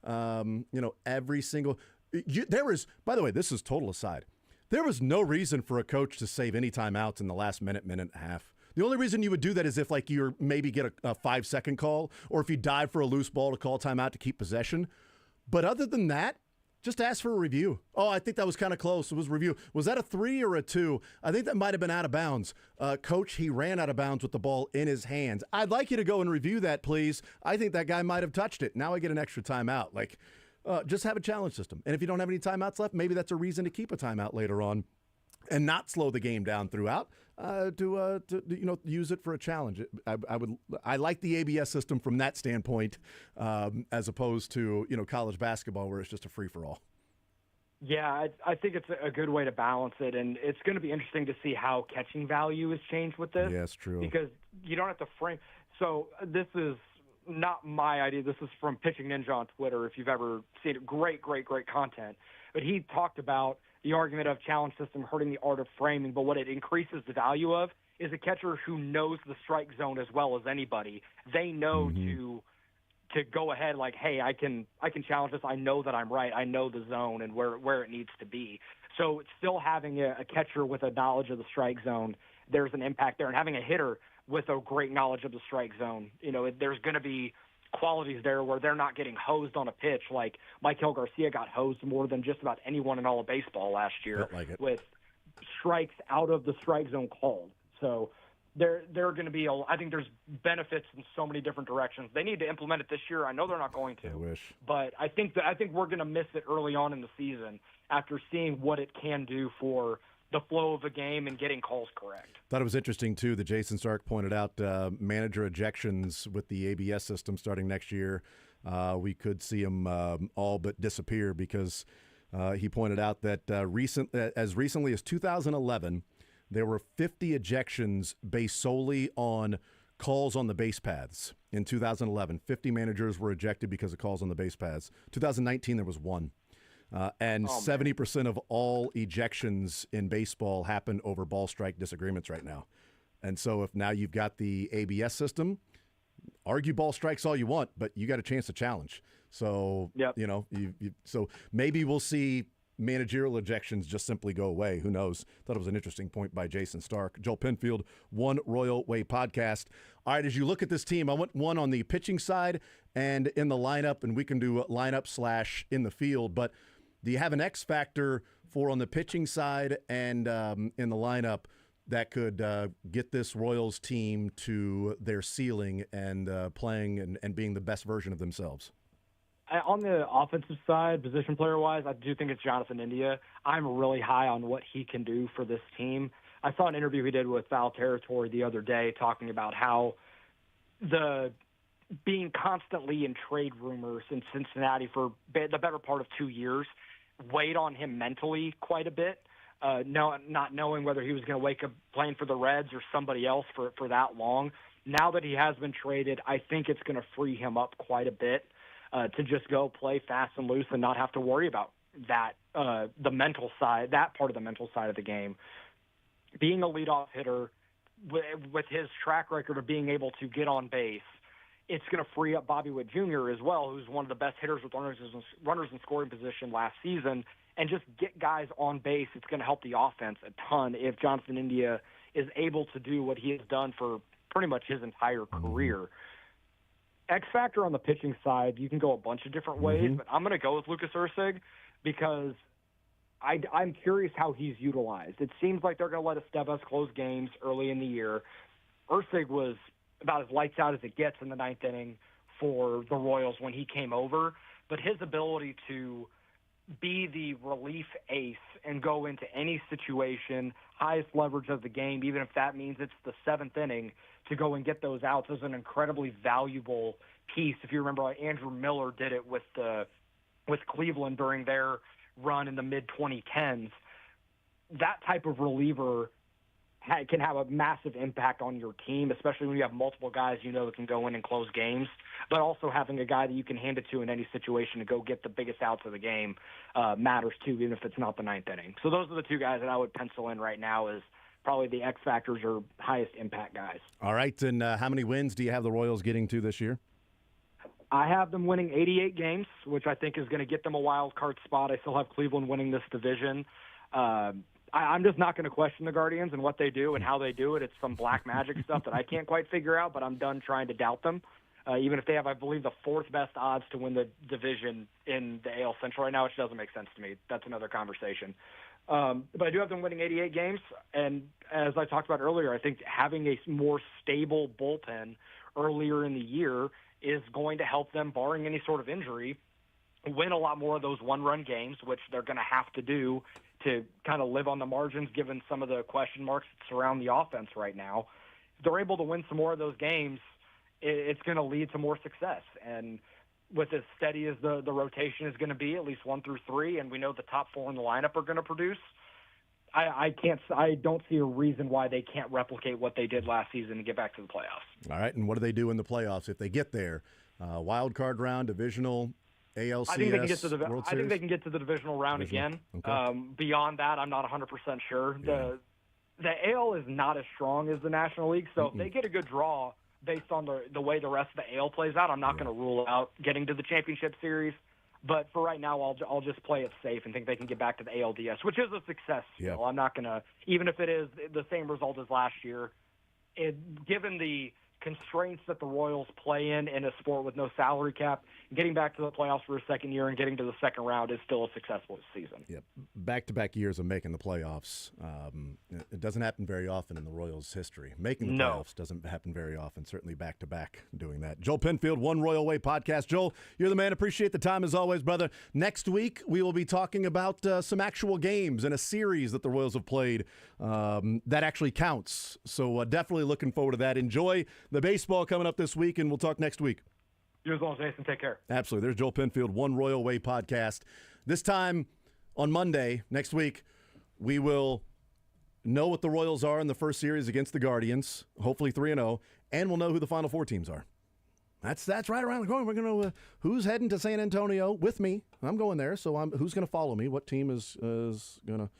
Every single there was, by the way, this is total aside. There was no reason for a coach to save any timeouts in the last minute and a half. The only reason you would do that is if like you're maybe get a 5-second call, or if you dive for a loose ball to call timeout to keep possession. But other than that, just ask for a review. Oh, I think that was kind of close. It was review. Was that a 3 or a 2? I think that might have been out of bounds. Coach, he ran out of bounds with the ball in his hands. I'd like you to go and review that, please. I think that guy might have touched it. Now I get an extra timeout. Just have a challenge system. And if you don't have any timeouts left, maybe that's a reason to keep a timeout later on and not slow the game down throughout. To use it for a challenge. I like the ABS system from that standpoint, as opposed to college basketball where it's just a free for all. Yeah, I think it's a good way to balance it, and it's going to be interesting to see how catching value is changed with this. Yeah, it's true. Because you don't have to frame. So this is not my idea. This is from Pitching Ninja on Twitter, if you've ever seen it. Great content. But he talked about the argument of challenge system hurting the art of framing, but what it increases the value of is a catcher who knows the strike zone as well as anybody. They know to go ahead like, hey, I can challenge this. I know that I'm right. I know the zone and where it needs to be. So still having a catcher with a knowledge of the strike zone, there's an impact there. And having a hitter with a great knowledge of the strike zone, there's going to be qualities there where they're not getting hosed on a pitch. Like Maikel Garcia got hosed more than just about anyone in all of baseball last year with strikes out of the strike zone called. So there are going to be I think there's benefits in so many different directions. They need to implement it this year. I know they're not going to. I wish. But I think we're going to miss it early on in the season after seeing what it can do for the flow of a game and getting calls correct. Thought it was interesting, too, that Jason Stark pointed out manager ejections with the ABS system starting next year. We could see them all but disappear because he pointed out that as recently as 2011, there were 50 ejections based solely on calls on the base paths. In 2011, 50 managers were ejected because of calls on the base paths. 2019, there was one. And 70% of all ejections in baseball happen over ball strike disagreements right now. And so if now you've got the ABS system, argue ball strikes all you want, but you got a chance to challenge. So, so maybe we'll see managerial ejections just simply go away. Who knows? Thought it was an interesting point by Jason Stark. Joel Penfield, One Royal Way podcast. All right, as you look at this team, I want one on the pitching side and in the lineup, and we can do lineup / in the field, but do you have an X factor for on the pitching side and in the lineup that could get this Royals team to their ceiling and playing and being the best version of themselves? On the offensive side, position player-wise, I do think it's Jonathan India. I'm really high on what he can do for this team. I saw an interview he did with Foul Territory the other day talking about how the being constantly in trade rumors in Cincinnati for the better part of 2 years weighed on him mentally quite a bit, not knowing whether he was going to wake up playing for the Reds or somebody else for that long. Now that he has been traded, I think it's going to free him up quite a bit to just go play fast and loose and not have to worry about that, the mental side, that part of the mental side of the game. Being a leadoff hitter with his track record of being able to get on base, it's going to free up Bobby Witt Jr. as well, who's one of the best hitters with runners in scoring position last season, and just get guys on base. It's going to help the offense a ton if Jonathan India is able to do what he has done for pretty much his entire career. X factor on the pitching side, you can go a bunch of different ways, but I'm going to go with Lucas Erceg because I'm curious how he's utilized. It seems like they're going to let Estevez close games early in the year. Erceg was about as lights out as it gets in the ninth inning for the Royals when he came over, but his ability to be the relief ace and go into any situation, highest leverage of the game, even if that means it's the seventh inning, to go and get those outs is an incredibly valuable piece. If you remember, Andrew Miller did it with Cleveland during their run in the mid-2010s. That type of reliever can have a massive impact on your team, especially when you have multiple guys that can go in and close games, but also having a guy that you can hand it to in any situation to go get the biggest outs of the game matters too, even if it's not the ninth inning. So those are the two guys that I would pencil in right now as probably the X factors or highest impact guys. All right, and how many wins do you have the Royals getting to this year? I have them winning 88 games, which I think is going to get them a wild card spot. I still have Cleveland winning this division. I'm just not going to question the Guardians and what they do and how they do it. It's some black magic stuff that I can't quite figure out, but I'm done trying to doubt them. Even if they have, I believe, the fourth best odds to win the division in the AL Central right now, which doesn't make sense to me. That's another conversation. But I do have them winning 88 games, and as I talked about earlier, I think having a more stable bullpen earlier in the year is going to help them, barring any sort of injury, win a lot more of those one-run games, which they're going to have to do to kind of live on the margins given some of the question marks that surround the offense right now. If they're able to win some more of those games, it's going to lead to more success. And with as steady as the rotation is going to be, at least 1 through 3, and we know the top 4 in the lineup are going to produce, I don't see a reason why they can't replicate what they did last season and get back to the playoffs. All right, and what do they do in the playoffs if they get there? Wild card round, divisional, ALCS, I think they can get to the World I Series? think they can get to the divisional round again. Okay. Beyond that, I'm not 100% sure. The AL is not as strong as the National League, so if they get a good draw based on the way the rest of the AL plays out, I'm not going to rule out getting to the championship series. But for right now, I'll just play it safe and think they can get back to the ALDS, which is a success. Yeah. I'm not going to, even if it is the same result as last year, given the constraints that the Royals play in a sport with no salary cap, getting back to the playoffs for a second year and getting to the second round is still a successful season. Yep. Back-to-back years of making the playoffs. It doesn't happen very often in the Royals' history. Making the playoffs doesn't happen very often, certainly back-to-back doing that. Joel Penfield, One Royal Way podcast. Joel, you're the man. Appreciate the time as always, brother. Next week, we will be talking about some actual games and a series that the Royals have played that actually counts. So definitely looking forward to that. Enjoy the baseball coming up this week, and we'll talk next week. You as well, Jason. Take care. Absolutely. There's Joel Penfield, One Royal Way podcast. This time on Monday, next week, we will know what the Royals are in the first series against the Guardians, hopefully 3-0, and we'll know who the Final Four teams are. That's right around the corner. We're going to know who's heading to San Antonio with me. I'm going there, so who's going to follow me? What team is going to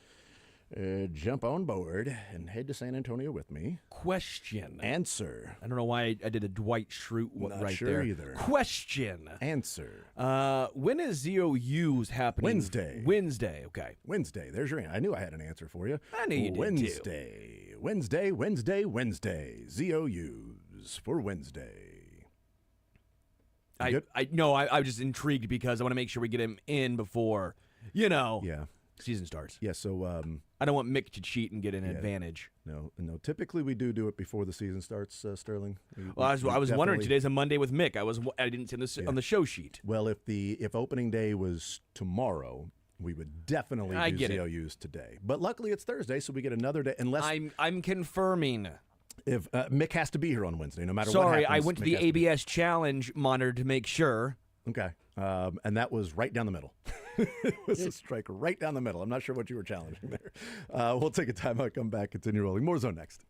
jump on board and head to San Antonio with me? Question. Answer. I don't know why I did a Dwight Schrute Not right sure there. either. Question. Answer. When is ZOU's happening? Wednesday. Wednesday, okay. Wednesday. There's your answer. I knew I had an answer for you. I knew you did, Wednesday. Wednesday. ZOUs for Wednesday. You good? I was just intrigued because I want to make sure we get him in before, Yeah. season starts. Yeah, so I don't want Mick to cheat and get an advantage. no. Typically we do it before the season starts, Sterling. Well, I was wondering. definitely- Today's a Monday with Mick. I didn't see on the show sheet. Well, if opening day was tomorrow, we would definitely I do get it. ZOUs today. But luckily it's Thursday, so we get another day. Unless I'm confirming. if Mick has to be here on Wednesday, no matter what Sorry, happens. I went to Mick the has be. ABS challenge monitor to make sure. Okay. And that was right down the middle. It was a strike right down the middle. I'm not sure what you were challenging there. We'll take a time out, come back, continue rolling. More Zone next.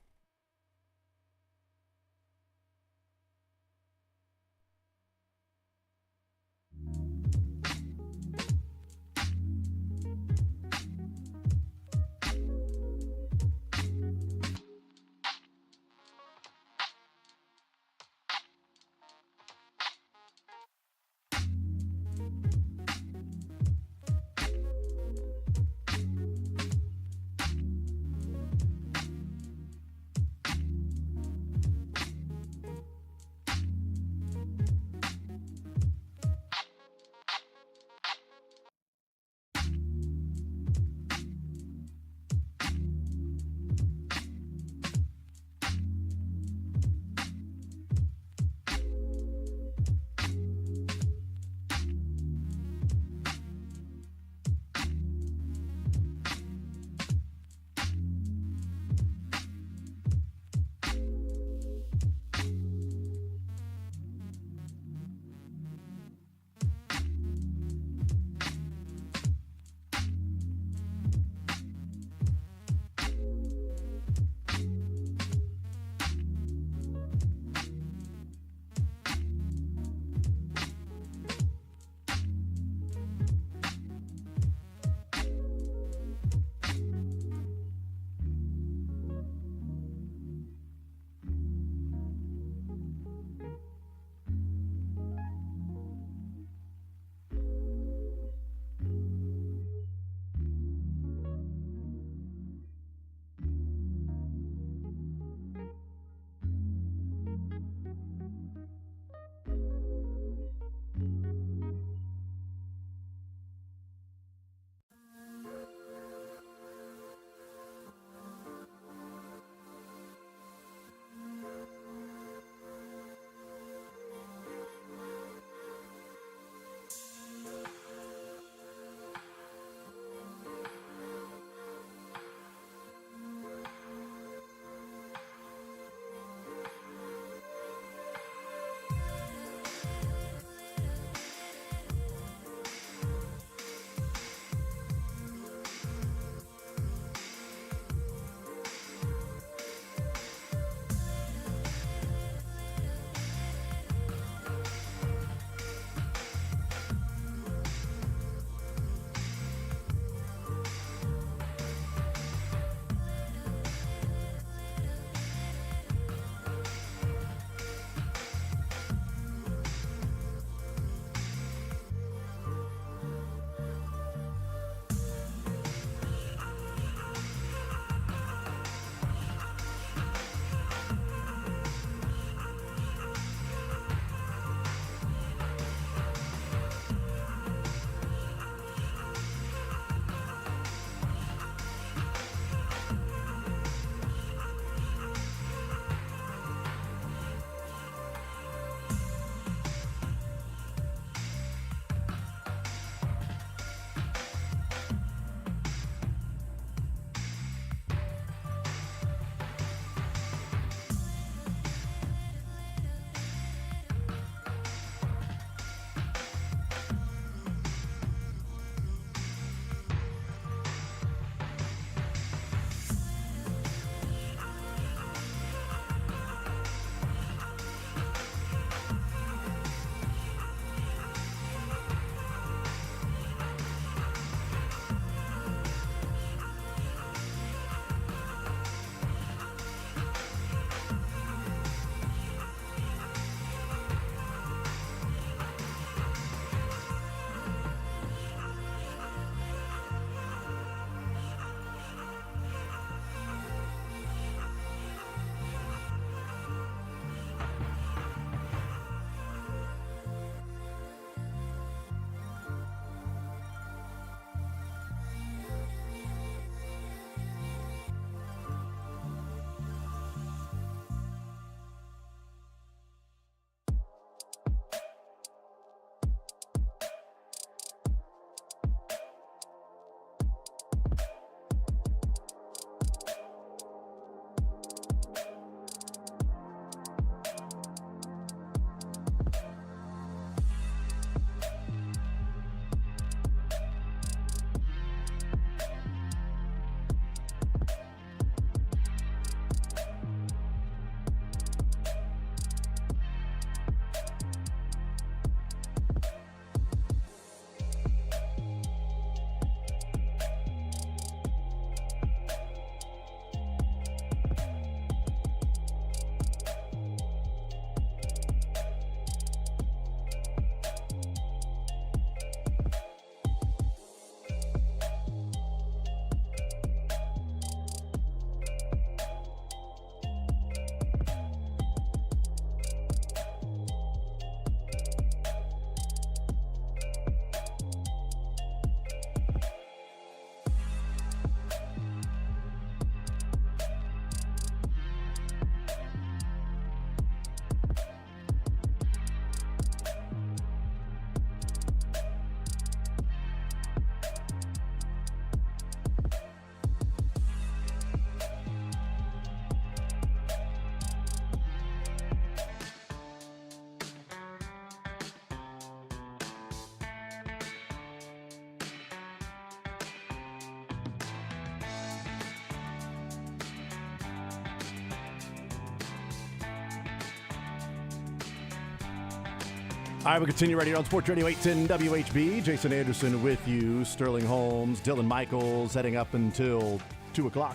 All right, we'll continue right here on Sports Radio 810 WHB. Jason Anderson with you. Sterling Holmes, Dylan Michaels heading up until 2 o'clock.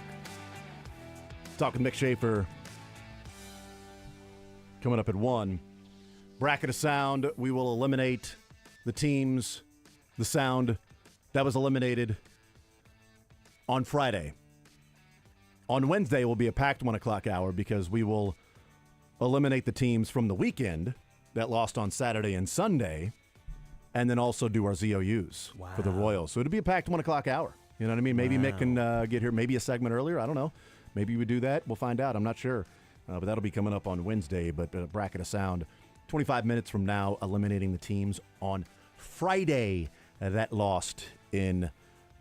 Talking Mick Schaefer. Coming up at 1. Bracket of sound. We will eliminate the teams, the sound that was eliminated on Friday. On Wednesday will be a packed 1 o'clock hour because we will eliminate the teams from the weekend that lost on Saturday and Sunday, and then also do our ZOUs for the Royals. So it'll be a packed 1 o'clock hour. You know what I mean? Maybe Mick can get here, maybe a segment earlier. I don't know. Maybe we do that. We'll find out. I'm not sure. But that'll be coming up on Wednesday. But Bracket of Sound, 25 minutes from now, eliminating the teams on Friday that lost in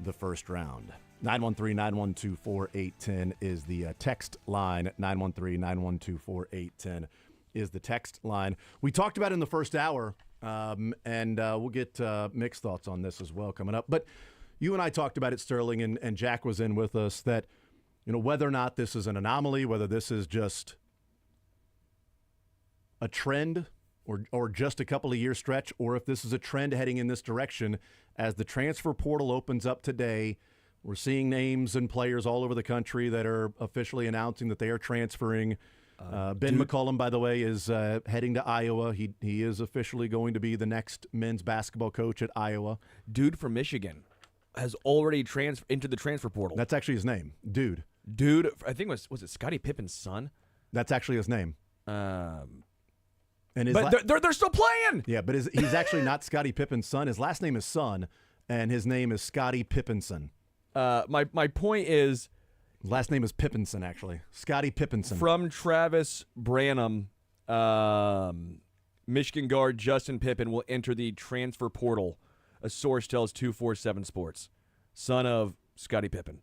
the first round. 913-912-4810 is the text line. 913-912-4810 is the text line. We talked about it in the first hour, and we'll get Mick's thoughts on this as well coming up. But you and I talked about it, Sterling, and Jack was in with us, that whether or not this is an anomaly, whether this is just a trend or just a couple of year stretch, or if this is a trend heading in this direction as the transfer portal opens up today. We're seeing names and players all over the country that are officially announcing that they are transferring. Ben McCollum, by the way, is heading to Iowa. He is officially going to be the next men's basketball coach at Iowa. Dude from Michigan has already entered the transfer portal. That's actually his name, Dude. Dude, I think was it Scottie Pippen's son? That's actually his name. And they're still playing. Yeah, but he's actually not Scottie Pippen's son. His last name is Son, and his name is Scottie Pippenson. My point is, last name is Pippenson, actually. Scottie Pippenson. From Travis Branham, Michigan guard Justin Pippen will enter the transfer portal. A source tells 247 Sports, son of Scottie Pippen.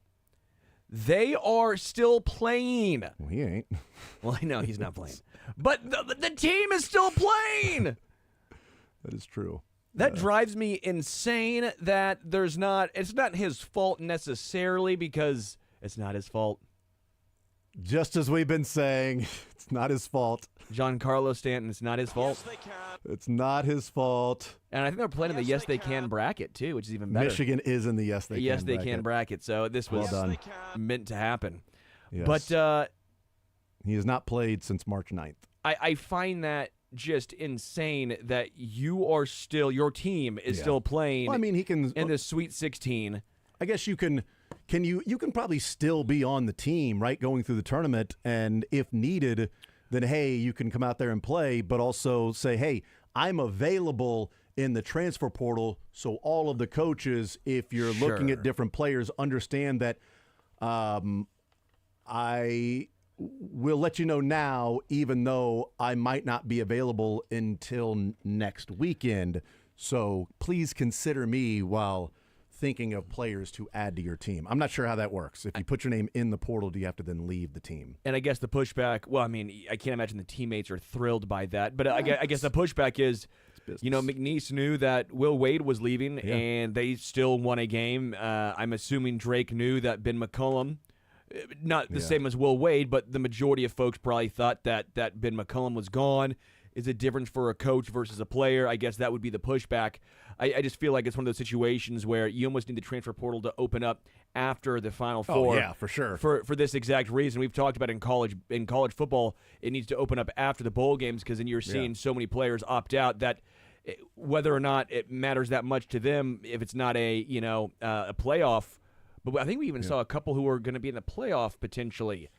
They are still playing. Well, he ain't. Well, I know he's not playing. But the team is still playing. That is true. That drives me insane that it's not his fault necessarily, because it's not his fault. Just as we've been saying, it's not his fault. Giancarlo Stanton, it's not his fault. Yes, they can. It's not his fault. And I think they're playing in the Yes They Can bracket, too, which is even better. Michigan is in the Yes They Can bracket. So this was done. meant to happen. Yes. But he has not played since March 9th. I find that just insane that your team is still playing. Well, I mean, he can in the Sweet 16. I guess you can probably still be on the team, right, going through the tournament, and if needed, then hey, you can come out there and play, but also say, hey, I'm available in the transfer portal, so all of the coaches, if you're looking at different players, understand that I will let you know now, even though I might not be available until next weekend. So please consider me while thinking of players to add to your team. I'm not sure how that works. If you put your name in the portal, do you have to then leave the team? And I guess the pushback, well, I mean, I can't imagine the teammates are thrilled by that. But I guess the pushback is, McNeese knew that Will Wade was leaving, and they still won a game. I'm assuming Drake knew that Ben McCollum, not the same as Will Wade, but the majority of folks probably thought that Ben McCollum was gone. Is a difference for a coach versus a player? I guess that would be the pushback. I just feel like it's one of those situations where you almost need the transfer portal to open up after the Final Four. Oh, yeah, for sure. For this exact reason. We've talked about in college football, it needs to open up after the bowl games, because then you're seeing so many players opt out that whether or not it matters that much to them if it's not a playoff. But I think we even saw a couple who are going to be in the playoff potentially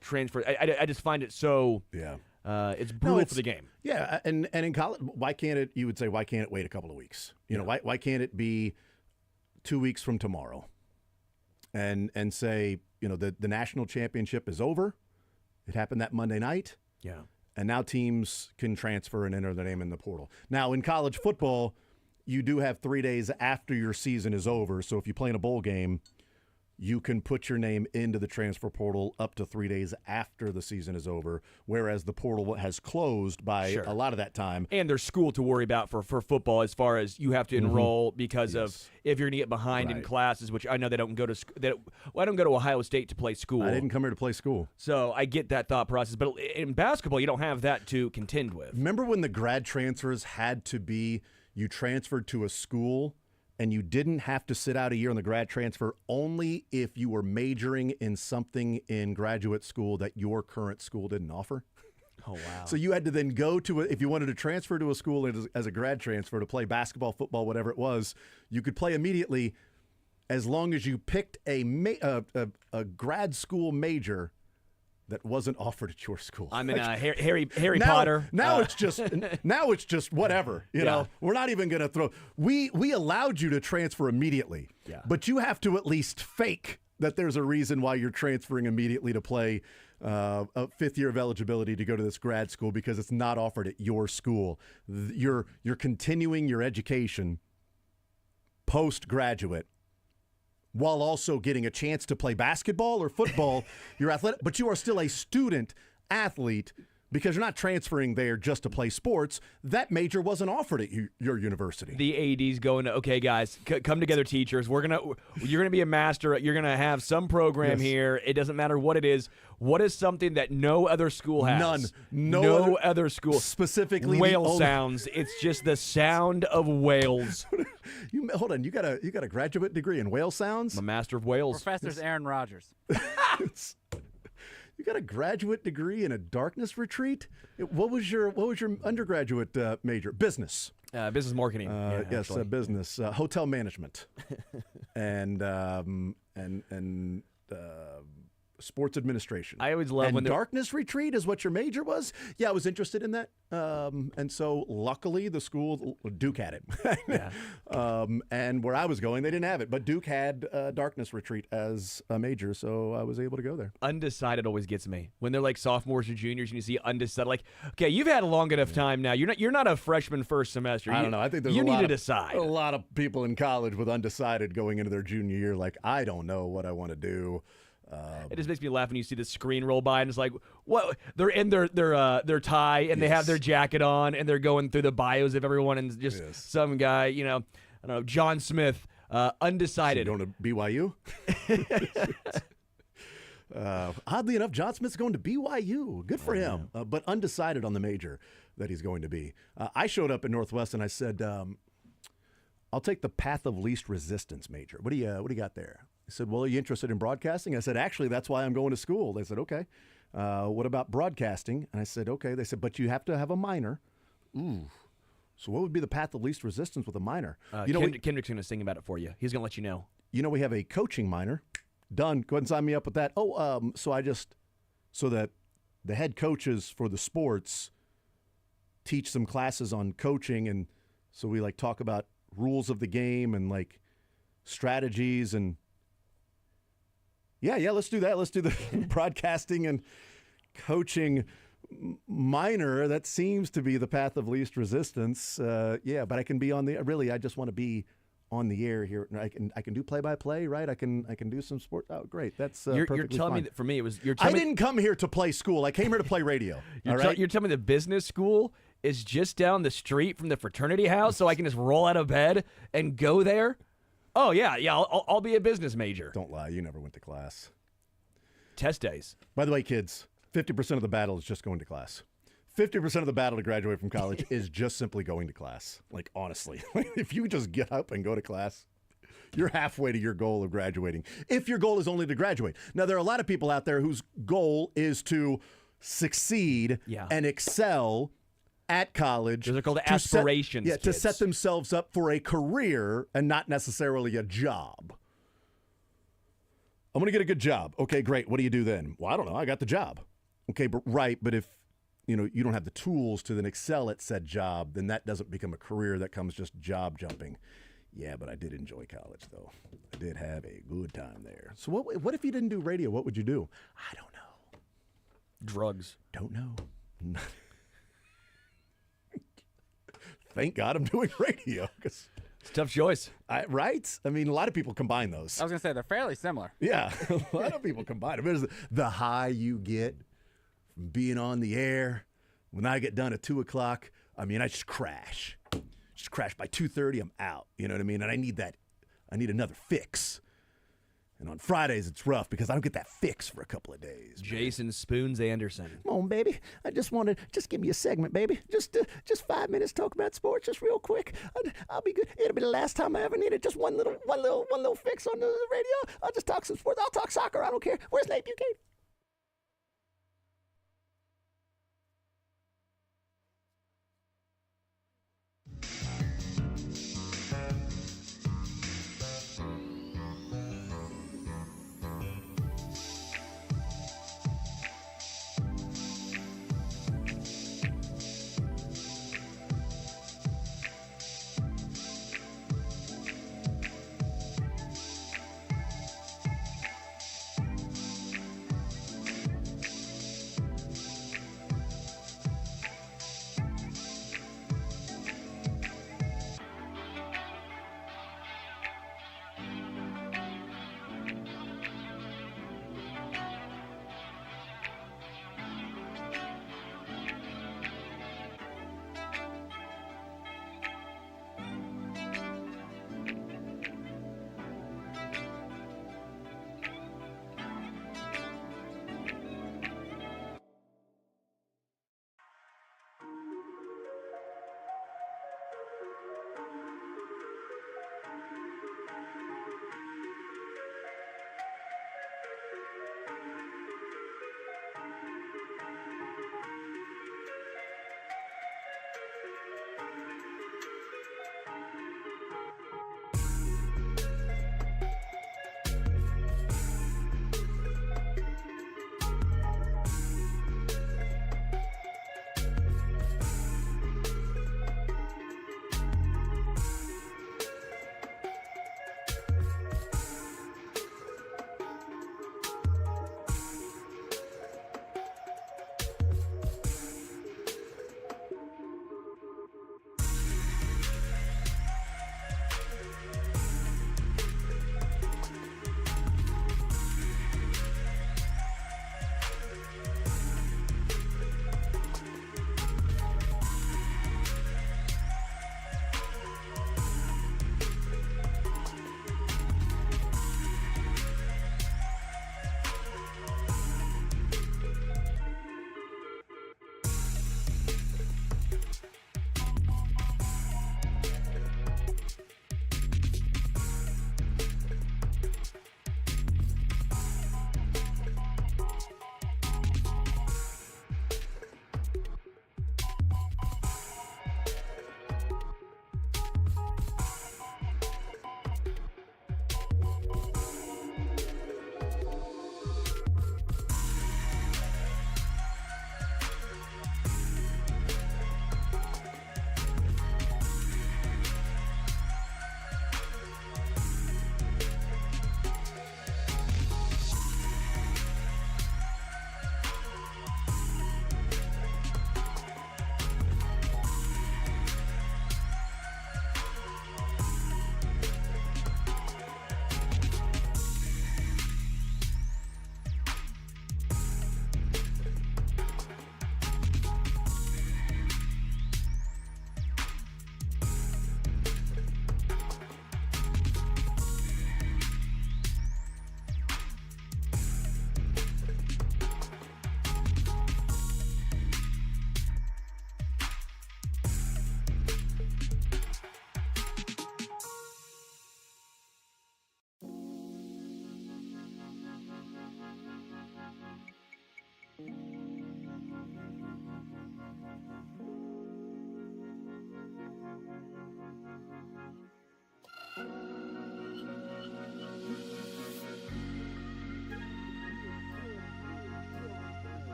transfer. I just find it so. Yeah. It's brutal for the game. Yeah, and in college, why can't it? You would say, why can't it wait a couple of weeks? Why can't it be 2 weeks from tomorrow? And say, the national championship is over. It happened that Monday night. Yeah. And now teams can transfer and enter their name in the portal. Now, in college football, you do have 3 days after your season is over. So if you play in a bowl game, you can put your name into the transfer portal up to 3 days after the season is over, whereas the portal has closed by a lot of that time. And there's school to worry about for football as far as you have to enroll because of if you're going to get behind in classes, which I know they don't go to I don't go to Ohio State to play school. I didn't come here to play school. So I get that thought process. But in basketball, you don't have that to contend with. Remember when the grad transfers had to be you transferred to a school and you didn't have to sit out a year on the grad transfer only if you were majoring in something in graduate school that your current school didn't offer? Oh, wow. So you had to then go to, if you wanted to transfer to a school as a grad transfer to play basketball, football, whatever it was, you could play immediately as long as you picked a grad school major that wasn't offered at your school. I'm in Harry Potter. Now it's just whatever. You know, we're not even going to throw. We allowed you to transfer immediately, but you have to at least fake that there's a reason why you're transferring immediately to play a fifth year of eligibility to go to this grad school because it's not offered at your school. You're continuing your education postgraduate, while also getting a chance to play basketball or football. You're athletic, but you are still a student athlete because you're not transferring there just to play sports. That major wasn't offered at your university. The AD's going to, okay, guys, come together, teachers. You're gonna be a master. You're gonna have some program here. It doesn't matter what it is. What is something that no other school has? None. No other school. Specifically, whale sounds. It's just the sound of whales. Hold on. You got a graduate degree in whale sounds? I'm a master of whales. Professor's Aaron Rodgers. You got a graduate degree in a darkness retreat? What was your undergraduate major? Business. Business marketing. Yes, business. Hotel management. and sports administration. I always love when when darkness retreat is what your major was. Yeah, I was interested in that, and so luckily the school Duke had it. And where I was going, they didn't have it, but Duke had darkness retreat as a major, so I was able to go there. Undecided always gets me when they're like sophomores or juniors, and you see undecided. Like, okay, you've had a long enough time now. You're not a freshman first semester. I don't know. I think there's you a need lot to of, decide. A lot of people in college with undecided going into their junior year, like I don't know what I want to do. It just makes me laugh when you see the screen roll by and it's like, what? They're in their tie and they have their jacket on and they're going through the bios of everyone and just some guy, I don't know, John Smith, undecided. So going to BYU? Oddly enough, John Smith's going to BYU. Good for him, but undecided on the major that he's going to be. I showed up at Northwest and I said, I'll take the path of least resistance major. What do you got there? He said, well, are you interested in broadcasting? I said, actually, that's why I'm going to school. They said, okay. What about broadcasting? And I said, okay. They said, but you have to have a minor. Ooh. So what would be the path of least resistance with a minor? Kendrick's going to sing about it for you. He's going to let you know. We have a coaching minor. Done. Go ahead and sign me up with that. So that the head coaches for the sports teach some classes on coaching. And so we talk about rules of the game and strategies and Yeah, let's do that. Let's do the broadcasting and coaching minor. That seems to be the path of least resistance. But I can be on the. Really, I just want to be on the air here. I can do play-by-play, right? I can do some sport. Oh, great. That's you're perfectly telling fine. me that for me it was. I didn't come here to play school. I came here to play radio. You're telling me the business school is just down the street from the fraternity house, so I can just roll out of bed and go there. Oh yeah. I'll be a business major. Don't lie. You never went to class. Test days. By the way, kids, 50% of the battle is just going to class. 50% of the battle to graduate from college is just simply going to class. Honestly, if you just get up and go to class, you're halfway to your goal of graduating. If your goal is only to graduate. Now, there are a lot of people out there whose goal is to succeed and excel at college. Those are called aspirations. To set themselves up for a career and not necessarily a job. I'm going to get a good job. Okay, great. What do you do then? Well, I don't know. I got the job. Okay, but if you don't have the tools to then excel at said job, then that doesn't become a career. That comes just job jumping. Yeah, but I did enjoy college, though. I did have a good time there. So what if you didn't do radio? What would you do? I don't know. Drugs. Don't know. Thank God I'm doing radio. It's a tough choice. Right? I mean, a lot of people combine those. I was gonna say they're fairly similar. Yeah, a lot of people combine them. There's the high you get from being on the air. When I get done at 2 o'clock, I mean, I just crash. Just crash. By 2:30, I'm out. You know what I mean? And I need another fix. And on Fridays, it's rough because I don't get that fix for a couple of days. Jason Spoons Anderson. Come on, baby. I just want to give me a segment, baby. Just 5 minutes talk about sports, just real quick. I'll be good. It'll be the last time I ever needed just one little fix on the radio. I'll just talk some sports. I'll talk soccer. I don't care. Where's Nate Buchanan?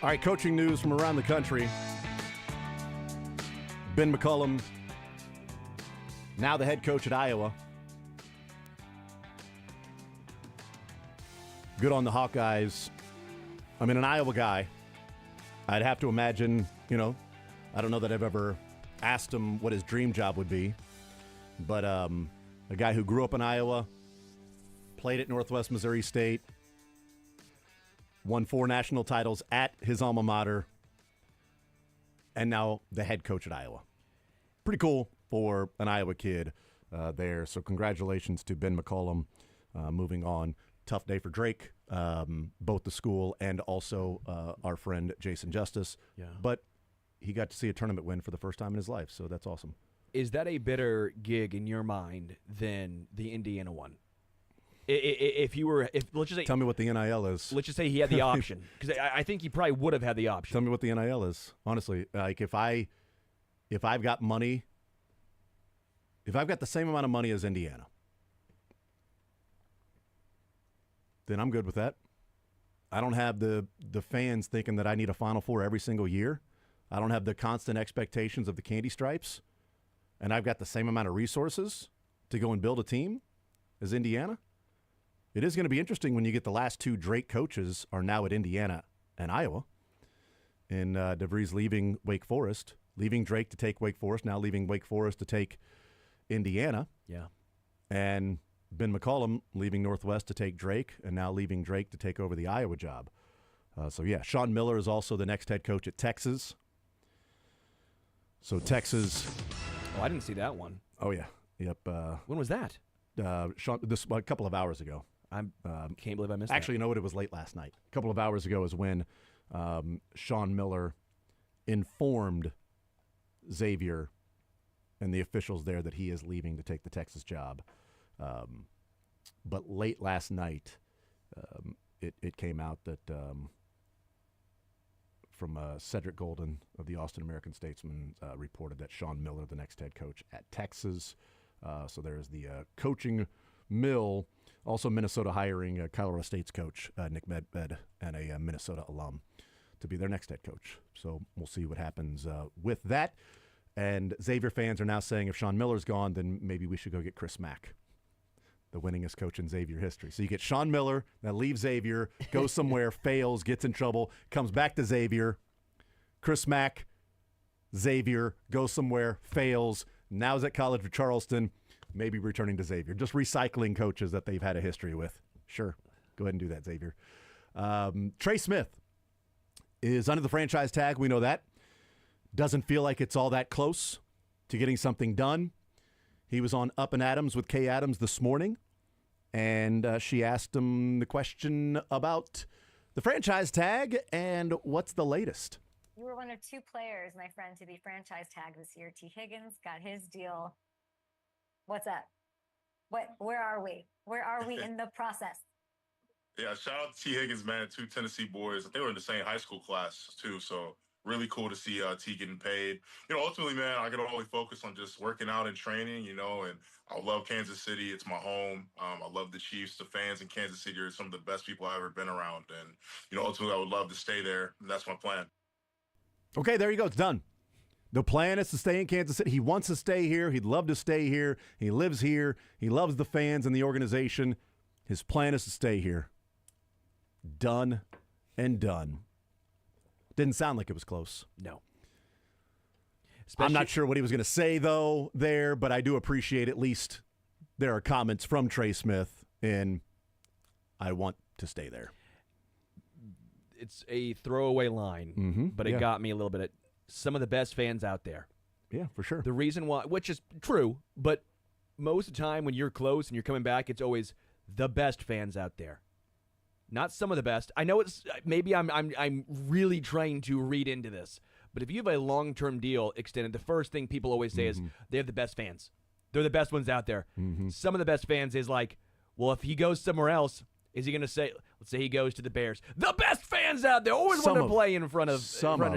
All right, coaching news from around the country. Ben McCollum, now the head coach at Iowa. Good on the Hawkeyes. I'm an Iowa guy. I'd have to imagine, I don't know that I've ever asked him what his dream job would be, but a guy who grew up in Iowa, played at Northwest Missouri State, won 4 national titles at his alma mater, and now the head coach at Iowa. Pretty cool for an Iowa kid there. So congratulations to Ben McCollum moving on. Tough day for Drake, both the school and also our friend Jason Justice. Yeah. But he got to see a tournament win for the first time in his life, so that's awesome. Is that a better gig in your mind than the Indiana one? If let's just say, tell me what the NIL is. Let's just say he had the option, because I think he probably would have had the option. Tell me what the NIL is. Honestly, like if I've got money, if I've got the same amount of money as Indiana, then I'm good with that. I don't have the fans thinking that I need a Final Four every single year. I don't have the constant expectations of the candy stripes, and I've got the same amount of resources to go and build a team as Indiana. It is going to be interesting when you get the last 2 Drake coaches are now at Indiana and Iowa. And DeVries leaving Wake Forest, leaving Drake to take Wake Forest, now leaving Wake Forest to take Indiana. Yeah. And Ben McCollum leaving Northwest to take Drake, and now leaving Drake to take over the Iowa job. Sean Miller is also the next head coach at Texas. So Texas. Oh, I didn't see that one. Oh, yeah. Yep. When was that? Sean, a couple of hours ago. I can't believe I missed Actually, you know what? It was late last night. A couple of hours ago is when Sean Miller informed Xavier and the officials there that he is leaving to take the Texas job. But late last night, it came out that from Cedric Golden of the Austin American-Statesman reported that Sean Miller, the next head coach at Texas. So there's the coaching mill. Also, Minnesota hiring Colorado State's coach, Nick Medved, and a Minnesota alum to be their next head coach. So we'll see what happens with that. And Xavier fans are now saying if Sean Miller's gone, then maybe we should go get Chris Mack, the winningest coach in Xavier history. So you get Sean Miller, that leaves Xavier, goes somewhere, fails, gets in trouble, comes back to Xavier. Chris Mack, Xavier, goes somewhere, fails, now is at college for Charleston, maybe returning to Xavier. Just recycling coaches that they've had a history with. Sure, go ahead and do that, Xavier. Trey Smith is under the franchise tag. We know that. Doesn't feel like it's all that close to getting something done. He was on Up and Adams with Kay Adams this morning, and she asked him the question about the franchise tag and what's the latest. You were one of 2 players, my friend, to be franchise tagged this year. T. Higgins got his deal. What's up? Where are we? Where are we in the process? Yeah, shout out to T. Higgins, man. 2 Tennessee boys. I think we're in the same high school class, too, so really cool to see T getting paid. Ultimately, man, I can only focus on just working out and training, and I love Kansas City. It's my home. I love the Chiefs. The fans in Kansas City are some of the best people I've ever been around, and, ultimately, I would love to stay there, and that's my plan. Okay, there you go. It's done. The plan is to stay in Kansas City. He wants to stay here. He'd love to stay here. He lives here. He loves the fans and the organization. His plan is to stay here. Done and done. Didn't sound like it was close. No. I'm not sure what he was going to say, though, there, but I do appreciate at least there are comments from Trey Smith, and I want to stay there. It's a throwaway line, but it got me a little bit. Some of the best fans out there. Yeah, for sure. The reason why, which is true, but most of the time when you're close and you're coming back, it's always the best fans out there. Not some of the best. I know it's maybe I'm really trying to read into this, but if you have a long-term deal extended, the first thing people always say is they have the best fans. They're the best ones out there. Some of the best fans is like, well, if he goes somewhere else, is he going to say, let's say he goes to the Bears, the best fans out there always want to play in front of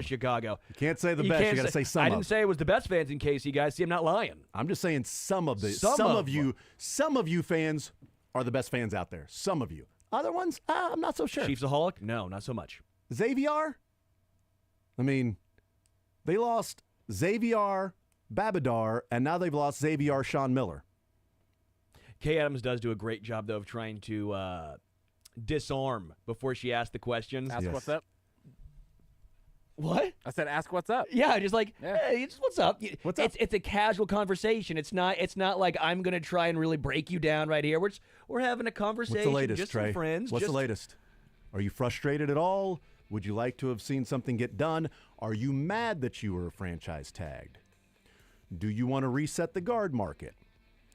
Chicago. You can't say the best. You got to say some. I didn't say it was the best fans in KC, guys. See, I'm not lying. I'm just saying some of you fans are the best fans out there. Some of you. Other ones, I'm not so sure. Chiefsaholic? No, not so much. Xavier? I mean, they lost Xavier Babidar, and now they've lost Xavier Sean Miller. Kay Adams does do a great job, though, of trying to disarm before she asks the questions. Ask what's up. What? I said, ask what's up. Yeah, just like, hey, just what's up? What's up? It's a casual conversation. It's not like I'm gonna try and really break you down right here. We're having a conversation. What's the latest, just Trey? some friends. What's the latest? Are you frustrated at all? Would you like to have seen something get done? Are you mad that you were franchise tagged? Do you want to reset the guard market?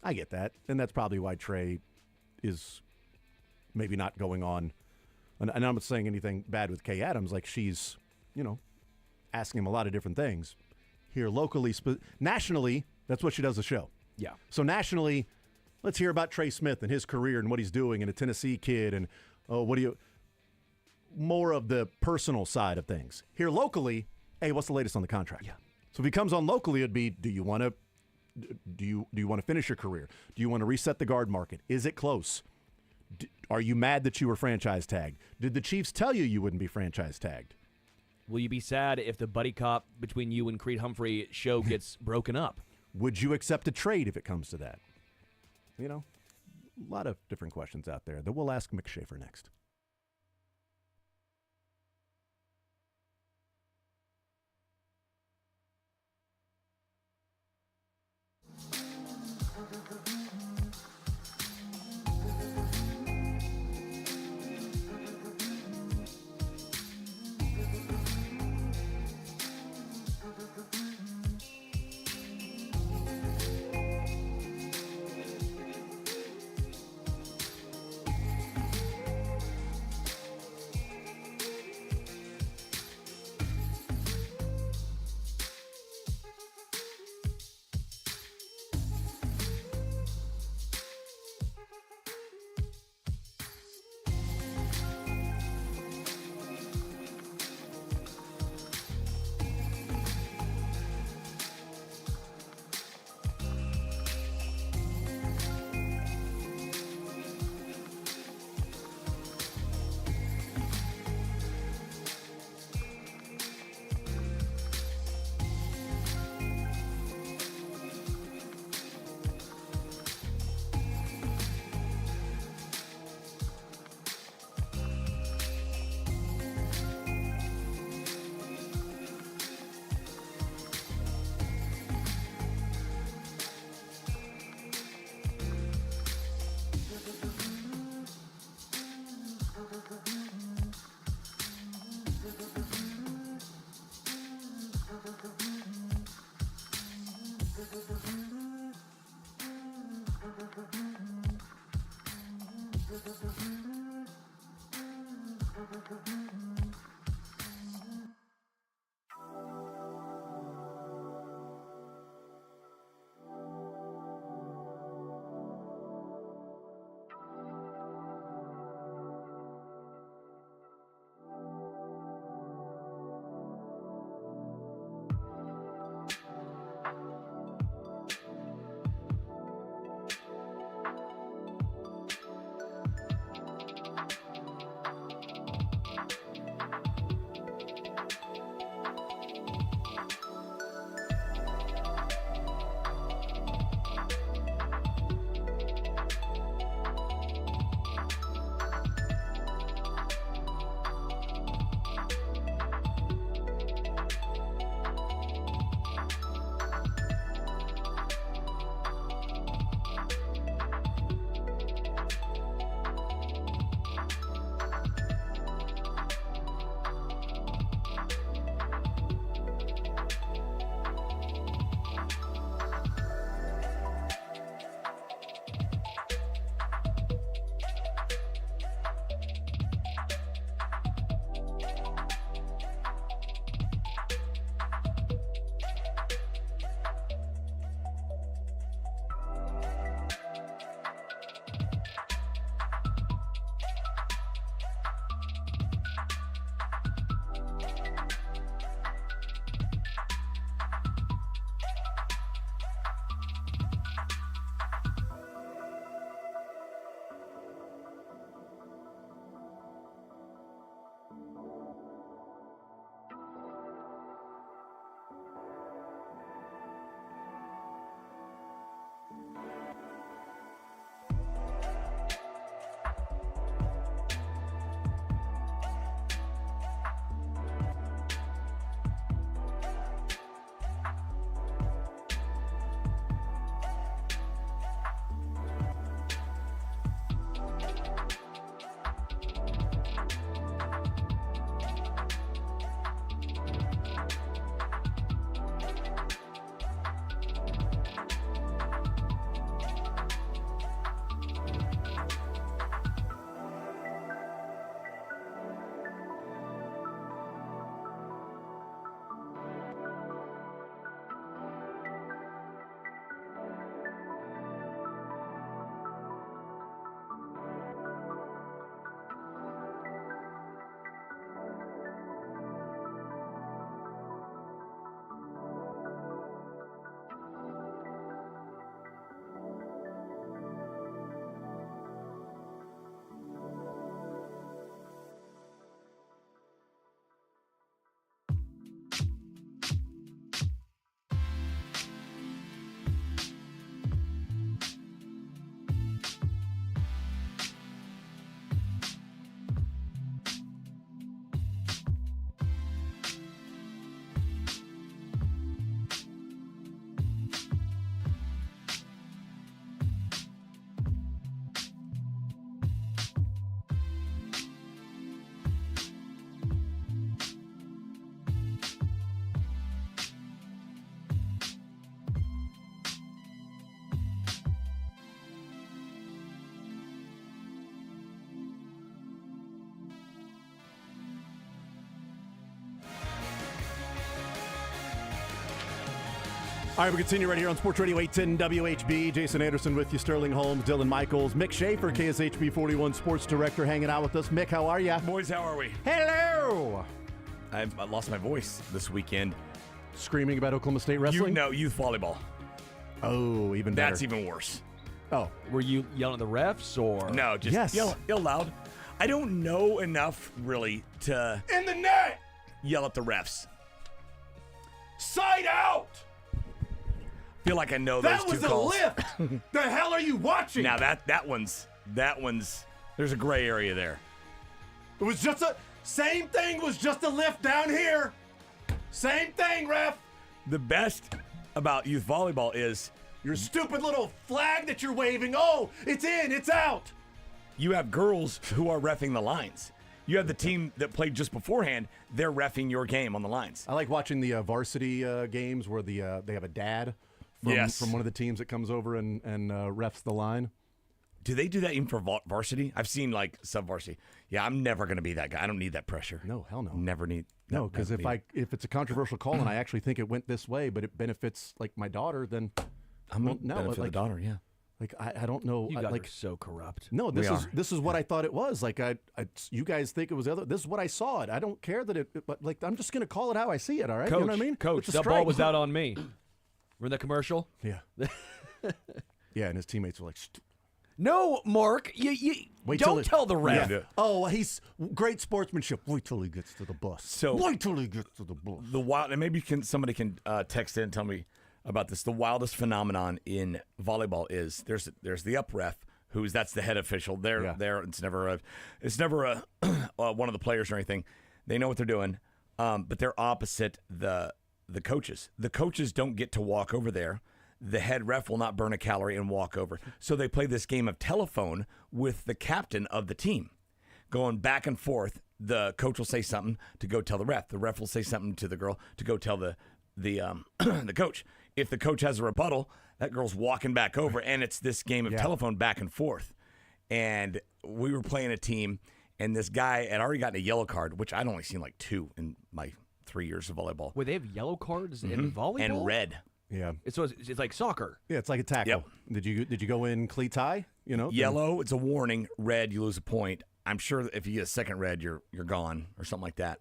I get that, and that's probably why Trey is maybe not going on. And I'm not saying anything bad with Kay Adams. Like, she's, asking him a lot of different things. Here locally, nationally, that's what she does the show. Yeah. So nationally, let's hear about Trey Smith and his career and what he's doing, and a Tennessee kid, and more of the personal side of things. Here locally, hey, what's the latest on the contract? Yeah. So if he comes on locally, it'd be, do you want to finish your career? Do you want to reset the guard market? Is it close? Are you mad that you were franchise tagged? Did the Chiefs tell you wouldn't be franchise tagged? Will you be sad if the buddy cop between you and Creed Humphrey show gets broken up? Would you accept a trade if it comes to that? A lot of different questions out there that we'll ask Mick Schaefer next. All right, we continue right here on Sports Radio 810 WHB. Jason Anderson with you, Sterling Holmes, Dylan Michaels, Mick Schaefer, KSHB 41 Sports Director, hanging out with us. Mick, how are you? Boys, how are we? Hello! I lost my voice this weekend. Screaming about Oklahoma State wrestling? Youth volleyball. Oh, even better. That's even worse. Oh. Were you yelling at the refs or? No, just yell loud. I don't know enough, really, to In the net! yell at the refs. Side out! Feel like I know That those was two a calls. lift! The hell are you watching? Now that one's there's a gray area there. It was just same thing, was just a lift down here. Same thing, ref. The best about youth volleyball is Your stupid little flag that you're waving. Oh, it's in, it's out. you have girls who are reffing the lines. You have the team that played just beforehand. They're reffing your game on the lines. I like watching the varsity games where they have a dad from one of the teams that comes over and refs the line. Do they do that even for varsity? I've seen like sub-varsity. Yeah, I'm never going to be that guy. I don't need that pressure. No, hell no. Never need. No, because if it's a controversial call and I actually think it went this way, but it benefits like my daughter, then I'm going to benefit the daughter, yeah. Like I don't know. You guys like are so corrupt. no, this is what I thought it was. Like you guys think it was the other. This is what I saw it. I don't care that but like I'm just gonna call it how I see it. All right, Coach, you know what I mean? Coach, It's a that ball strike. was out on me. Remember that commercial? Yeah. Yeah, and his teammates were like, No, Mark, you Wait till don't tell the ref. Yeah. Oh, he's great sportsmanship. Wait till he gets to the bus. So wait till he gets to the bus. The wild, and maybe somebody can text in and tell me about this. The wildest phenomenon in volleyball is there's the up ref, that's the head official. They're there. It's never a one of the players or anything. They know what they're doing, but they're opposite the coaches. The coaches don't get to walk over there. The head ref will not burn a calorie and walk over. So they play this game of telephone with the captain of the team, going back and forth. The coach will say something to go tell the ref. The ref will say something to the girl to go tell the the coach. If the coach has a rebuttal, that girl's walking back over, and it's this game of telephone back and forth. And we were playing a team, and this guy had already gotten a yellow card, which I'd only seen like 2 in my 3 years of volleyball. Wait, they have yellow cards in volleyball? And red. Yeah. It's like soccer. Yeah, it's like a tackle. Yep. Did you go in cleats high? You know, Yellow, it's a warning. Red, you lose a point. I'm sure if you get a second red, you're gone or something like that.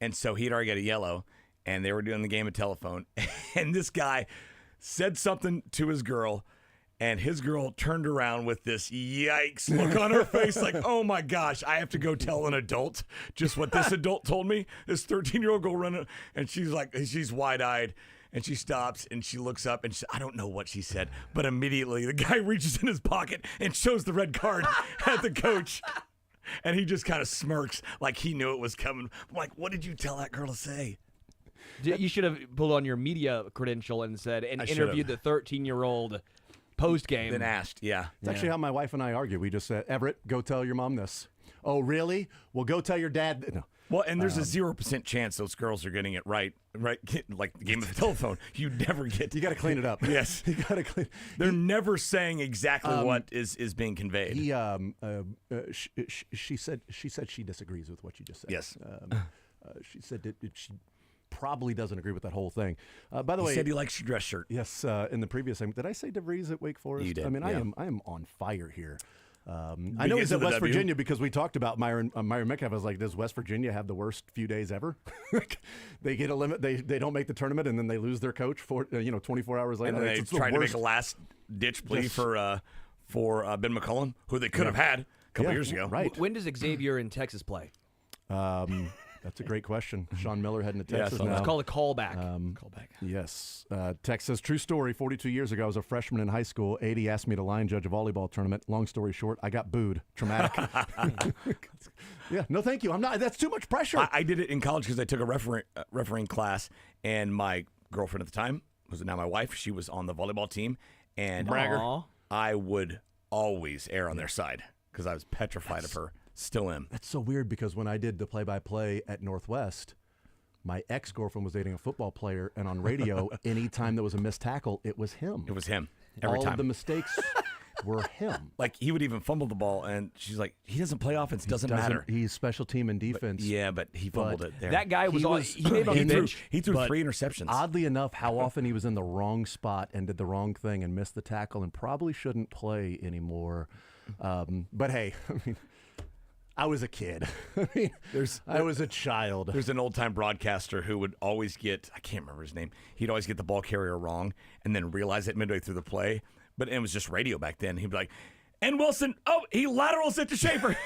And so he'd already got a yellow, and they were doing the game of telephone. And this guy said something to his girl, and his girl turned around with this yikes look on her face like, oh my gosh, I have to go tell an adult just what this adult told me. This 13-year-old girl running, and she's wide-eyed. And she stops and she looks up and I don't know what she said, but immediately the guy reaches in his pocket and shows the red card at the coach. And he just kind of smirks like he knew it was coming. I'm like, what did you tell that girl to say? You should have pulled on your media credential and said, and interviewed the 13-year-old post game. Then asked, yeah. It's actually how my wife and I argue. We just said, Everett, go tell your mom this. Oh, really? Well, go tell your dad. No. Well, and there's a 0% chance those girls are getting it right, like the game of the telephone. You never get. You got to clean it up. Yes, you got to clean. They're never saying exactly what is being conveyed. She said she disagrees with what you just said. Yes. She said that she probably doesn't agree with that whole thing. By the way, he said he likes your dress shirt. Yes. In the previous segment, did I say DeVries at Wake Forest? You did. I mean, yeah. I am on fire here. I know he's at West Virginia because we talked about Myron Metcalf. I was like, does West Virginia have the worst few days ever? They get a limit. They don't make the tournament, and then they lose their coach for 24 hours later. And then they tried to make a last ditch plea for Ben McCullum, who they could have had a couple years ago. Right. When does Xavier in Texas play? That's a great question. Sean Miller heading to Texas now. It's called a callback. Callback. Yes. Text says, true story, 42 years ago, I was a freshman in high school. 80 asked me to line judge a volleyball tournament. Long story short, I got booed. Traumatic. Yeah, no thank you. I'm not. That's too much pressure. I did it in college because I took a refereeing class, and my girlfriend at the time, who's now my wife, she was on the volleyball team, and I would always err on their side because I was petrified of her. Still am. That's so weird because when I did the play-by-play at Northwest, my ex-girlfriend was dating a football player, and on radio, anytime there was a missed tackle, it was him. It was him every time. All of the mistakes. were him. Like, he would even fumble the ball, and she's like, he doesn't play offense. Doesn't matter. He's special team and defense. But he fumbled it there. That guy was he made on the bench. He threw 3 interceptions. Oddly enough, how often he was in the wrong spot and did the wrong thing and missed the tackle and probably shouldn't play anymore. But hey, I mean, I was a kid. I was a child. There's an old-time broadcaster who would always get, I can't remember his name, he'd always get the ball carrier wrong and then realize it midway through the play. But it was just radio back then. He'd be like, and Wilson, he laterals it to Schaefer.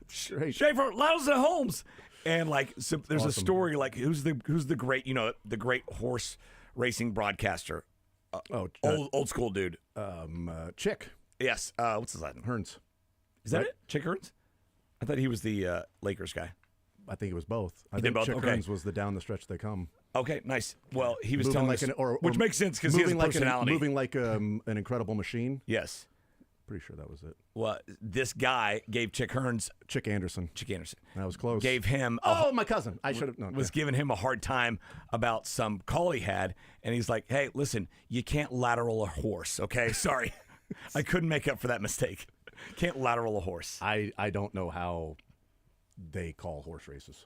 Schaefer laterals it to Holmes. And like, so there's a story like, who's the great, the great horse racing broadcaster? Old school dude. Chick. Yes. What's his last name? Hearns. Is that it? Chick Hearns? I thought he was the Lakers guy. I think it was both. I did think both? Chick Okay. Hearns was the down the stretch they come. Okay, nice. Well, he was Moving telling like us, which makes sense because he has a personality. Moving like an incredible machine. Yes. Pretty sure that was it. Well, this guy gave Chick Hearns. Chick Anderson. That was close. Gave him. My cousin. I should have known. Was giving him a hard time about some call he had, and he's like, "Hey, listen, you can't lateral a horse. Okay, sorry, I couldn't make up for that mistake. Can't lateral a horse." I don't know how they call horse races.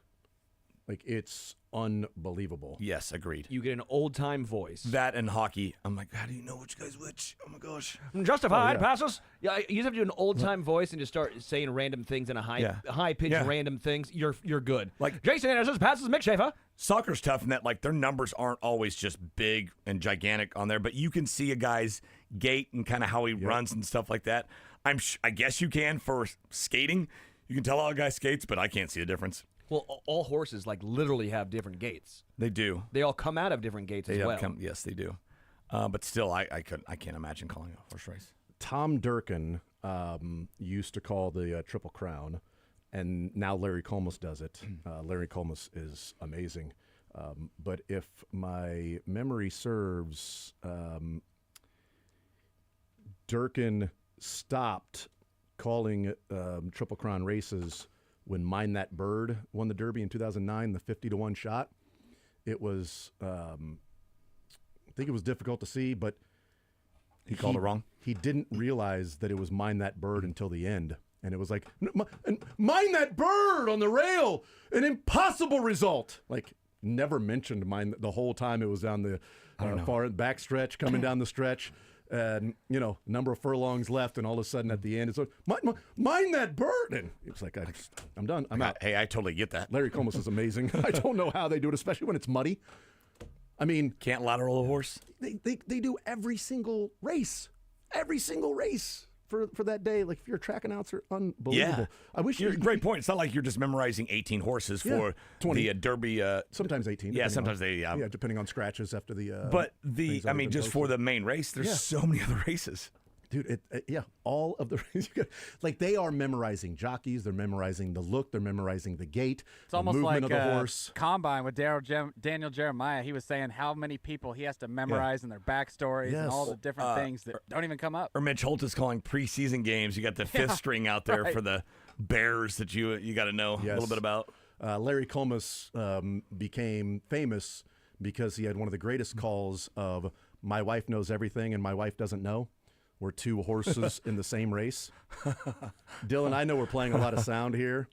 Like, it's unbelievable. Yes, agreed. You get an old-time voice. That and hockey. I'm like, how do you know which guy's which? Oh, my gosh. Justified passes. Yeah, you just have to do an old-time voice and just start saying random things in a high-pitched random things. You're good. Like Jason Anderson passes Mick Schaefer. Soccer's tough in that, like, their numbers aren't always just big and gigantic on there, but you can see a guy's gait and kind of how he runs and stuff like that. I guess you can for skating. You can tell how a guy skates, but I can't see the difference. Well, all horses literally have different gaits. They do. They all come out of different gaits as well. Yes, they do. But still, I can't imagine calling a horse race. Tom Durkin used to call the Triple Crown, and now Larry Colmus does it. Larry Colmus is amazing. But if my memory serves, Durkin stopped calling Triple Crown races when Mind That Bird won the Derby in 2009, the 50-1 shot. It was, I think it was difficult to see, but he called it wrong. He didn't realize that it was Mind That Bird until the end. And it was like, Mind That Bird on the rail, an impossible result. Like, never mentioned Mind the whole time it was down the far back stretch, coming down the stretch. And, number of furlongs left, and all of a sudden at the end, it's like, mind that bird. And it's like, I'm done. I'm out. Hey, I totally get that. Larry Colmus is amazing. I don't know how they do it, especially when it's muddy. I mean, can't lateral a horse? They do every single race. Every single race. For that day, like if you're a track announcer, unbelievable. Yeah. I wish great point. It's not like you're just memorizing 18 horses for 20. The Derby. Sometimes 18. Yeah, sometimes depending on scratches after the. But just for the main race, there's so many other races. Dude, all of the races. They are memorizing jockeys. They're memorizing the look. They're memorizing the gait. It's almost movement like of the horse. Combine with Daniel Jeremiah. He was saying how many people he has to memorize and their backstories and all the different things that don't even come up. Or Mitch Holt is calling preseason games. You got the fifth string out there for the Bears that you got to know a little bit about. Larry Colmus became famous because he had one of the greatest calls of "My wife knows everything and my wife doesn't know." We're two horses in the same race. Dylan, I know we're playing a lot of sound here.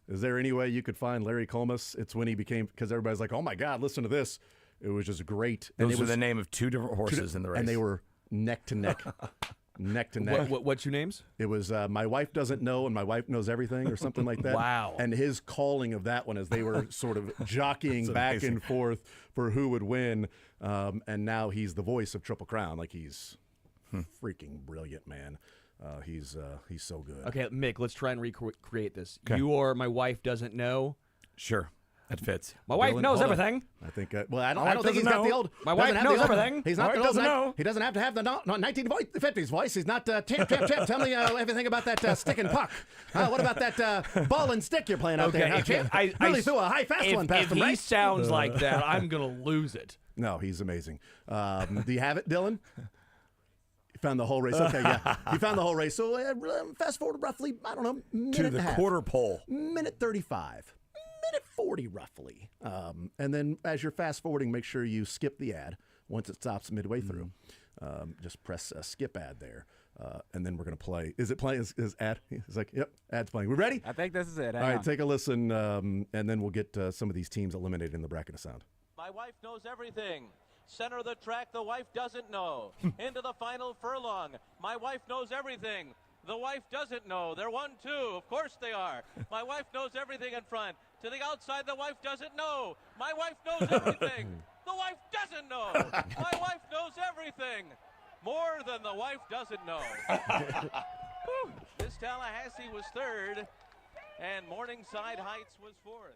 Is there any way you could find Larry Colmus? It's when he became, because everybody's like, oh my God, listen to this. It was just great. Those were the name of two different horses in the race. And they were neck to neck. Neck to neck. What's your names? It was My Wife Doesn't Know and My Wife Knows Everything or something like that. Wow. And his calling of that one as they were sort of jockeying back and forth for who would win. And now he's the voice of Triple Crown. Like he's freaking brilliant, man. He's so good. Okay, Mick, let's try and recreate this. Okay. You or My Wife Doesn't Know. Sure. That fits. My wife knows everything. I think. I don't think he's got the old. My wife knows everything. He's not the old. He doesn't have to have the 1950s voice. He's not Champ. Tell me everything about that stick and puck. What about that ball and stick you're playing out there? Champ? Really threw a high fast one past him, right? If he sounds like that, I'm gonna lose it. No, he's amazing. Do you have it, Dylan? You found the whole race. Okay, yeah. You found the whole race. So fast forward roughly, I don't know, minute to and a half. quarter pole. Minute 35. Minute 40 roughly. And then as you're fast forwarding, make sure you skip the ad once it stops midway through. Just press skip ad there. and then we're going to play. Is it playing? Is Ad? He's like, yep, Ad's playing. We ready? I think this is it. All right, take a listen, and then we'll get some of these teams eliminated in the bracket of sound. My wife knows everything. Center of the track, the wife doesn't know. Into the final furlong. My wife knows everything. The wife doesn't know. They're 1-2. Of course they are. My wife knows everything in front. To the outside, the wife doesn't know. My wife knows everything. The wife doesn't know. My wife knows everything. More than the wife doesn't know. Miss Tallahassee was third, and Morningside Heights was fourth.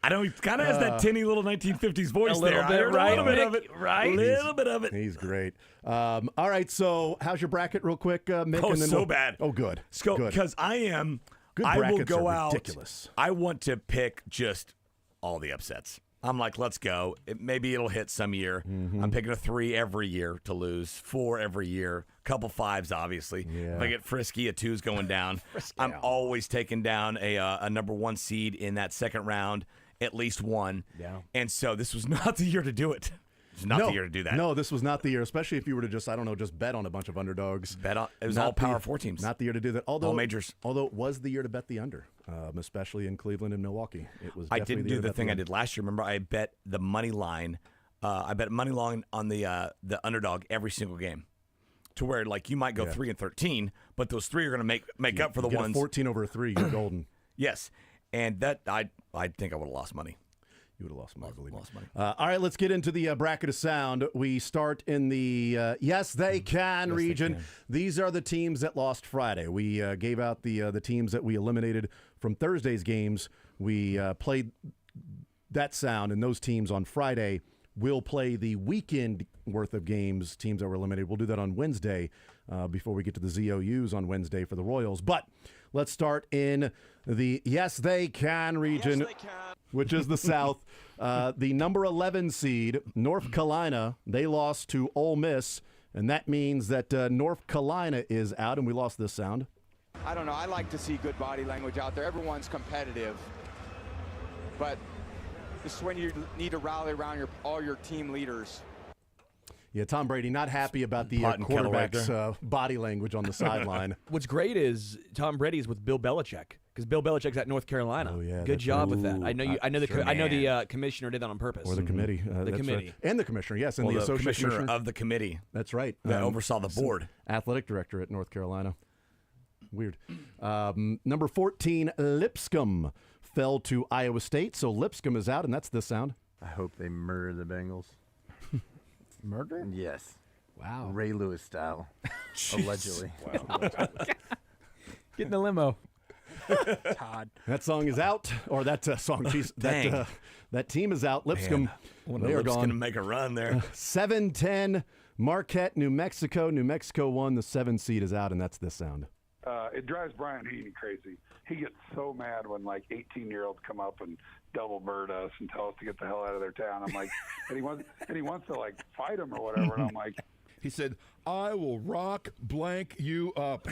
I know he kind of has that tinny little 1950s voice there. A little bit of it. Right? A little bit of it. He's great. All right, so how's your bracket real quick, Mick? Oh, and then so bad. Oh, good. Good. Good. Because I will brackets go are out. ridiculous. I want to pick just all the upsets. I'm like, let's go. Maybe it'll hit some year. Mm-hmm. I'm picking a 3 every year to lose, 4 every year, couple 5s, obviously. Yeah. If I get frisky, a 2's going down. I'm always taking down a number 1 seed in that second round, at least one. Yeah. And so this was not the year to do it. It's not the year to do that. No, this was not the year, especially if you were to just bet on a bunch of underdogs. It was all Power 4 teams. Not the year to do that. Although, all majors. Although it was the year to bet the under, especially in Cleveland and Milwaukee. It was. I didn't do the thing I did last year. Remember, I bet the money line. I bet money line on the underdog every single game, to where like you might go 3-13, but those 3 are going to make up for the ones. 14 over a 3, you're golden. Yes, and that I think I would have lost money. You would have lost money. Lost money. All right, let's get into the bracket of sound. We start in the Yes They Can region. They can. These are the teams that lost Friday. We gave out the teams that we eliminated from Thursday's games. We played that sound, and those teams on Friday will play the weekend worth of games, teams that were eliminated. We'll do that on Wednesday before we get to the ZOUs on Wednesday for the Royals. But let's start in the Yes They Can region. Yes, they can. Which is the South. The number 11 seed, North Carolina, they lost to Ole Miss, and that means that North Carolina is out, and we lost this sound. I don't know. I like to see good body language out there. Everyone's competitive, but this is when you need to rally around all your team leaders. Yeah, Tom Brady not happy about the Pot and kettle right quarterback's body language on the sideline. What's great is Tom Brady is with Bill Belichick, because Bill Belichick's at North Carolina. Oh, yeah, Good that's job right. with that. I know you. I know the commissioner did that on purpose. Or the committee. The that's committee. right. And the commissioner, yes. And Well, the the associate commissioner of the committee That's right. that oversaw the board. Athletic director at North Carolina. Weird. Number 14, Lipscomb, fell to Iowa State. So Lipscomb is out, and that's the sound. I hope they murder the Bengals. Murder? Yes. Wow. Ray Lewis style. Allegedly. Get in the limo. Todd. That song is out, or that song, geez, that team is out. Lipscomb, they are going to gone. make a run there. 7-10, Marquette, New Mexico. New Mexico won. The 7 seed is out, and that's this sound. It drives Brian Heaney crazy. He gets so mad when like 18-year-olds come up and double bird us and tell us to get the hell out of their town. I'm like, and he wants to like fight him or whatever. And I'm like, he said, "I will rock blank you up."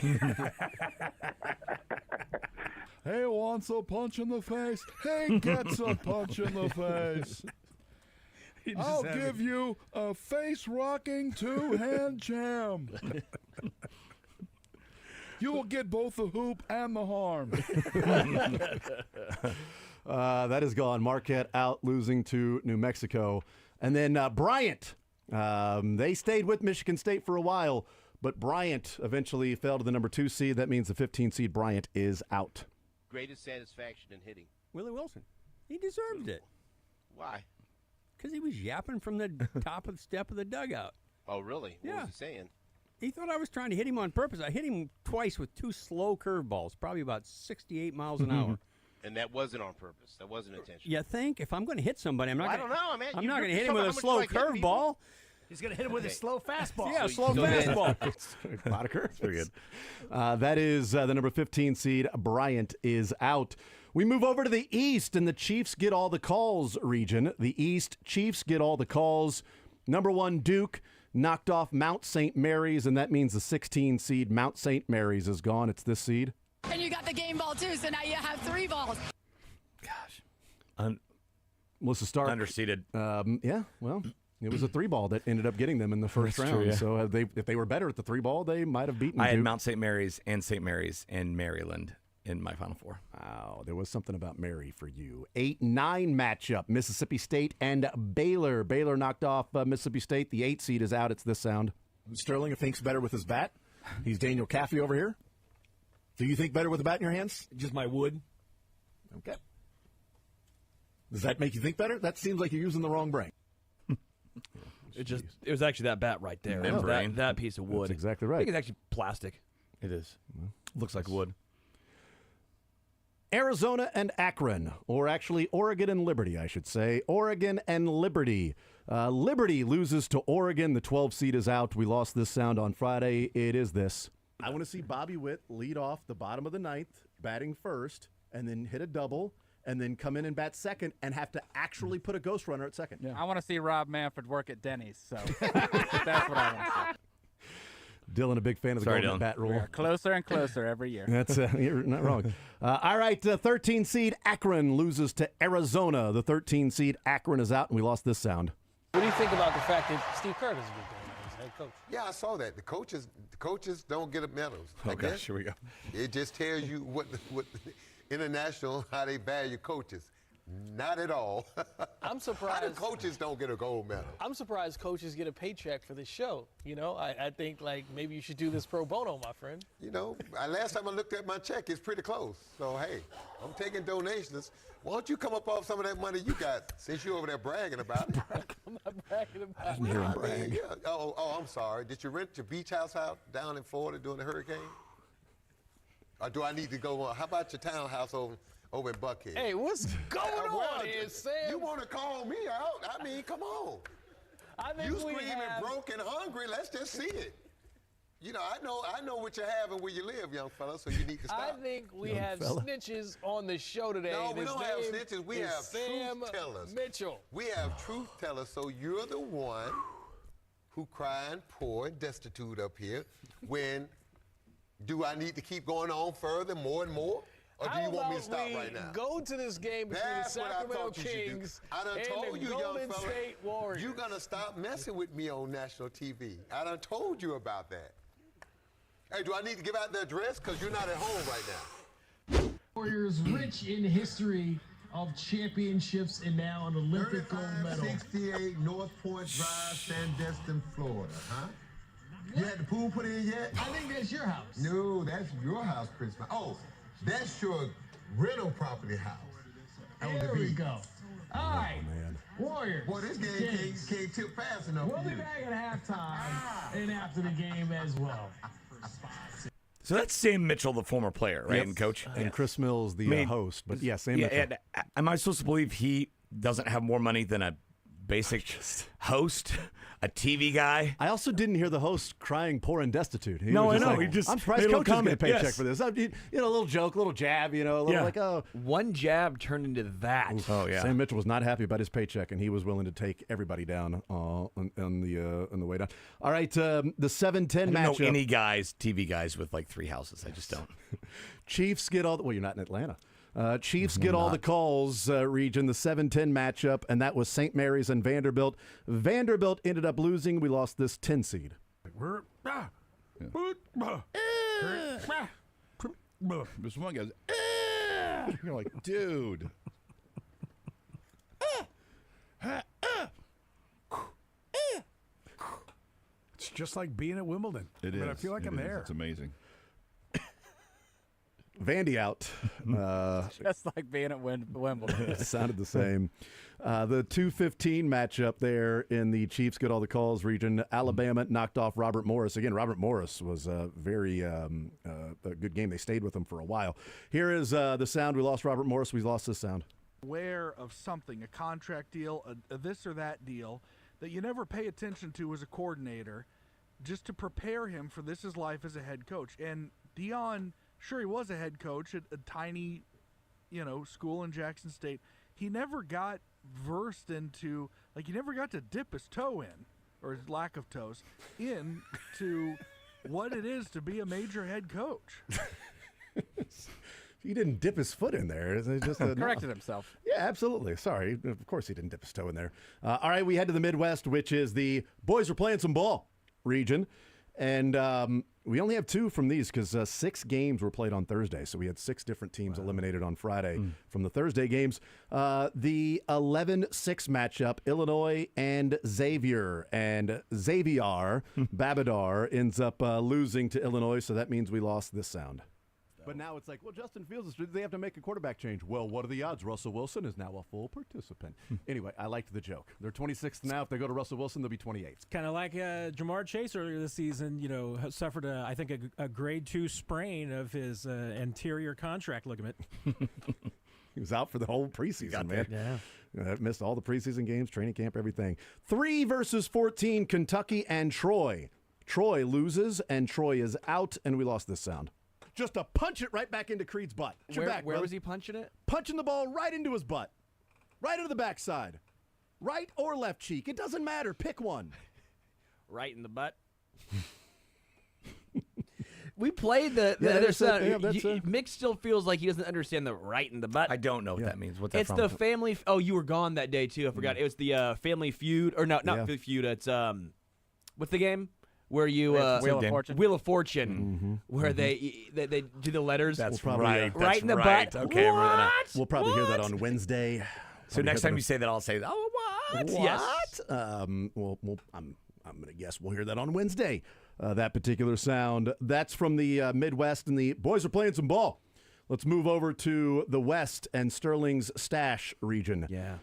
Hey, wants a punch in the face. Hey, gets a punch in the face. I'll give you a face-rocking 2-hand jam. You will get both the hoop and the harm. That is gone. Marquette out, losing to New Mexico. And then Bryant. They stayed with Michigan State for a while, but Bryant eventually fell to the number 2 seed. That means the 15 seed Bryant is out. Greatest satisfaction in hitting. Willie Wilson. He deserved it. Why? Because he was yapping from the top of the step of the dugout. Oh, really? What was he saying? He thought I was trying to hit him on purpose. I hit him twice with 2 slow curveballs, probably about 68 miles an hour. And that wasn't on purpose. That wasn't intentional. You think? If I'm going to hit somebody, I'm not I going don't know, man. I'm not going to hit him with a slow curveball. He's going to hit him with a slow fastball. Yeah, slow fastball. A lot of curves. Very good. That is the number 15 seed. Bryant is out. We move over to the East, and the Chiefs get all the calls region. The East Chiefs get all the calls. Number 1, Duke knocked off Mount St. Mary's, and that means the 16 seed Mount St. Mary's is gone. It's this seed. And you got the game ball, too, so now you have 3 balls. Gosh. Melissa Stark. Underseeded. Yeah, well, It was a 3-ball that ended up getting them in the first That's round. true, yeah. So if they were better at the 3-ball, they might have beaten I had Duke. Mount St. Mary's and Maryland in my Final Four. Wow, there was something about Mary for you. 8-9 matchup, Mississippi State and Baylor. Baylor knocked off Mississippi State. The 8 seed is out. It's this sound. Sterling thinks better with his bat. He's Daniel Caffey over here. Do you think better with a bat in your hands? Just my wood. Okay. Does that make you think better? That seems like you're using the wrong brain. It was actually that bat right there. That piece of wood. That's exactly right. I think it's actually plastic. It is. Looks like wood. Arizona and Akron, or actually Oregon and Liberty, I should say. Oregon and Liberty. Liberty loses to Oregon. The 12 seed is out. We lost this sound on Friday. It is this. I want to see Bobby Witt lead off the bottom of the ninth, batting first, and then hit a double, and then come in and bat second and have to actually put a ghost runner at second. I want to see Rob Manfred work at Denny's, so that's what I want to see. Dylan, a big fan of the golden bat rule. We're closer and closer every year. That's you're not wrong. All right, 13 seed Akron loses to Arizona. The 13 seed Akron is out, and we lost this sound. What do you think about the fact that Steve Kerr doesn't get there as head coach? Yeah, I saw that. The coaches don't get medals. Oh gosh, here we go. It just tells you what international how they value coaches. Not at all. I'm surprised. How do coaches don't get a gold medal? I'm surprised coaches get a paycheck for this show. You know, I think like maybe you should do this pro bono, my friend. You know, last time I looked at my check, it's pretty close. So hey, I'm taking donations. Why don't you come up off some of that money you got since you're over there bragging about it? I'm not bragging about it. I didn't hear him brag. Yeah. Oh, I'm sorry. Did you rent your beach house out down in Florida during the hurricane? Or do I need to go on? How about your townhouse over in Buckhead? Hey, what's going on here, Sam? You want to call me out? I mean, come on. I think you screaming broke and hungry. Let's just see it. You know, I know what you have and where you live, young fella, so you need to stop. I think we have snitches on the show today. No, we His don't have name snitches. We is have Sam truth tellers. Mitchell. We have truth tellers, so you're the one who crying poor and destitute up here when do I need to keep going on further, more and more? Or do you want me to stop right now? Go to this game between the Sacramento Kings and the Golden State Warriors. You're going to stop messing with me on national TV. I done told you about that. Hey, do I need to give out the address? Because you're not at home right now. Warriors rich in history of championships and now an Olympic gold medal. 68 North Point Drive, Sandestin, Florida, huh? You had the pool put in yet? I think that's your house. No, that's your house, Prince. Oh, that's your rental property house. There we go. All right, Warriors. Boy, this game can't tip fast enough. We'll be back at halftime and after the game as well. So that's Sam Mitchell, the former player, right, and coach? And Chris Mills, the host. But yeah, Sam Mitchell. And am I supposed to believe he doesn't have more money than a basic host, a TV guy? I also didn't hear the host crying poor and destitute. He No, was I know. like, He just I'm surprised made a coach doesn't get a comment, paycheck yes. for this. You know, a little joke, a little jab, you know, a little like, oh. One jab turned into that. Oh, yeah. Sam Mitchell was not happy about his paycheck, and he was willing to take everybody down on the way down. All right, the 7-10 I don't matchup. know any guys, TV guys, with like 3 houses. I just don't. Chiefs get all the... Well, you're not in Atlanta. Chiefs get all the calls, region, the 7-10 matchup, and that was St. Mary's and Vanderbilt. Vanderbilt ended up losing. We lost this 10 seed. This one goes, you're like, dude. It's just like being at Wimbledon. It is. I feel like I'm there. It's amazing. Vandy out. Just like being at Wimbledon. It sounded the same. The 2-15 matchup there in the Chiefs get all the calls region. Alabama knocked off Robert Morris. Again, Robert Morris was a very a good game. They stayed with him for a while. Here is the sound. We lost Robert Morris. We lost this sound. Aware of something, a contract deal, a this or that deal, that you never pay attention to as a coordinator, just to prepare him for this is life as a head coach. And Deion, sure, he was a head coach at a tiny, school in Jackson State. He never got versed into, he never got to dip his toe in, or his lack of toes, into what it is to be a major head coach. He didn't dip his foot in there. It's just Corrected himself. Yeah, absolutely. Sorry. Of course he didn't dip his toe in there. All right, we head to the Midwest, which is the boys are playing some ball region. And we only have 2 from these because 6 games were played on Thursday. So we had 6 different teams eliminated on Friday from the Thursday games. The 11-6 matchup, Illinois and Xavier. And Xavier Babadar ends up losing to Illinois, so that means we lost this sound. But now it's like, well, Justin Fields, they have to make a quarterback change. Well, what are the odds? Russell Wilson is now a full participant. Anyway, I liked the joke. They're 26th now. If they go to Russell Wilson, they'll be 28th. Kind of like Jamar Chase earlier this season, suffered, I think, a grade 2 sprain of his anterior contract ligament. He was out for the whole preseason, man. Yeah. Missed all the preseason games, training camp, everything. 3 versus 14, Kentucky and Troy. Troy loses, and Troy is out, and we lost this sound. Just to punch it right back into Creed's butt. Where was he punching it? Punching the ball right into his butt. Right into the backside. Right or left cheek. It doesn't matter. Pick one. Right in the butt. We played the other sound. Mick still feels like he doesn't understand the right in the butt. I don't know what that means. What's that it's from? the family. Oh, you were gone that day, too. I forgot. It was the Family Feud. Or no, not Feud. It's, what's the game? Where you Wheel of Fortune, where they do the letters. That's right. Right in the butt. Okay, we'll probably hear that on Wednesday. So next time you say that, I'll say, "Oh, what? Yes. I'm going to guess we'll hear that on Wednesday. That particular sound. That's from the Midwest, and the boys are playing some ball. Let's move over to the West and Sterling's Stash region. Yeah.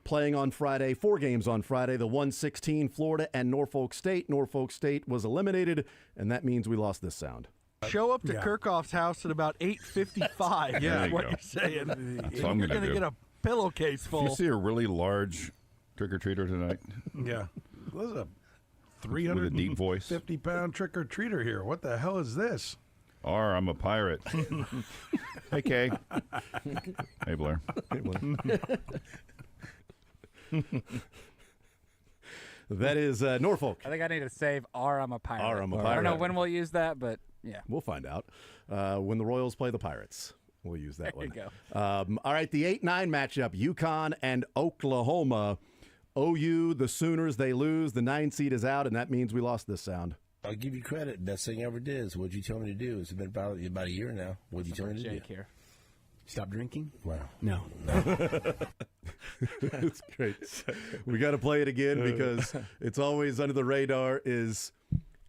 Playing on Friday, 4 games on Friday, the 1-16 Florida and Norfolk State. Norfolk State was eliminated, and that means we lost this sound. Show up to Kirchhoff's house at about 8:55. Yeah, is what you're saying. That's what I'm You're going to get a pillowcase full. If you see a really large trick-or-treater tonight. Yeah. There's a with a deep voice. 50-pound trick-or-treater here. What the hell is this? I'm a pirate. Hey, Kay. Hey, Blair. Hey, Blair. That is Norfolk. I think I need to save I'm a pirate. I'm a pirate. I don't know when we'll use that, but yeah. We'll find out. When the Royals play the Pirates, we'll use that one. There you go. All right, the 8-9 matchup, UConn and Oklahoma. OU, the Sooners, they lose. The 9 seed is out, and that means we lost this sound. I'll give you credit. Best thing I ever did is what'd you tell me to do? It's been about a year now. What'd you tell me to do? Here. Stop drinking? Wow. No. It's great. We got to play it again because it's always under the radar is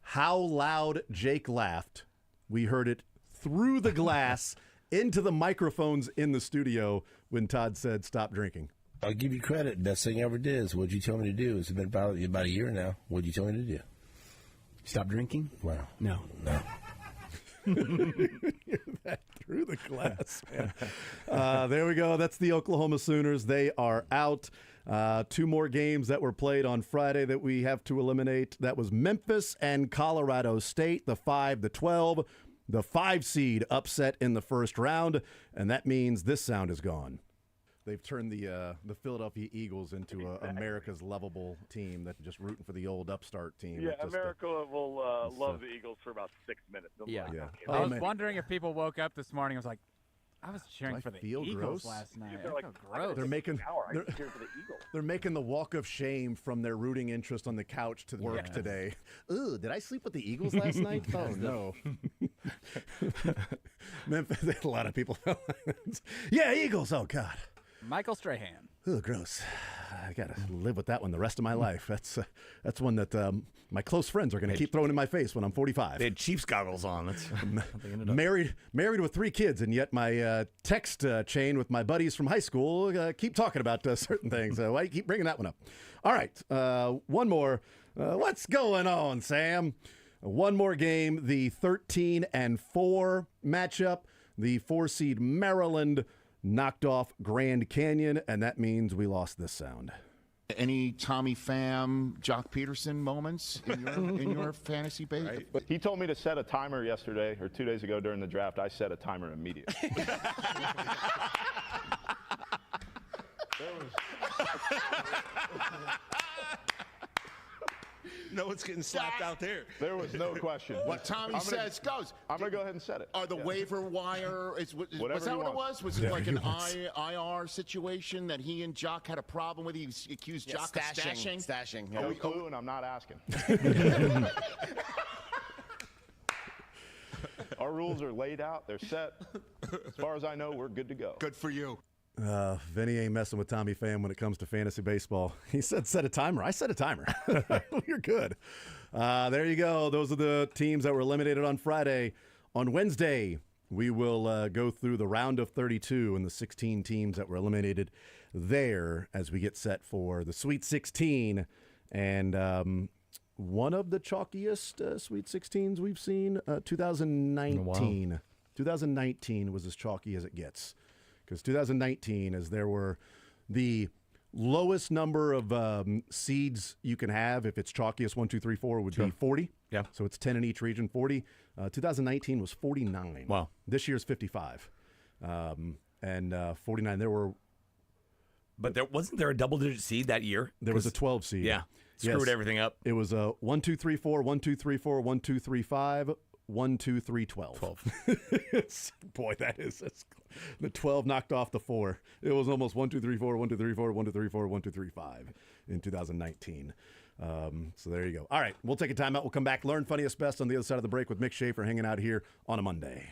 how loud Jake laughed. We heard it through the glass into the microphones in the studio when Todd said stop drinking. I'll give you credit. Best thing I ever did is what'd you tell me to do? It's been about a year now. What'd you tell me to do? Stop drinking? Wow. No. Hear that through the glass, man. There we go. That's the Oklahoma Sooners. They are out. 2 more games that were played on Friday that we have to eliminate. That was Memphis and Colorado State, the 5, the 12. The 5 seed upset in the first round, and that means this sound is gone. They've turned the Philadelphia Eagles into America's lovable team that's just rooting for the old upstart team. Yeah, America will love the Eagles for about 6 minutes. I was wondering if people woke up this morning and was like, I was cheering for the Eagles gross? Last night. They're like, gross. They're making the walk of shame from their rooting interest on the couch to work today. Ooh, did I sleep with the Eagles last night? Oh, no. Memphis, a lot of people. Yeah, Eagles. Oh, God. Michael Strahan. Oh, gross. I got to live with that one the rest of my life. That's one that my close friends are going to keep throwing in my face when I'm 45. They had Chiefs goggles on. That's married with 3 kids, and yet my text chain with my buddies from high school keep talking about certain things. Why do you keep bringing that one up? All right, one more. What's going on, Sam? One more game, the 13-4 matchup. The 4 seed Maryland knocked off Grand Canyon, and that means we lost this sound. Any Tommy Pham, Jock Peterson moments in your fantasy base? Right. But he told me to set a timer yesterday or 2 days ago during the draft. I set a timer immediately. No one's getting slapped out there. There was no question. What Tommy says goes. I'm going to go ahead and set it. Are the waiver wire, was that Whatever what he it wants. was? Was it like an IR situation that he and Jock had a problem with? He accused Jock of stashing? Stashing. No clue, and I'm not asking. Our rules are laid out. They're set. As far as I know, we're good to go. Good for you. Vinny ain't messing with Tommy Pham when it comes to fantasy baseball. He said set a timer. I set a timer. You're good. There you go. Those are the teams that were eliminated on Friday. On Wednesday, we will go through the round of 32 and the 16 teams that were eliminated there as we get set for the Sweet 16. And one of the chalkiest Sweet 16s we've seen, 2019. Wow. 2019 was as chalky as it gets. Because 2019, as there were the lowest number of seeds you can have, if it's chalkiest 1, 2, 3, 4, would be 40. Yeah. So it's 10 in each region, 40. 2019 was 49. Wow. This year's 55. And 49. There were. But wasn't there a double-digit seed that year? There was a 12 seed. Yeah. Screwed everything up. It was a 1, 2, 3, 4, 1, 2, 3, 4, 1, 2, 3, 5. 1, 2, 3, 12. Boy, that's the 12 knocked off the 4. It was almost 1, 2, 3, 4, 1, 2, 3, 4, 1, 2, 3, 4, 1, 2, 3, 5 in 2019. So there you go. All right, we'll take a timeout. We'll come back, learn funniest best on the other side of the break with Mick Schaefer hanging out here on a Monday.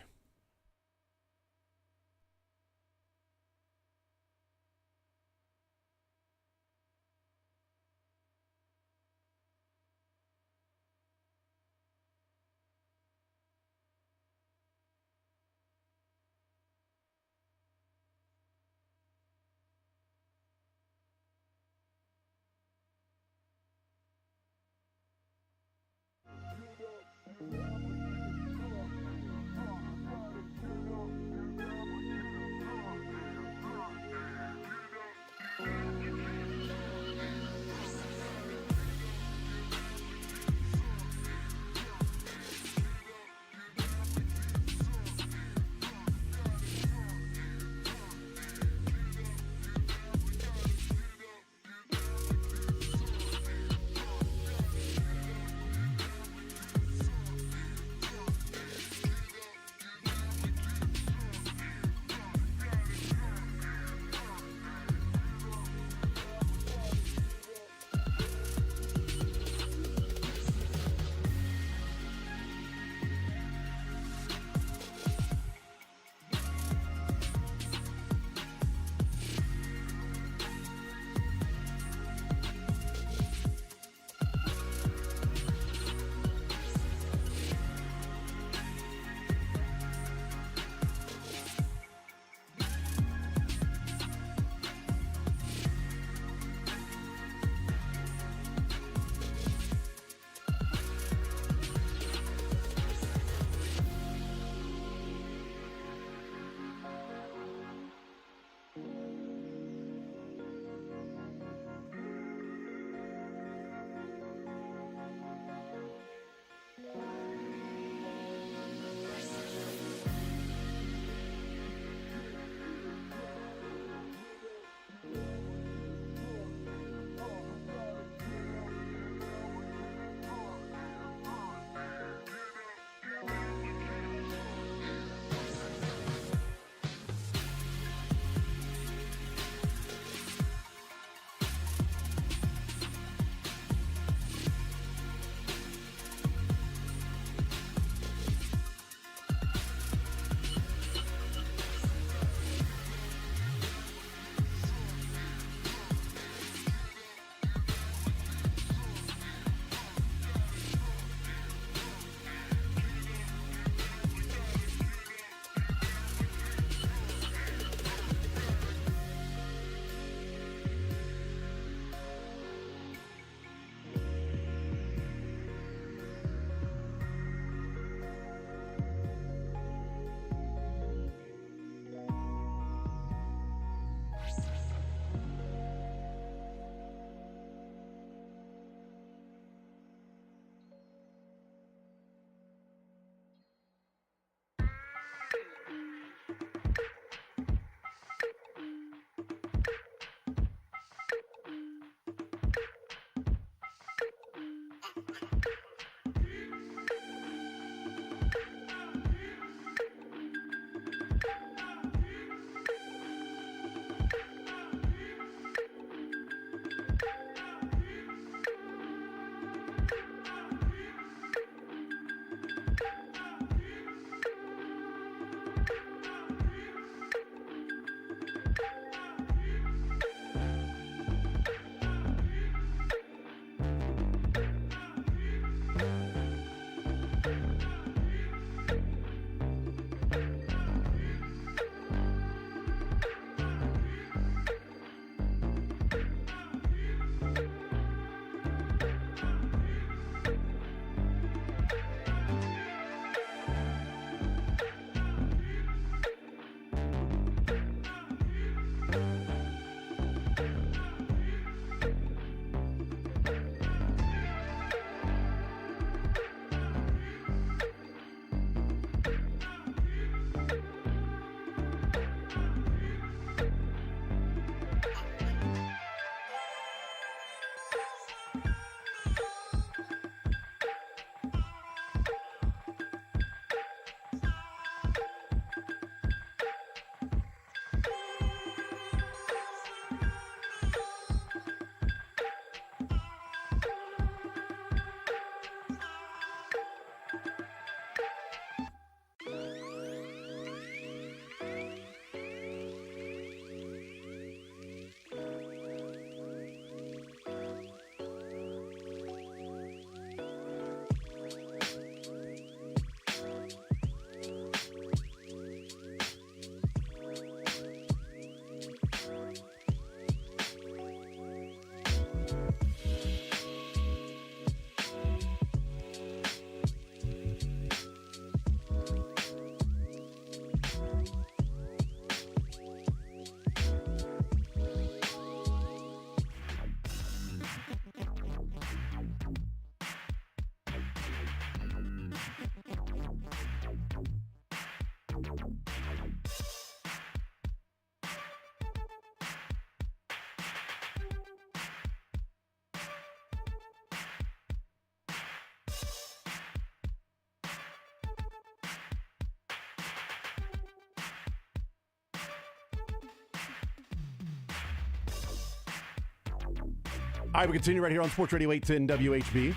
All right, we continue right here on Sports Radio 810 WHB.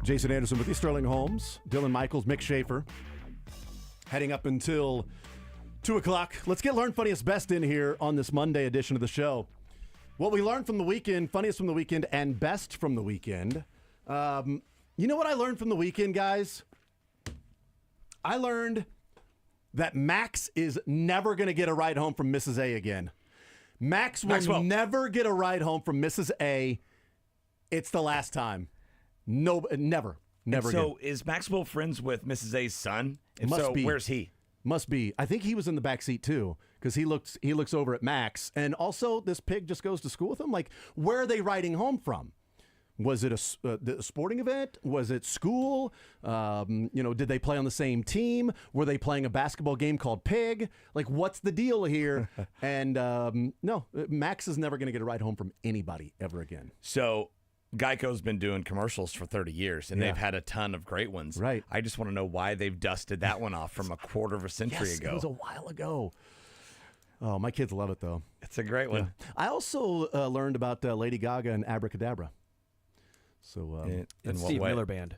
Jason Anderson with you, Sterling Holmes, Dylan Michaels, Mick Schaefer. Heading up until 2 o'clock. Let's get Learn Funniest Best in here on this Monday edition of the show. What we learned from the weekend, funniest from the weekend, and best from the weekend. You know what I learned from the weekend, guys? I learned that Max is never going to get a ride home from Mrs. A again. Max will never get a ride home from Mrs. A. It's the last time. No, never again. So is Maxwell friends with Mrs. A's son? If Must so, be. where's he? Must be. I think he was in the back seat too, because he looks over at Max. And also, this pig just goes to school with him. Like, where are they riding home from? Was it a sporting event? Was it school? Did they play on the same team? Were they playing a basketball game called Pig? Like, what's the deal here? And no, Max is never going to get a ride home from anybody ever again. So Geico's been doing commercials for 30 years, and they've had a ton of great ones. Right. I just want to know why they've dusted that one off from a quarter of a century ago. It was a while ago. Oh, my kids love it, though. It's a great one. Yeah. I also learned about Lady Gaga and Abracadabra. So in Steve Miller Band.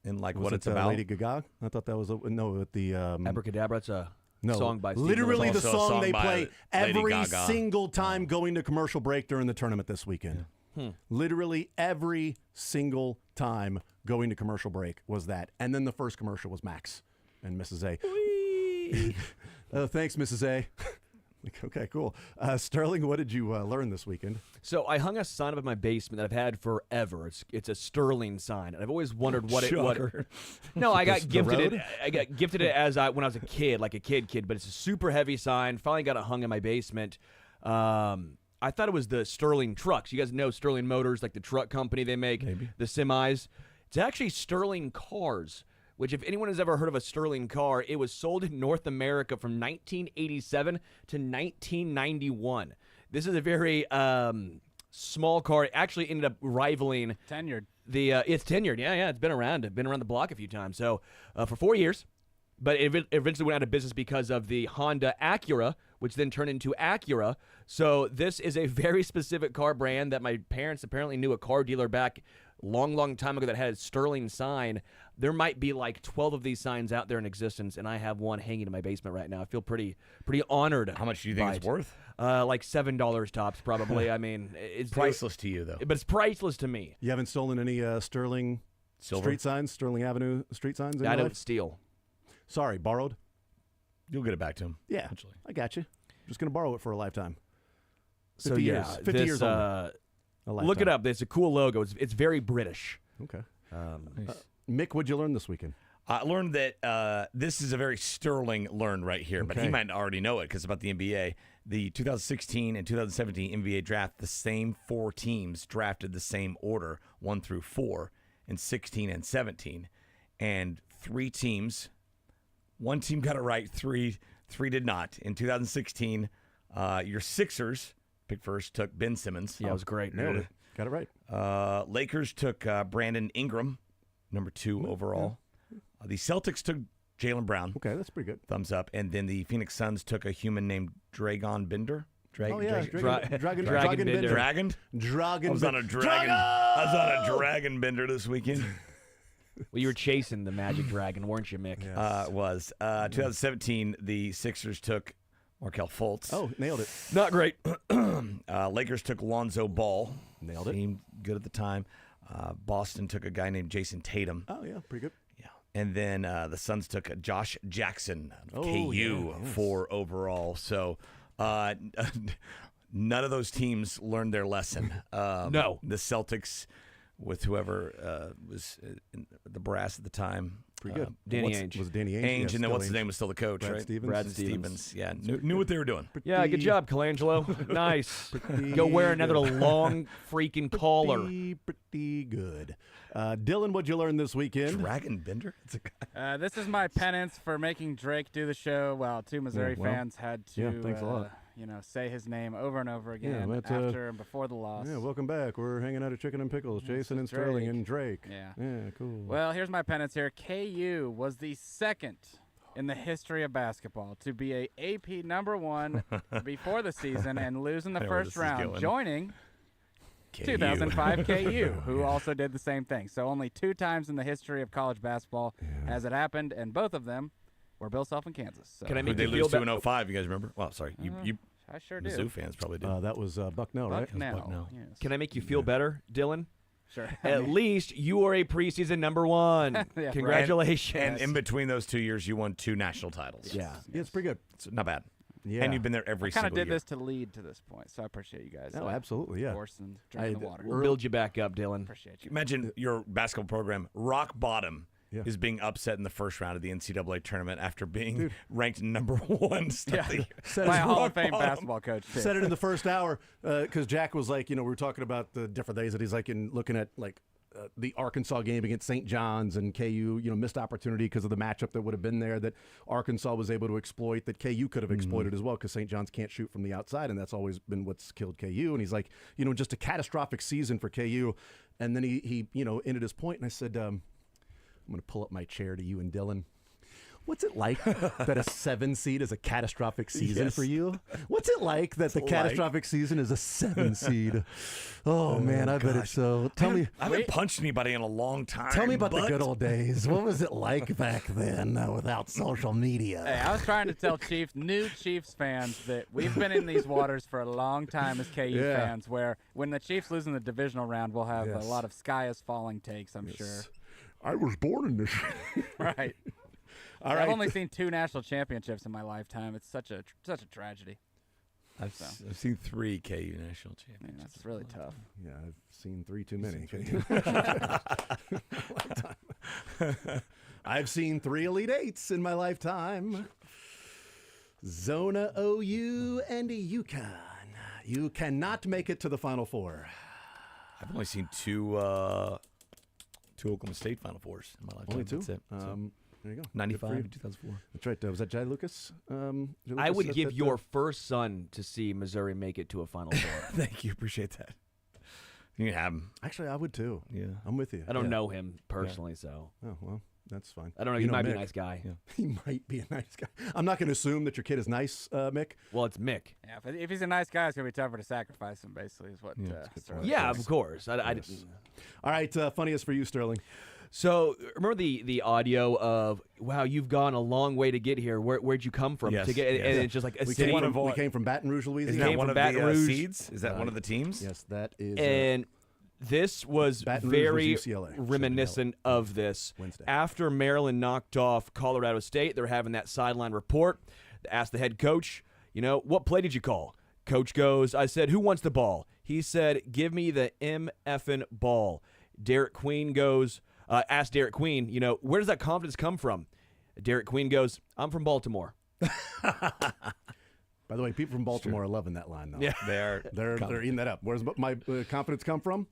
And like was what it, it's about? Lady Gaga? I thought that was the Abracadabra. It's a no, song by Steve literally Miller. the song they play Lady every Gaga. single time going to commercial break during the tournament this weekend. Yeah. Literally every single time going to commercial break was that. And then the first commercial was Max and Mrs. A. Thanks, Mrs. A. Okay, cool. Sterling, what did you learn this weekend? So I hung a sign up in my basement that I've had forever. It's a Sterling sign, and I've always wondered what it. No, I got gifted it. I got gifted it when I was a kid, like a kid. But it's a super heavy sign. Finally got it hung in my basement. I thought it was the Sterling trucks. You guys know Sterling Motors, like the truck company they make the semis. It's actually Sterling cars. Which, if anyone has ever heard of a Sterling car, it was sold in North America from 1987 to 1991. This is a very small car. It actually ended up rivaling Tenured. It's tenured. Yeah, it's been around. Been around the block a few times. So for 4 years, but it eventually went out of business because of the Honda Acura, which then turned into Acura. So this is a very specific car brand that my parents apparently knew a car dealer back long time ago that had a Sterling sign. There might be like 12 of these signs out there in existence, and I have one hanging in my basement right now. I feel pretty honored. How much do you think it's worth? Like $7 tops, probably. I mean, it's priceless to you, though. But it's priceless to me. You haven't stolen any Sterling street signs, Sterling Avenue street signs? I don't steal. Sorry, borrowed? You'll get it back to him. Yeah, I got you. Just going to borrow it for a lifetime. 50 So years. yeah, 50 this, years older. look it up. It's a cool logo. It's very British. Okay. Nice. Mick, what'd you learn this weekend? I learned that this is a very Sterling learn right here, but he might already know it because it's about the NBA. The 2016 and 2017 NBA draft, the same 4 teams drafted the same order, 1 through 4, in 16 and 17. And 3 teams, 1 team got it right, 3 did not. In 2016, your Sixers, pick first, took Ben Simmons. Yeah, it was great. Nailed it. Got it right. Lakers took Brandon Ingram, number 2 overall. The Celtics took Jaylen Brown. Okay, that's pretty good. Thumbs up. And then the Phoenix Suns took a human named Dragon Bender. Dragon Bender. I was on a dragon bender this weekend. Well, you were chasing the Magic Dragon, weren't you, Mick? It was. 2017, the Sixers took Markelle Fultz. Oh, nailed it. Not great. Lakers took Lonzo Ball. Nailed it. Seemed good at the time. Boston took a guy named Jason Tatum. Oh, yeah, pretty good. Yeah. And then the Suns took Josh Jackson of KU, yeah, yes. 4 overall. So none of those teams learned their lesson. No. The Celtics, with whoever was in the brass at the time. Pretty good. Danny Ainge. Was it Danny Ainge? Ainge, Yeah, and then what's his still name was still the coach, Brad right? Stevens? Brad Stevens. Yeah, knew what they were doing. Yeah, good job, Colangelo. Nice. Go wear another long freaking collar. Pretty good. Dylan, what'd you learn this weekend? Dragon Bender? It's a guy. This is my penance for making Drake do the show while 2 Missouri fans had to thanks a lot. say his name over and over again but, after and before the loss. Yeah, welcome back. We're hanging out at Chicken and Pickles. Jason and Sterling and Drake. Yeah, cool. Well, here's my penance here. KU was the second in the history of basketball to be a AP number 1 before the season and lose in the first round, joining 2005 KU, who also did the same thing. So only 2 times in the history of college basketball has it happened, and both of them were Bill Self in Kansas. So. Can I make They you lose feel 2 in 05, you guys remember? Well, sorry. You I sure do. Mizzou fans probably do. That was Bucknell, right? Bucknell. Yes. Can I make you feel better, Dylan? Sure. At least you are a preseason number 1. Yeah, Congratulations. And in between those 2 years, you won 2 national titles. Yeah, it's pretty good. It's not bad. Yeah. And you've been there every single year. Kind of did this to lead to this point, so I appreciate you guys. Oh, absolutely, yeah. Forcing drinking the water. We'll build you back up, Dylan. Appreciate you. Imagine your basketball program, rock bottom, is being upset in the first round of the NCAA tournament after being ranked number 1. By a Hall of Fame basketball coach. Too. Said it in the first hour because Jack was like, we were talking about the different days that he's like looking at like the Arkansas game against St. John's and KU, missed opportunity because of the matchup that would have been there that Arkansas was able to exploit that KU could have exploited as well because St. John's can't shoot from the outside, and that's always been what's killed KU. And he's like, just a catastrophic season for KU. And then he ended his point, and I said, I'm going to pull up my chair to you and Dylan. What's it like that a 7 seed is a catastrophic season for you? What's it like that the catastrophic season is a 7 seed? Oh, man, I bet it's so. Tell me. I haven't punched anybody in a long time. Tell me about the good old days. What was it like back then without social media? Hey, I was trying to tell new Chiefs fans that we've been in these waters for a long time as KU fans, where when the Chiefs lose in the divisional round, we'll have a lot of sky is falling takes, I'm sure. I was born in this. Right. All right. I've only seen 2 national championships in my lifetime. It's such a tragedy. I've seen 3 KU national championships. Man, that's really tough. Yeah, I've seen 3 too many. I've seen 3 Elite Eights in my lifetime. Zona, OU, and UConn. You cannot make it to the Final Four. I've only seen 2 Oklahoma State Final Fours in my lifetime. Only 2? That's it. There you go. 95 and 2004. That's right. Was that Jai Lucas? I would give your first son to see Missouri make it to a Final Four. Thank you. Appreciate that. You can have him. Actually, I would too. Yeah. I'm with you. I don't Yeah. know him personally, so. Oh, well, that's fine. I don't know. You He might be a Mick. nice guy. He might be a nice guy. I'm not going to assume that your kid is nice, Mick. Well, it's Mick. Yeah, if he's a nice guy, it's gonna be tougher to sacrifice him. Basically, is what. Sterling Yeah, says. of course. All right, funniest for you, Sterling. So remember the audio of wow, you've gone a long way to get here. Where'd you come from? Yes, To get, yes. and it's just like a We city. came from Baton Rouge, Louisiana. Isn't that came one from of Baton the Rouge. seeds? Is that one of the teams? Yes, that is. And this was Baton Rouge very was UCLA. reminiscent of this. Wednesday. After Maryland knocked off Colorado State, they're having that sideline report. They asked the head coach, what play did you call? Coach goes, I said, who wants the ball? He said, give me the M-effing ball. Derek Queen goes, asked Derek Queen, where does that confidence come from? Derek Queen goes, I'm from Baltimore. By the way, people from Baltimore are loving that line, though. Yeah. They're eating that up. Where's my confidence come from?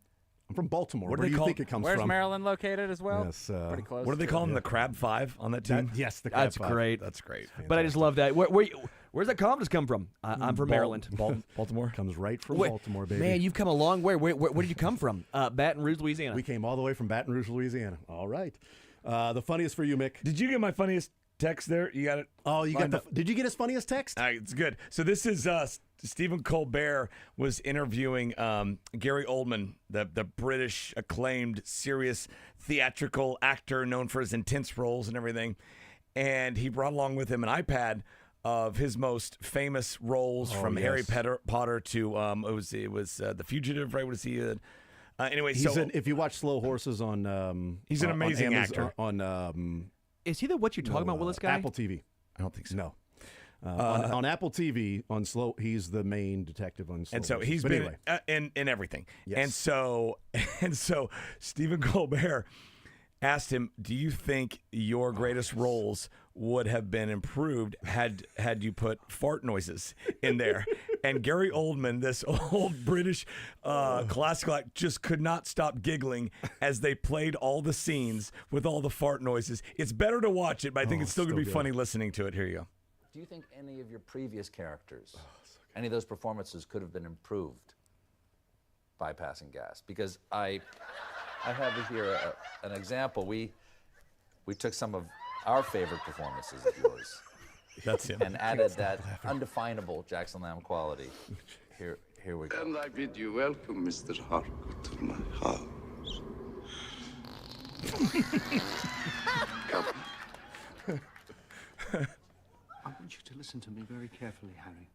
I'm from Baltimore. What do Where they do you call- think it comes Where's from? Maryland located as well? Yes, pretty close. What do they call them? The Crab Five on that team? Yes, the Crab That's Five. great. That's great. But I just love that. Where's that confidence come from? I'm from Maryland. Baltimore comes right from Wait, Baltimore, baby. Man, you've come a long way. Where did you come from? Baton Rouge, Louisiana. We came all the way from Baton Rouge, Louisiana. All right. The funniest for you, Mick. Did you get my funniest text there? You got it? Oh, you got the. Did you get his funniest text? All right, it's good. So this is Stephen Colbert was interviewing Gary Oldman, the British acclaimed, serious theatrical actor known for his intense roles and everything. And he brought along with him an iPad of his most famous roles from Harry Potter to it was The Fugitive, right? What is he? Anyway, if you watch Slow Horses on, he's an on amazing Amazon, actor. On Is he the what you talking about, Willis guy? Apple TV. I don't think so. No. On Apple TV, he's the main detective on Slow And so Horses. he's But been anyway. in everything. Yes. And so Stephen Colbert asked him, "Do you think your greatest roles would have been improved had you put fart noises in there?" And Gary Oldman, this old British classical act, just could not stop giggling as they played all the scenes with all the fart noises. It's better to watch it, but I think it's still going to be funny listening to it. Here you go. Do you think any of your previous characters, any of those performances could have been improved by passing gas? Because I have here an example. We took some of our favorite performances of yours. That's him. And added that undefinable Jackson Lamb quality. Here we go. And I bid you welcome, Mr. Harcourt, to my house. Come. I want you to listen to me very carefully, Harry.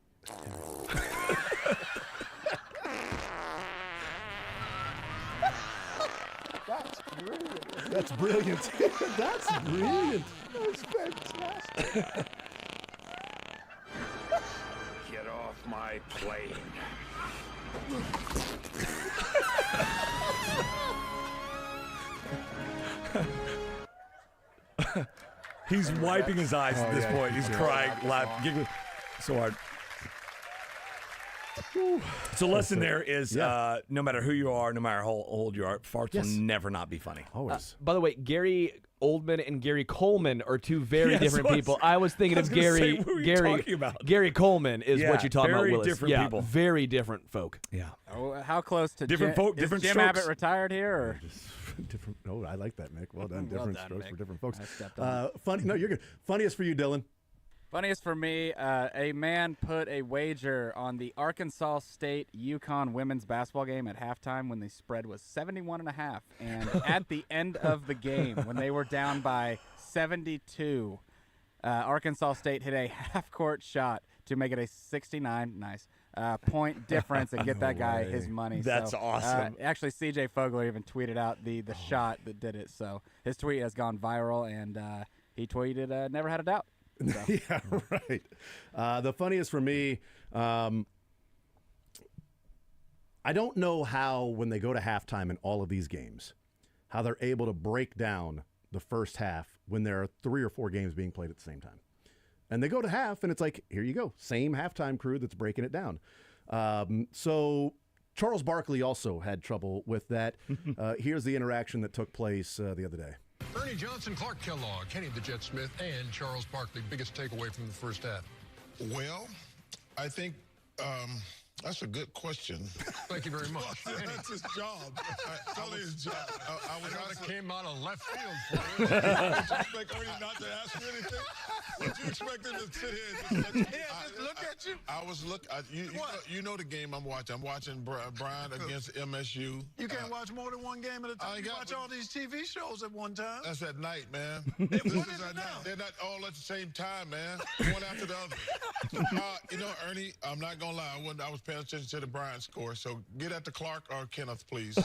That's brilliant. That's brilliant. That's brilliant. That's fantastic. Get off my plane. He's wiping his eyes at this point. He's crying, laughing, giggling so hard. So lesson there is no matter who you are, no matter how old you are, farts will never not be funny. Always. By the way, Gary Oldman and Gary Coleman are two very Yes, different people. I was thinking of gonna Gary. say, who are you talking about? Gary Coleman is Yeah, what you're talking about, very Willis. different people. Very different folk. Yeah. Oh, how close to Different Jim, folk, is different Jim strokes. Abbott retired here? Or? Different. Oh, I like that, Mick. Well done. Well Different done, strokes Mick. for different folks. I stepped on Funny. No, you're good. Funniest for you, Dylan. Funniest for me, a man put a wager on the Arkansas State-UConn women's basketball game at halftime when the spread was 71.5. And at the end of the game, when they were down by 72, Arkansas State hit a half-court shot to make it a 69 point difference and get that guy his money. That's awesome. Actually, C.J. Fogler even tweeted out the shot that did it. So his tweet has gone viral, and he tweeted, never had a doubt. So. Yeah, right. The funniest for me, I don't know how when they go to halftime in all of these games, how they're able to break down the first half when there are 3 or 4 games being played at the same time. And they go to half, and it's like, here you go, same halftime crew that's breaking it down. So Charles Barkley also had trouble with that. Here's the interaction that took place the other day. Ernie Johnson, Clark Kellogg, Kenny the Jet Smith, and Charles Barkley. Biggest takeaway from the first half? Well, I think That's a good question. Thank you very much. That's his job. Totally his job. I was that asking, came out of left field for you. Did you expect Ernie not to ask you anything? Would you expect him to sit here and just let you? Just look at you. I was you know the game I'm watching. I'm watching Bryant against MSU. You can't watch more than one game at a time. You watch all these TV shows at one time. That's at night, man. What is it now? They're not all at the same time, man. One after the other. You know, Ernie, I'm not gonna lie. I was paying attention to the Bryant score. So get at the Clark or Kenneth, please.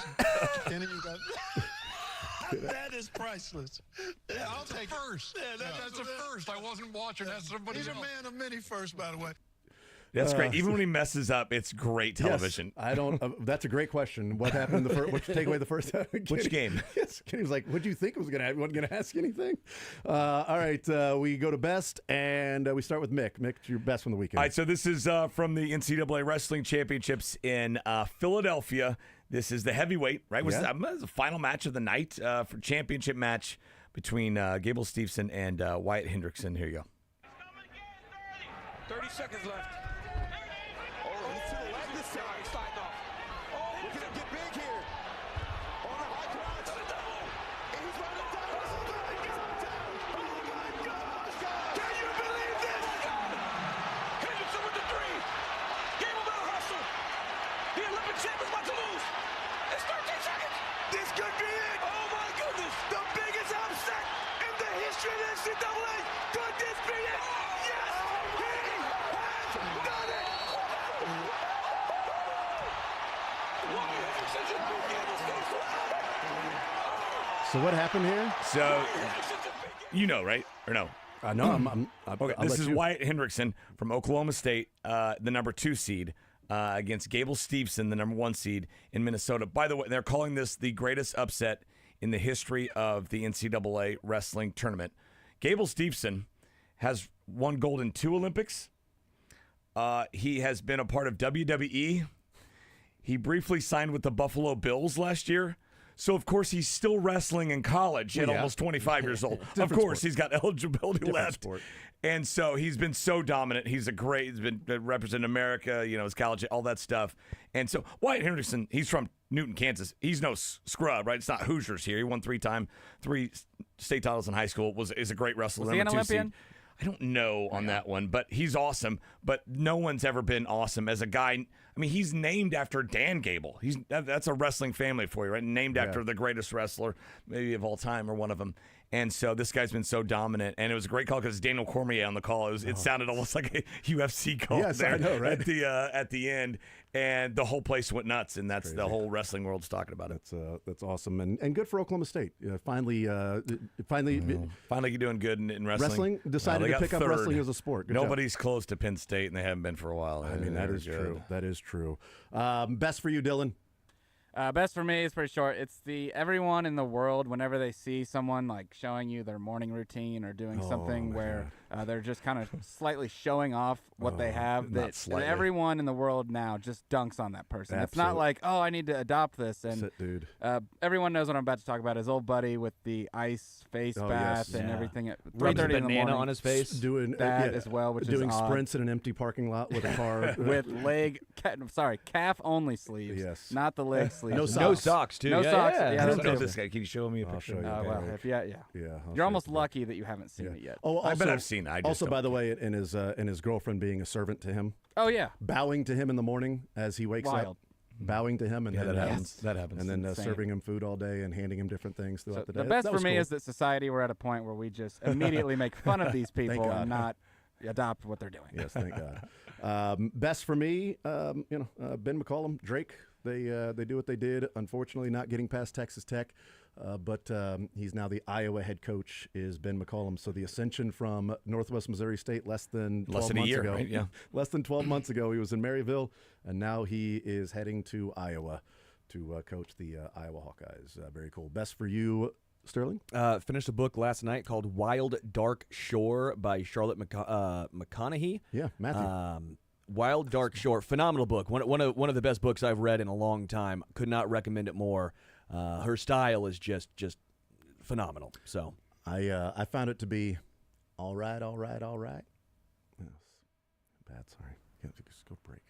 Kenny, you got. That is priceless. Yeah, I'll take first. Yeah, that's a first. I wasn't watching. That's somebody else. He's a man of many firsts, by the way. That's great. Even when he messes up, it's great television. Yes, I don't. That's a great question. What happened in the first? What take away the first time? Which game? Yes, Kenny was like, "What do you think was going to happen? Wasn't going to ask anything." All right, we go to best, and we start with Mick. Mick, your best from the weekend. All right, so this is from the NCAA Wrestling Championships in Philadelphia. This is the heavyweight, right? Was the final match of the night for championship match between Gable Steveson and Wyatt Hendrickson. Here you go. 30 seconds left. Oh, he's to the left this time. He's sliding off. Oh, look at him get big here. On the high crotch. And he's running down. Oh, my God. Oh, my gosh. Can you believe this? Hendrickson with the 3. Gable better hustle. The Olympic champ is about to lose. It's 13 seconds. This could be it. Oh, my goodness. The biggest upset in the history of the NCAA. Could this be it? Yes. So what happened here? So, you know, right? Or no? No, I'm okay, this is Wyatt Hendrickson from Oklahoma State, the number 2 seed, against Gable Steveson, the number 1 seed in Minnesota. By the way, they're calling this the greatest upset in the history of the NCAA wrestling tournament. Gable Steveson has won gold in 2 Olympics. He has been a part of WWE. He briefly signed with the Buffalo Bills last year. So, of course, he's still wrestling in college at almost 25 years old. Of course, he's got eligibility left. And so he's been so dominant. He's been representing America, you know, his college, all that stuff. And so Wyatt Hendrickson, he's from Newton, Kansas. He's no scrub, right? It's not Hoosiers here. He won 3 state titles in high school. Is a great wrestler. Was he an Olympian? I don't know on that one, but he's awesome. But no one's ever been awesome as a guy. I mean, he's named after Dan Gable. That's a wrestling family for you, right? Named after the greatest wrestler, maybe of all time, or one of them. And so this guy's been so dominant, and it was a great call because Daniel Cormier on the call. It sounded almost like a UFC call. Yes, there I know, right? At the end, and the whole place went nuts, and that's the whole wrestling world's talking about it. That's awesome, and good for Oklahoma State. Finally doing good in wrestling. Wrestling decided to pick up wrestling as a sport. Good Nobody's close to Penn State, and they haven't been for a while. I mean, that is true. That is true. Best for you, Dylan. Best for me is pretty short. It's everyone in the world, whenever they see someone like showing you their morning routine or doing something where they're just kind of slightly showing off what they have, that everyone in the world now just dunks on that person. It's not like, oh, I need to adopt this. And dude. Everyone knows what I'm about to talk about. His old buddy with the ice face bath and everything at 3:30 in the morning. On his face. Doing that as well, which doing is sprints in an empty parking lot with a car. with calf-only sleeves. Yes. Not the leg sleeves. No socks, too. No socks. I don't know this guy. Can you show me a I'll picture? show you. Well, you're almost lucky that you haven't seen it yet. Oh, also, I bet I've seen it. Also, by the way, in his girlfriend being a servant to him. Oh, yeah. Bowing to him in the morning as he wakes up. Bowing to him. And then, that happens. That happens. And then serving him food all day and handing him different things throughout the day. The best for me is that society, we're at a point where we just immediately make fun of these people and not adopt what they're doing. Yes, thank God. Best for me, Ben McCollum, Drake. They do what they did. Unfortunately, not getting past Texas Tech, but he's now the Iowa head coach. Is Ben McCollum? So the ascension from Northwest Missouri State less than 12 months ago. Right? Yeah. Less than 12 months ago, he was in Maryville, and now he is heading to Iowa to coach the Iowa Hawkeyes. Very cool. Best for you, Sterling? Finished a book last night called Wild Dark Shore by Charlotte McConaughey. Yeah, Matthew. Wild Dark Shore, phenomenal book. One of the best books I've read in a long time. Could not recommend it more. Her style is just phenomenal. So I found it to be all right. Yes. Bad. Sorry. Just go break.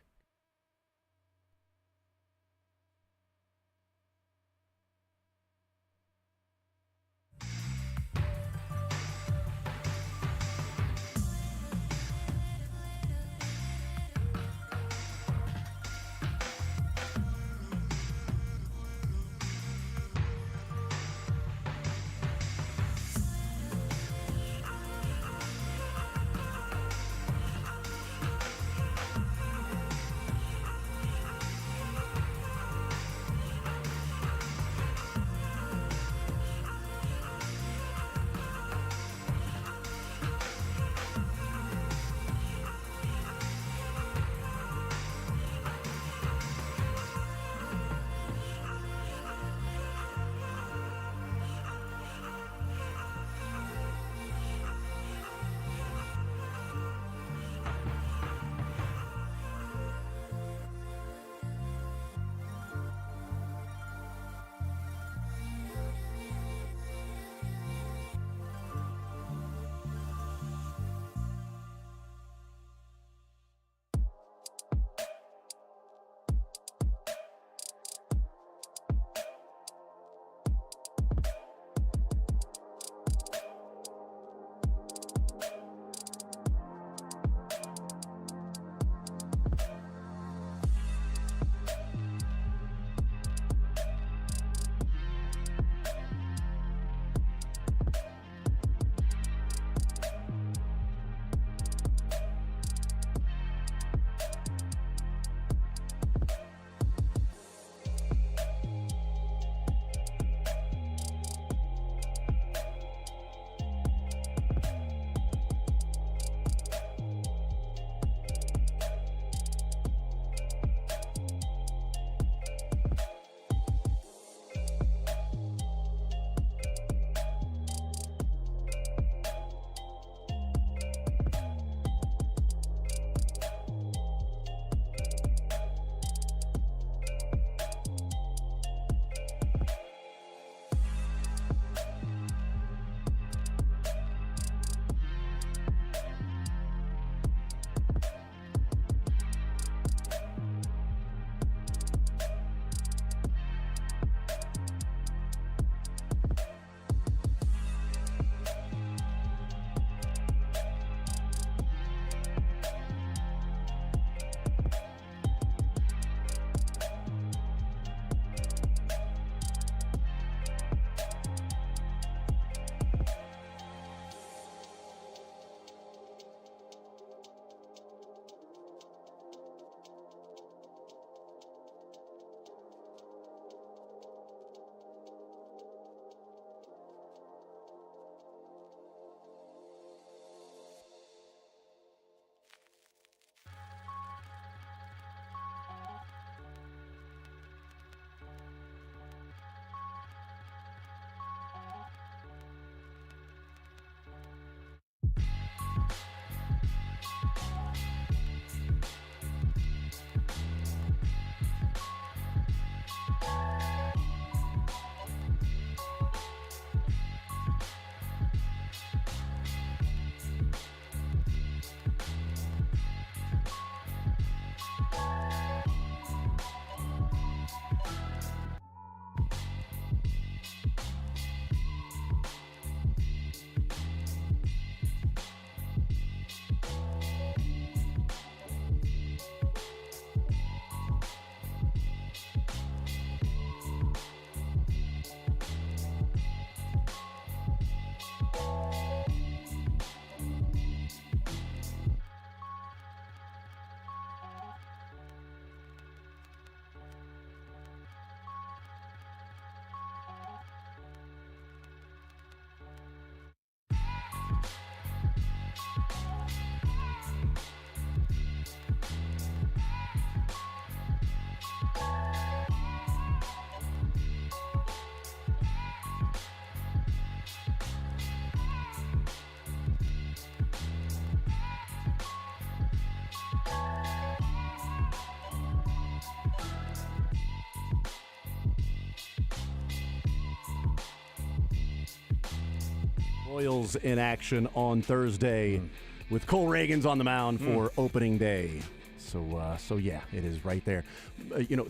Royals in action on Thursday with Cole Reagans on the mound for opening day. So yeah, it is right there.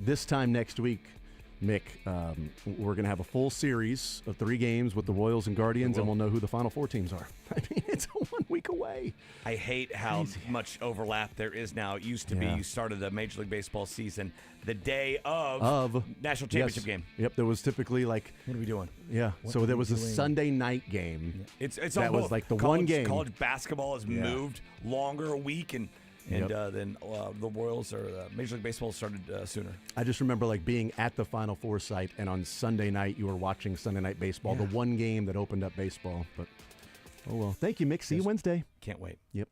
This time next week, Mick, we're going to have a full series of 3 games with the Royals and Guardians, and we'll know who the Final 4 teams are. I mean, it's 1 week away. I hate how much overlap there is now. It used to be you started the Major League Baseball season the day of National Championship game. Yep, there was typically like... What are we doing? Yeah, so there was a Sunday night game. It's that on was both. like the college, one game. College basketball has moved longer a week, and then the Royals or Major League Baseball started sooner. I just remember like being at the Final Four site, and on Sunday night you were watching Sunday Night Baseball, the one game that opened up baseball. But oh well. Thank you, Mick. See you Wednesday. Can't wait. Yep.